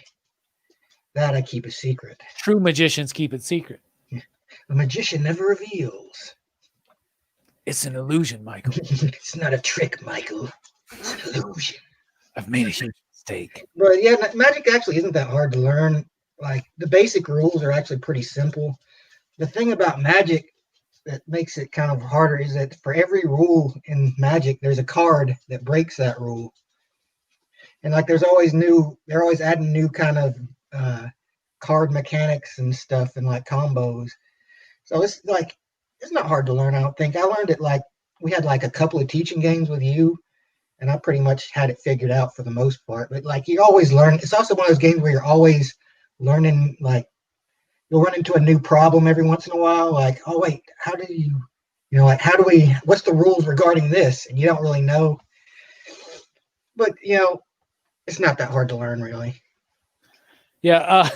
That I keep a secret. True magicians keep it secret. A magician never reveals. It's an illusion, Michael. It's not a trick, Michael. It's an illusion. I've made a huge mistake. But yeah, magic actually isn't that hard to learn. Like, the basic rules are actually pretty simple. The thing about magic that makes it kind of harder is that for every rule in magic, there's a card that breaks that rule. And like, they're always adding new kind of card mechanics and stuff and like combos. So it's like, it's not hard to learn, I don't think. I learned it like, we had like a couple of teaching games with you, and I pretty much had it figured out for the most part. But like, you always learn. It's also one of those games where you're always learning, like, you'll run into a new problem every once in a while. Like, oh wait, how do you know, like, what's the rules regarding this? And you don't really know. But, you know, it's not that hard to learn, really. Yeah,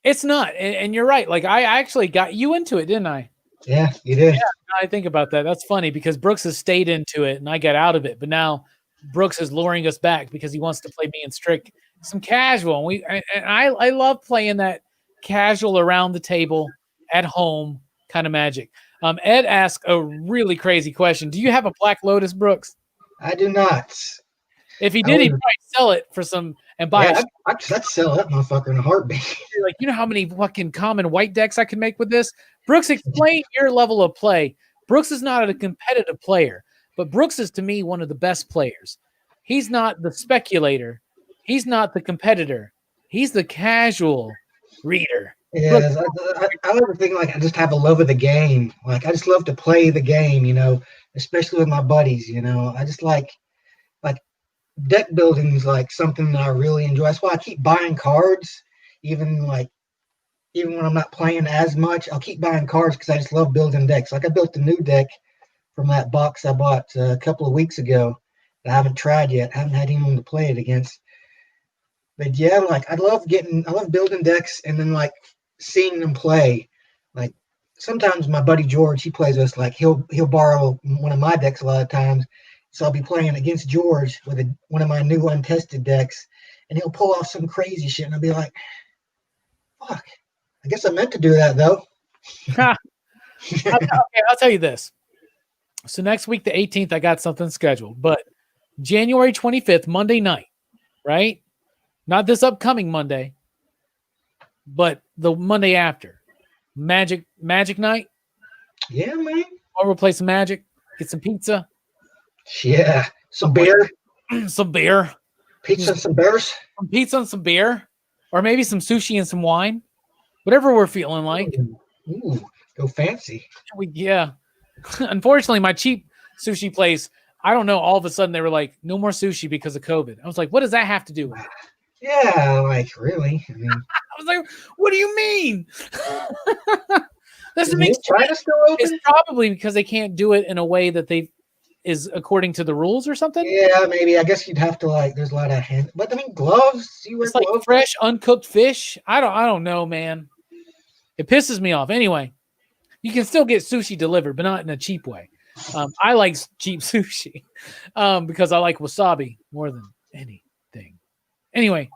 it's not. And you're right. Like, I actually got you into it, didn't I? Yeah, you did. Yeah, I think about that. That's funny because Brooks has stayed into it and I got out of it. But now Brooks is luring us back because he wants to play me and Strick some casual. And I love playing that casual around the table at home kind of magic. Ed asked a really crazy question. Do you have a Black Lotus, Brooks? I do not. If he did, he'd probably sell it for some and buy it. I'd sell that motherfucker in a heartbeat. Like, you know how many fucking common white decks I can make with this? Brooks, explain your level of play. Brooks is not a competitive player, but Brooks is, to me, one of the best players. He's not the speculator. He's not the competitor. He's the casual reader. Yeah, I never think like I just have a love of the game. Like, I just love to play the game, you know, especially with my buddies, you know. I just like deck building is like something that I really enjoy. That's why I keep buying cards, even when I'm not playing as much. I'll keep buying cards because I just love building decks. Like, I built a new deck from that box I bought a couple of weeks ago that I haven't tried yet. I haven't had anyone to play it against. But yeah, like, I love building decks and then like seeing them play. Like, sometimes my buddy George, he plays us, like, he'll borrow one of my decks a lot of times. So I'll be playing against George with one of my new untested decks, and he'll pull off some crazy shit, and I'll be like, fuck, I guess I meant to do that, though. I'll tell you this. So next week, the 18th, I got something scheduled, but January 25th, Monday night, right? Not this upcoming Monday, but the Monday after. Magic night. Yeah, man. We'll play some Magic, get some pizza. Yeah, some beer. Some beer. Pizza and some beers. Some pizza and some beer. Or maybe some sushi and some wine. Whatever we're feeling like. Ooh, go fancy. Yeah. Unfortunately, my cheap sushi place, I don't know, all of a sudden they were like, no more sushi because of COVID. I was like, what does that have to do with it? Yeah, like, really? I mean, I was like, what do you mean? Doesn't make China still open? It's probably because they can't do it in a way that is according to the rules or something. Yeah, maybe. I guess you'd have to, like, there's a lot of hand, but I mean, gloves. You wear it's like gloves? fresh, uncooked fish. I don't know, man. It pisses me off. Anyway, you can still get sushi delivered, but not in a cheap way. I like cheap sushi because I like wasabi more than anything. Anyway,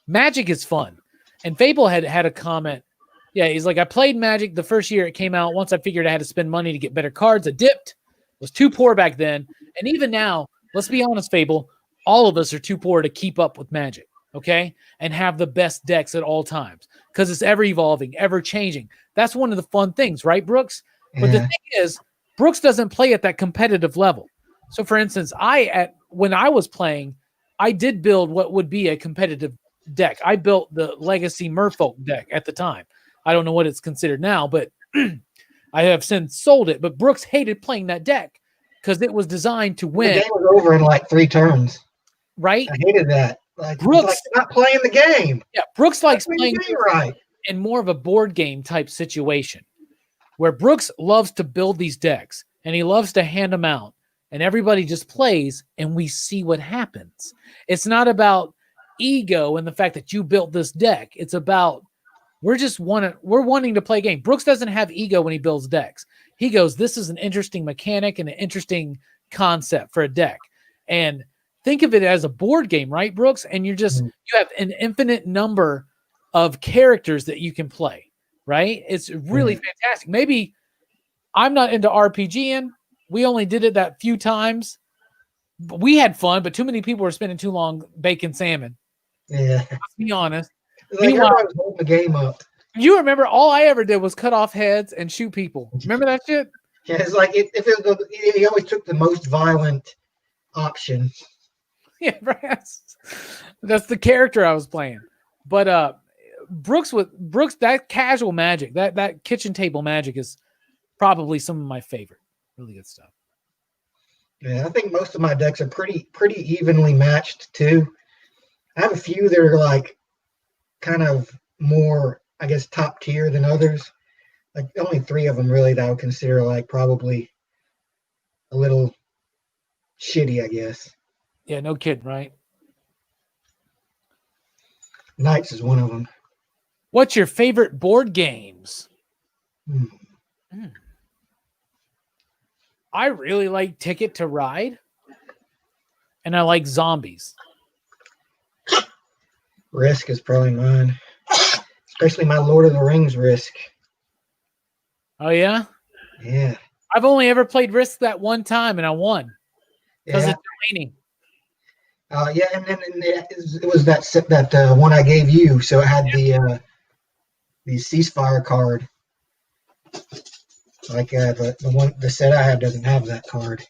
Magic is fun. And Fable had a comment. Yeah, he's like, I played Magic the first year it came out. Once I figured I had to spend money to get better cards, I dipped. Was too poor back then. And even now, let's be honest, Fable, all of us are too poor to keep up with Magic. okay, and have the best decks at all times because it's ever evolving, ever changing. That's one of the fun things, right, Brooks? But the Yeah. thing is, Brooks doesn't play at that competitive level. So, for instance, when I was playing, I did build what would be a competitive deck. I built the Legacy Merfolk deck at the time. I don't know what it's considered now, but I have since sold it. But Brooks hated playing that deck because it was designed to The win, game was over in like 3 turns. right? I hated that. Like, Brooks- like not playing the game. Yeah, Brooks likes Not playing the game right. in more of a board game type situation where Brooks loves to build these decks and he loves to hand them out and everybody just plays and we see what happens. It's not about ego and the fact that you built this deck. It's about we're wanting to play a game. Brooks doesn't have ego when he builds decks. He goes, this is an interesting mechanic and an interesting concept for a deck. And think of it as a board game, right, Brooks? And you have an infinite number of characters that you can play, right? It's really fantastic. Maybe I'm not into RPGing. We only did it that few times. But we had fun, but too many people were spending too long baking salmon. Yeah. Let's be honest. Like everybody was holding the game up. You remember all I ever did was cut off heads and shoot people. Remember that shit? Yeah, it's like he always took the most violent option. Yeah, that's the character I was playing. But Brooks, that casual magic, that kitchen table magic is probably some of my favorite. Really good stuff. Yeah, I think most of my decks are pretty evenly matched too. I have a few that are like kind of more, I guess, top tier than others. Like only 3 of them really that I would consider like probably a little shitty, I guess. Yeah, no kidding, right? Knights is one of them. What's your favorite board games? I really like Ticket to Ride, and I like Zombies. Risk is probably mine, especially my Lord of the Rings Risk. Oh yeah, Yeah. I've only ever played Risk that one time, and I won because Yeah. it's raining. Yeah, and then it was that one I gave you, so it had the ceasefire card. Like the set I have doesn't have that card.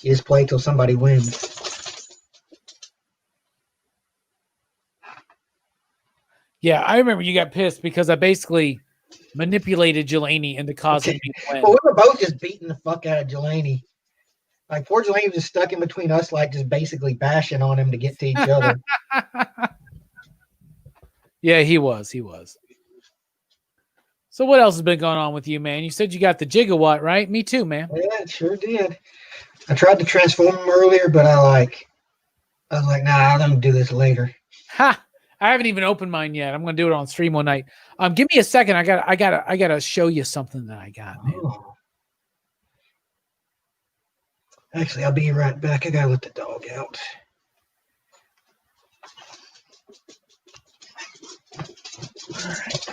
You just play till somebody wins. Yeah, I remember you got pissed because I basically manipulated Jelani into causing me to win. Well, we were both just beating the fuck out of Jelani. Like poor Jelani was just stuck in between us, like just basically bashing on him to get to each other. Yeah, he was. So what else has been going on with you, man? You said you got the gigawatt, right? Me too, man. Yeah, it sure did. I tried to transform him earlier, but I was like, nah, I'm gonna do this later. Ha! I haven't even opened mine yet. I'm gonna do it on stream one night. Give me a second. I gotta show you something that I got, man. Oh. Actually, I'll be right back. I gotta let the dog out. All right.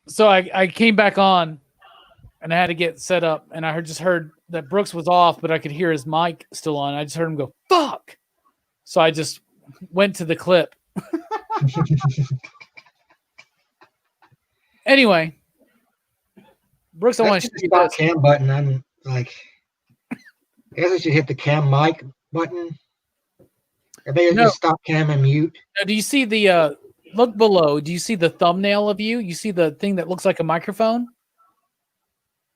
So I came back on and I had to get set up, and I just heard that Brooks was off, but I could hear his mic still on. I just heard him go, fuck. So I just went to the clip. Anyway, Brooks, I want to show you the this. cam button. I'm like, I guess I should hit the cam mic button. Or maybe just stop cam and mute. Now, do you see the look below? Do you see the thumbnail of you? You see the thing that looks like a microphone?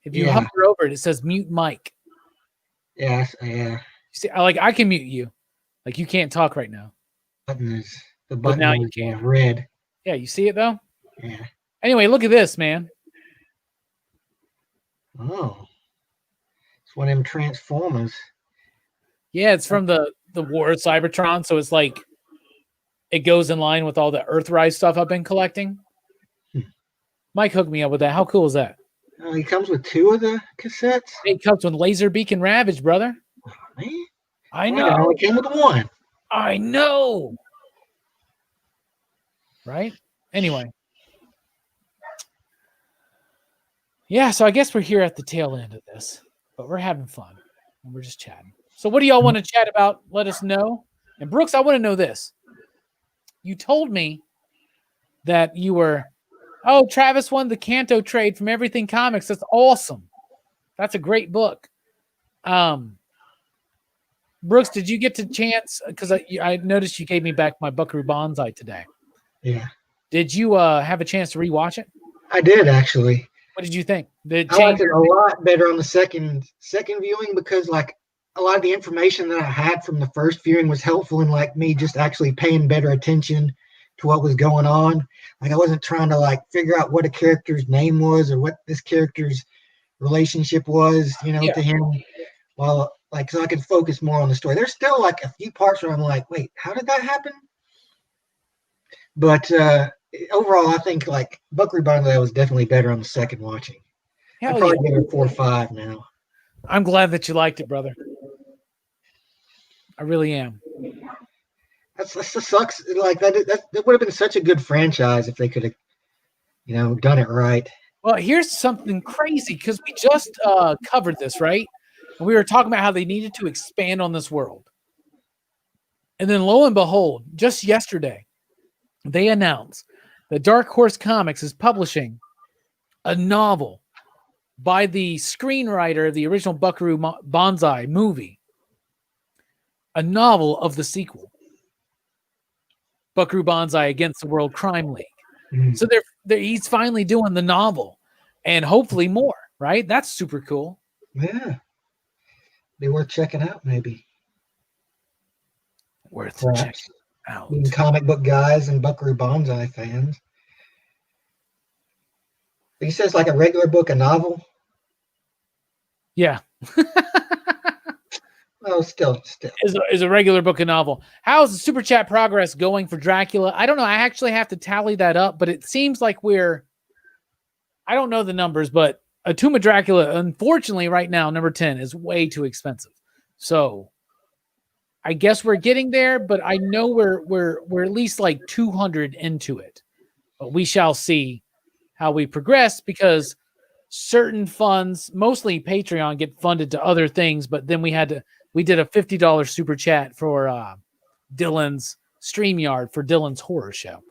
If you hover over it, it says mute mic. Yes, yeah. You see, I can mute you. Like, you can't talk right now. The button now is you can. red. Yeah, you see it though? Yeah. Anyway, look at this, man. Oh. It's one of them Transformers. Yeah, it's from the War of Cybertron, so it's like it goes in line with all the Earthrise stuff I've been collecting. Mike hooked me up with that. How cool is that? Oh, he comes with 2 of the cassettes? It comes with Laserbeak and Ravage, brother. Oh, man. I know. It only came with 1. I know. Right? Anyway. Yeah, so I guess we're here at the tail end of this, but we're having fun and we're just chatting. So what do y'all want to chat about? Let us know. And Brooks, I want to know this. You told me that you were, Travis won the Kanto trade from Everything Comics. That's awesome. That's a great book. Brooks, did you get to chance? Because I noticed you gave me back my Buckaroo Banzai today. Yeah. Did you have a chance to rewatch it? I did, actually. What did you think? I liked it a lot better on the second viewing because, like, a lot of the information that I had from the first viewing was helpful in, like, me just actually paying better attention to what was going on. Like, I wasn't trying to, like, figure out what a character's name was or what this character's relationship was, to him. Well, like, so I could focus more on the story. There's still, like, a few parts where I'm like, wait, how did that happen? But overall, I think, like, Buckaroo Banzai was definitely better on the second watching. I'd probably give it 4 or 5 now. I'm glad that you liked it, brother. I really am. That sucks. Like, that would have been such a good franchise if they could have, done it right. Well, here's something crazy because we just covered this, right? And we were talking about how they needed to expand on this world. And then lo and behold, just yesterday, they announced that Dark Horse Comics is publishing a novel by the screenwriter of the original Buckaroo Banzai movie, a novel of the sequel, Buckaroo Banzai Against the World Crime League. Mm-hmm. So he's finally doing the novel and hopefully more, right? That's super cool. Yeah. Be worth checking out, maybe. Worth checking out. Comic book guys and Buckaroo Banzai fans. He says like a regular book, a novel. Yeah. Oh, still. Is a regular book, a novel. How's the super chat progress going for Dracula? I don't know. I actually have to tally that up, but it seems like I don't know the numbers, but A Tomb of Dracula, unfortunately, right now, number 10 is way too expensive. So I guess we're getting there, but I know we're at least like 200 into it. But we shall see how we progress because certain funds, mostly Patreon, get funded to other things. But then we did a $50 super chat for Dylan's StreamYard for Dylan's horror show.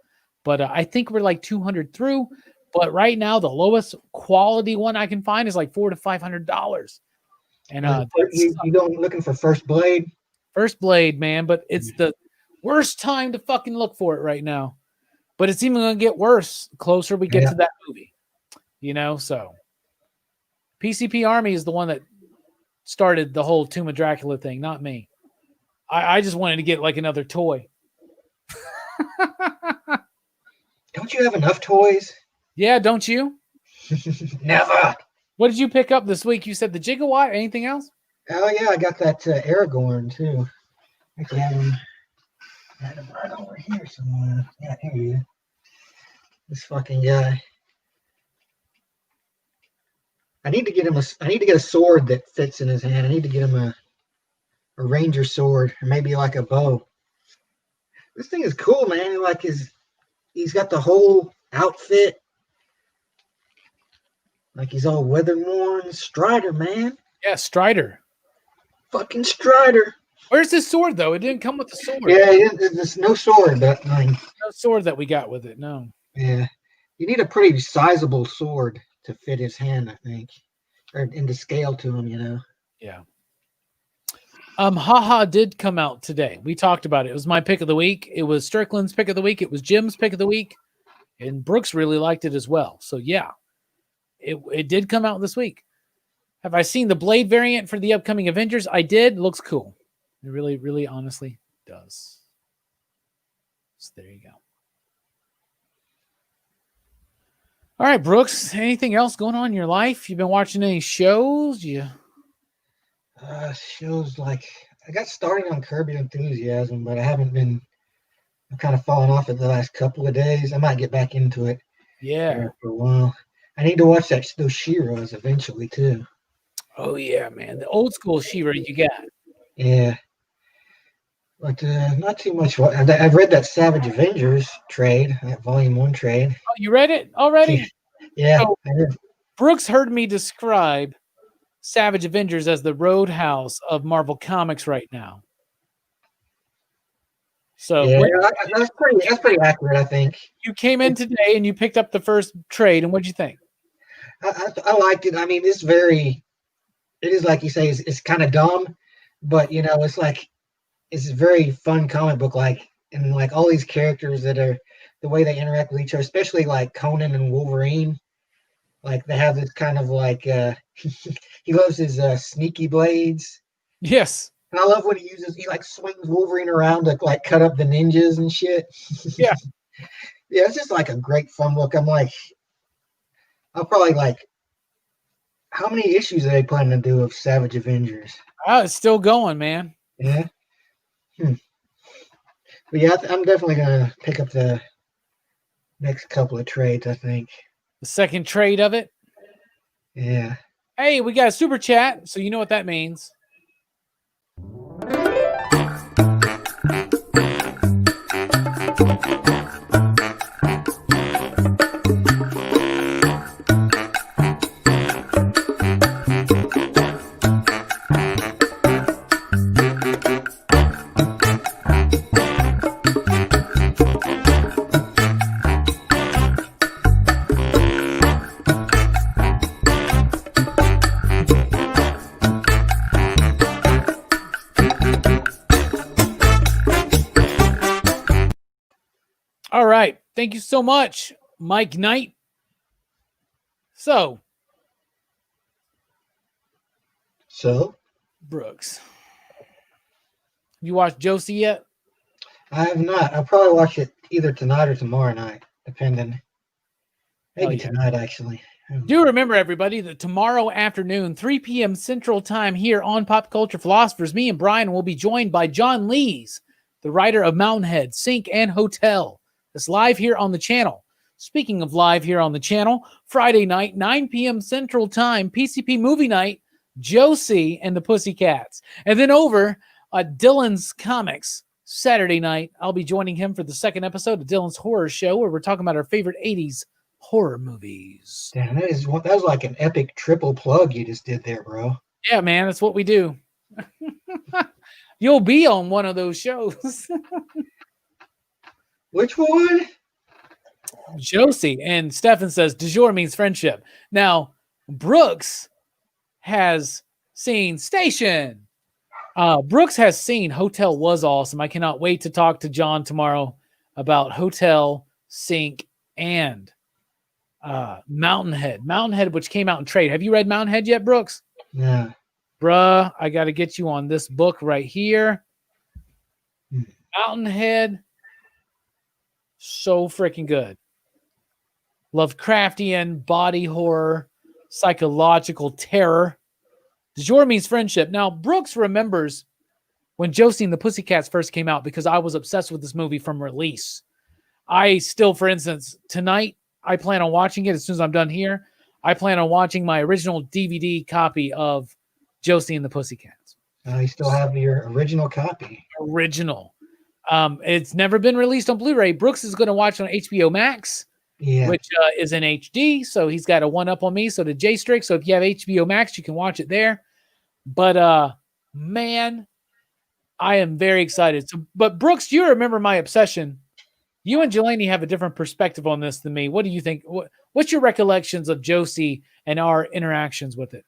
But I think we're like 200 through. But right now, the lowest quality one I can find is like $400 to $500. And you don't looking for First Blade? First Blade, man. But it's the worst time to fucking look for it right now. But it's even going to get worse the closer we get to that movie. So PCP Army is the one that started the whole Tomb of Dracula thing, not me. I just wanted to get like another toy. Don't you have enough toys? Yeah, don't you? Never. What did you pick up this week? You said the Gigawatt. Anything else? Oh, yeah, I got that Aragorn, too. Actually, I had him right over here somewhere. Yeah, here he is. This fucking guy. I need to get a sword that fits in his hand. I need to get him a ranger sword, or maybe like a bow. This thing is cool, man. He's got the whole outfit. Like he's all weather worn. Strider, man. Yeah, Strider. Fucking Strider. Where's his sword, though? It didn't come with the sword. Yeah, there's no sword, but like, No sword that we got with it. No. yeah. You need a pretty sizable sword to fit his hand, I think. Or into scale to him, you know. Yeah. Haha did come out today. We talked about it. It was my pick of the week. It was Strickland's pick of the week. It was Jim's pick of the week. And Brooks really liked it as well. So yeah, it did come out this week. Have I seen the Blade variant for the upcoming Avengers? I did. It looks cool. It really, really honestly does. So there you go. All right, Brooks, anything else going on in your life? You've been watching any shows? Shows like I got started on Curb Your Enthusiasm, but I'm kind of fallen off it the last couple of days. I might get back into it. Yeah. For a while. I need to watch those She-Ras eventually too. Oh yeah, man. The old school She-Ra you got. Yeah. But not too much. I've read that Savage Avengers trade, that Volume 1 trade. Oh, you read it already? Yeah. So, Brooks heard me describe Savage Avengers as the Roadhouse of Marvel Comics right now. So yeah, that's pretty accurate, I think. You came in today and you picked up the first trade, and what'd you think? I liked it. I mean, it is like you say, it's kind of dumb, but you know, it's a very fun comic book, and all these characters that are the way they interact with each other, especially like Conan and Wolverine. Like they have this kind of he loves his sneaky blades. Yes. And I love when he swings Wolverine around to cut up the ninjas and shit. Yeah. Yeah, it's just a great fun book. I'll probably how many issues are they planning to do of Savage Avengers? Oh, it's still going, man. Yeah. But yeah, I'm definitely gonna pick up the next couple of trades, I think. The second trade of it. Yeah. Hey, we got a super chat, so you know what that means. All right. Thank you so much, Mike Knight. So, Brooks, you watched Josie yet? I have not. I'll probably watch it either tonight or tomorrow night, depending. Maybe tonight, actually. Do remember, everybody, that tomorrow afternoon, 3 p.m. Central Time here on Pop Culture Philosophers, me and Brian will be joined by John Lees, the writer of Mountainhead, Sink, and Hotel. It's live here on the channel. Speaking of live here on the channel, Friday night, 9 p.m. Central Time, PCP Movie Night, Josie and the Pussycats. And then over at Dylan's Comics, Saturday night, I'll be joining him for the second episode of Dylan's Horror Show, where we're talking about our favorite 80s horror movies. Damn, that was like an epic triple plug you just did there, bro. Yeah, man, that's what we do. You'll be on one of those shows. Which one? Josie. And Stefan says, du jour means friendship. Now, Brooks has seen Station. Brooks has seen Hotel Was Awesome. I cannot wait to talk to John tomorrow about Hotel, Sink, and Mountainhead. Mountainhead, which came out in trade. Have you read Mountainhead yet, Brooks? Yeah. Bruh, I got to get you on this book right here. Mountainhead. So freaking good. Lovecraftian, body horror, psychological terror. Du jour means friendship. Now, Brooks remembers when Josie and the Pussycats first came out because I was obsessed with this movie from release. I still, for instance, tonight, I plan on watching it as soon as I'm done here. I plan on watching my original DVD copy of Josie and the Pussycats. You still have your original copy. Original. It's never been released on Blu-ray. Brooks is going to watch it on HBO Max. Yeah. which is in HD. So he's got a one up on me. So did J-Strick. So if you have HBO Max, you can watch it there. But man, I am very excited. So, but Brooks, you remember my obsession. You and Jelani have a different perspective on this than me. What do you think? What's your recollections of Josie and our interactions with it?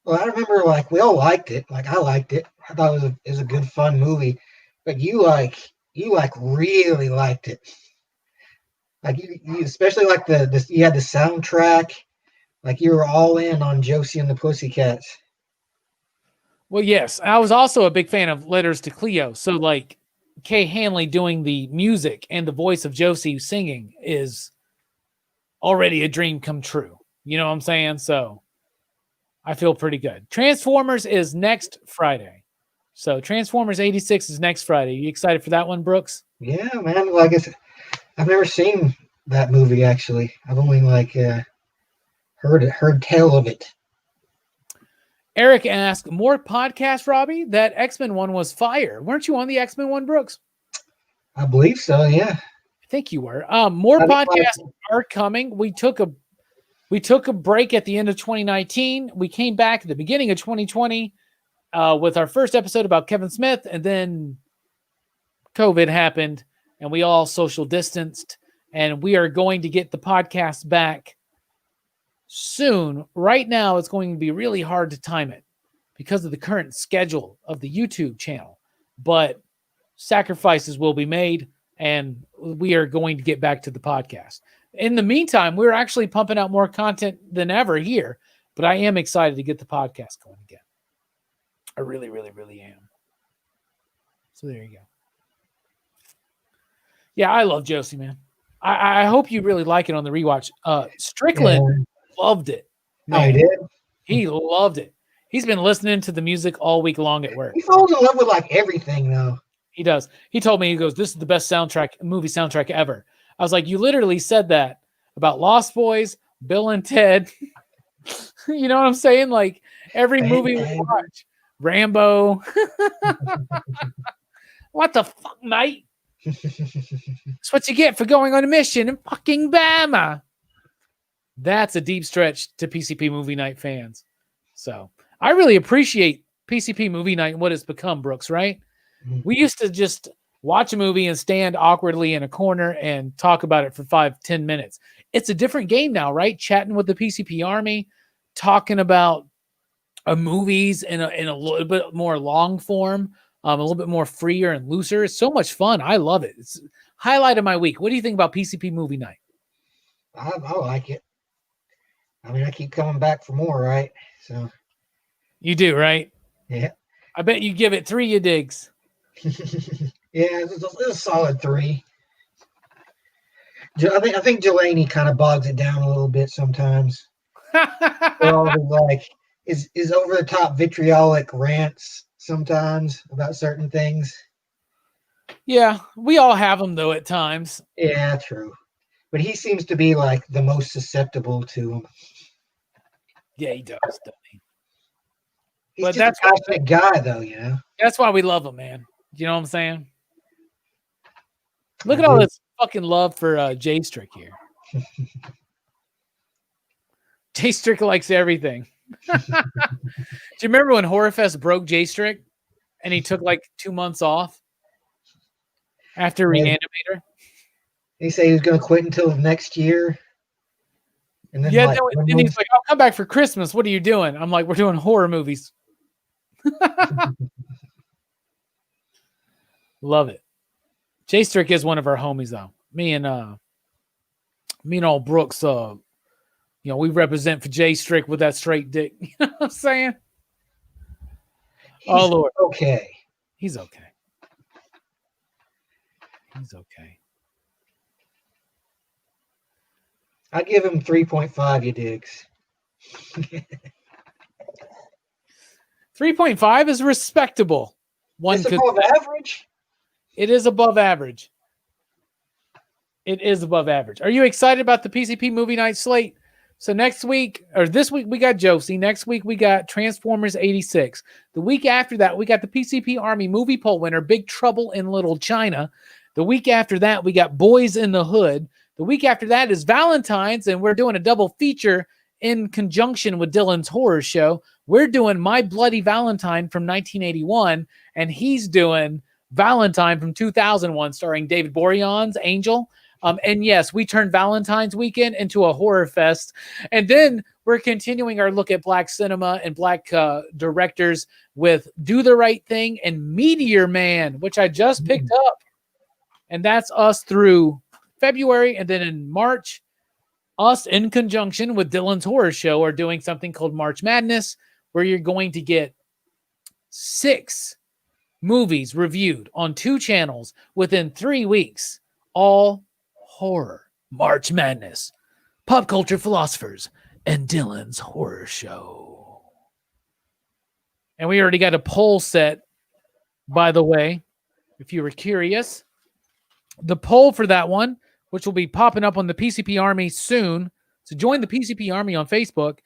Well, I remember like we all liked it. Like I liked it. I thought it was a good fun movie. But you really liked it. Like you especially like you had the soundtrack. Like you were all in on Josie and the Pussycats. Well, yes. I was also a big fan of Letters to Cleo. So like Kay Hanley doing the music and the voice of Josie singing is already a dream come true. You know what I'm saying? So I feel pretty good. Transformers is next Friday. So Transformers 86 is next Friday. You excited for that one, Brooks? Yeah, man. Like I said, I've never seen that movie actually. I've only heard tell of it. Eric asked, more podcast, Robbie? That X-Men one was fire. Weren't you on the X-Men one, Brooks? I believe so, yeah. I think you were. More podcasts are coming. We took a break at the end of 2019. We came back at the beginning of 2020 with our first episode about Kevin Smith, and then COVID happened, and we all social distanced, and we are going to get the podcast back soon. Right now, it's going to be really hard to time it because of the current schedule of the YouTube channel, but sacrifices will be made, and we are going to get back to the podcast. In the meantime, we're actually pumping out more content than ever here, but I am excited to get the podcast going again. I really, really, really am. So there you go. Yeah, I love Josie, man. I hope you really like it on the rewatch. Strickland loved it. Man. Oh, he did? He loved it. He's been listening to the music all week long at work. He falls in love with like everything, though. He does. He told me, he goes, this is the best movie soundtrack ever. I was like, you literally said that about Lost Boys, Bill and Ted. You know what I'm saying? Like every movie we watch. Rambo. What the fuck, mate? That's what you get for going on a mission in fucking Bama. That's a deep stretch to PCP Movie Night fans. So I really appreciate PCP Movie Night and what it's become, Brooks, right? We used to just watch a movie and stand awkwardly in a corner and talk about it for 5-10 minutes. It's a different game now, right? Chatting with the PCP Army, talking about movies in a little bit more long form, a little bit more freer and looser. It's so much fun. I love it. It's highlight of my week. What do you think about PCP Movie Night? I like it. I mean, I keep coming back for more, right? So you do, right? Yeah. I bet you give it 3 you digs. Yeah, it's a solid 3. I think Jelani kind of bogs it down a little bit sometimes. Like is over the top vitriolic rants sometimes about certain things. Yeah, we all have them though at times. Yeah, true. But he seems to be like the most susceptible to them. Yeah, he does, doesn't he? He's just a passionate guy, though, you know. That's why we love him, man. You know what I'm saying? Look at all this fucking love for J-Strick here. J-Strick likes everything. Do you remember when Horrorfest broke J-Strick and he took like 2 months off after Reanimator? He said he was going to quit until next year. And then then he's like, I'll come back for Christmas. What are you doing? I'm like, we're doing horror movies. Love it. J-Strick is one of our homies, though. Me and old Brooks, we represent for J-Strick with that straight dick. You know what I'm saying? Oh, Lord. Okay. He's okay. He's okay. I give him 3.5, you digs. 3.5 is respectable. It's above average? It is above average. It is above average. Are you excited about the PCP Movie Night slate? So next week, or this week, we got Josie. Next week, we got Transformers 86. The week after that, we got the PCP Army movie poll winner, Big Trouble in Little China. The week after that, we got Boys in the Hood. The week after that is Valentine's, and we're doing a double feature in conjunction with Dylan's horror show. We're doing My Bloody Valentine from 1981, and he's doing Valentine from 2001, starring David Boreanaz Angel. And yes, we turned Valentine's weekend into a horror fest. And then we're continuing our look at Black cinema and Black directors with Do the Right Thing and Meteor Man, which I just picked up. And that's us through February. And then in March, us in conjunction with Dylan's horror show are doing something called March Madness, where you're going to get 6 movies reviewed on 2 channels within 3 weeks, all horror. March Madness, Pop Culture Philosophers, and Dylan's horror show. And we already got a poll set, by the way, if you were curious. The poll for that one, which will be popping up on the PCP Army soon, so join the PCP Army on Facebook,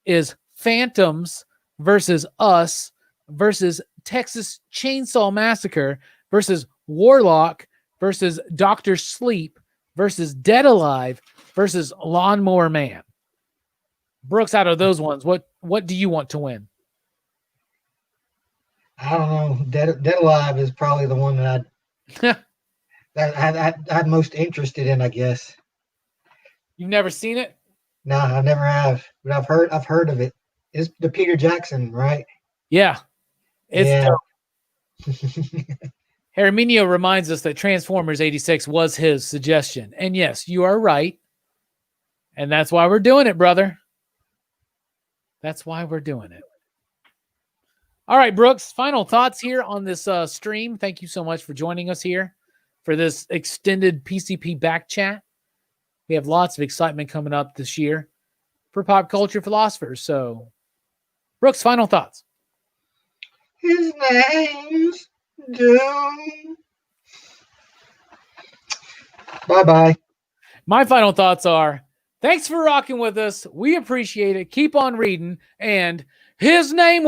is Phantoms versus Us versus Texas Chainsaw Massacre versus Warlock versus Dr. Sleep versus Dead Alive versus Lawnmower Man. Brooks, out of those ones, what do you want to win? I don't know. Dead Alive is probably the one that I'm most interested in, I guess. You've never seen it? No, I never have, but I've heard of it. It's the Peter Jackson, right? Yeah. It's dope. Herminio reminds us that Transformers 86 was his suggestion. And yes, you are right. And that's why we're doing it, brother. That's why we're doing it. All right, Brooks, final thoughts here on this stream. Thank you so much for joining us here for this extended PCP back chat. We have lots of excitement coming up this year for Pop Culture Philosophers. So, Brooks, final thoughts. His name's Doom. Bye-bye. My final thoughts are, thanks for rocking with us. We appreciate it. Keep on reading. And his name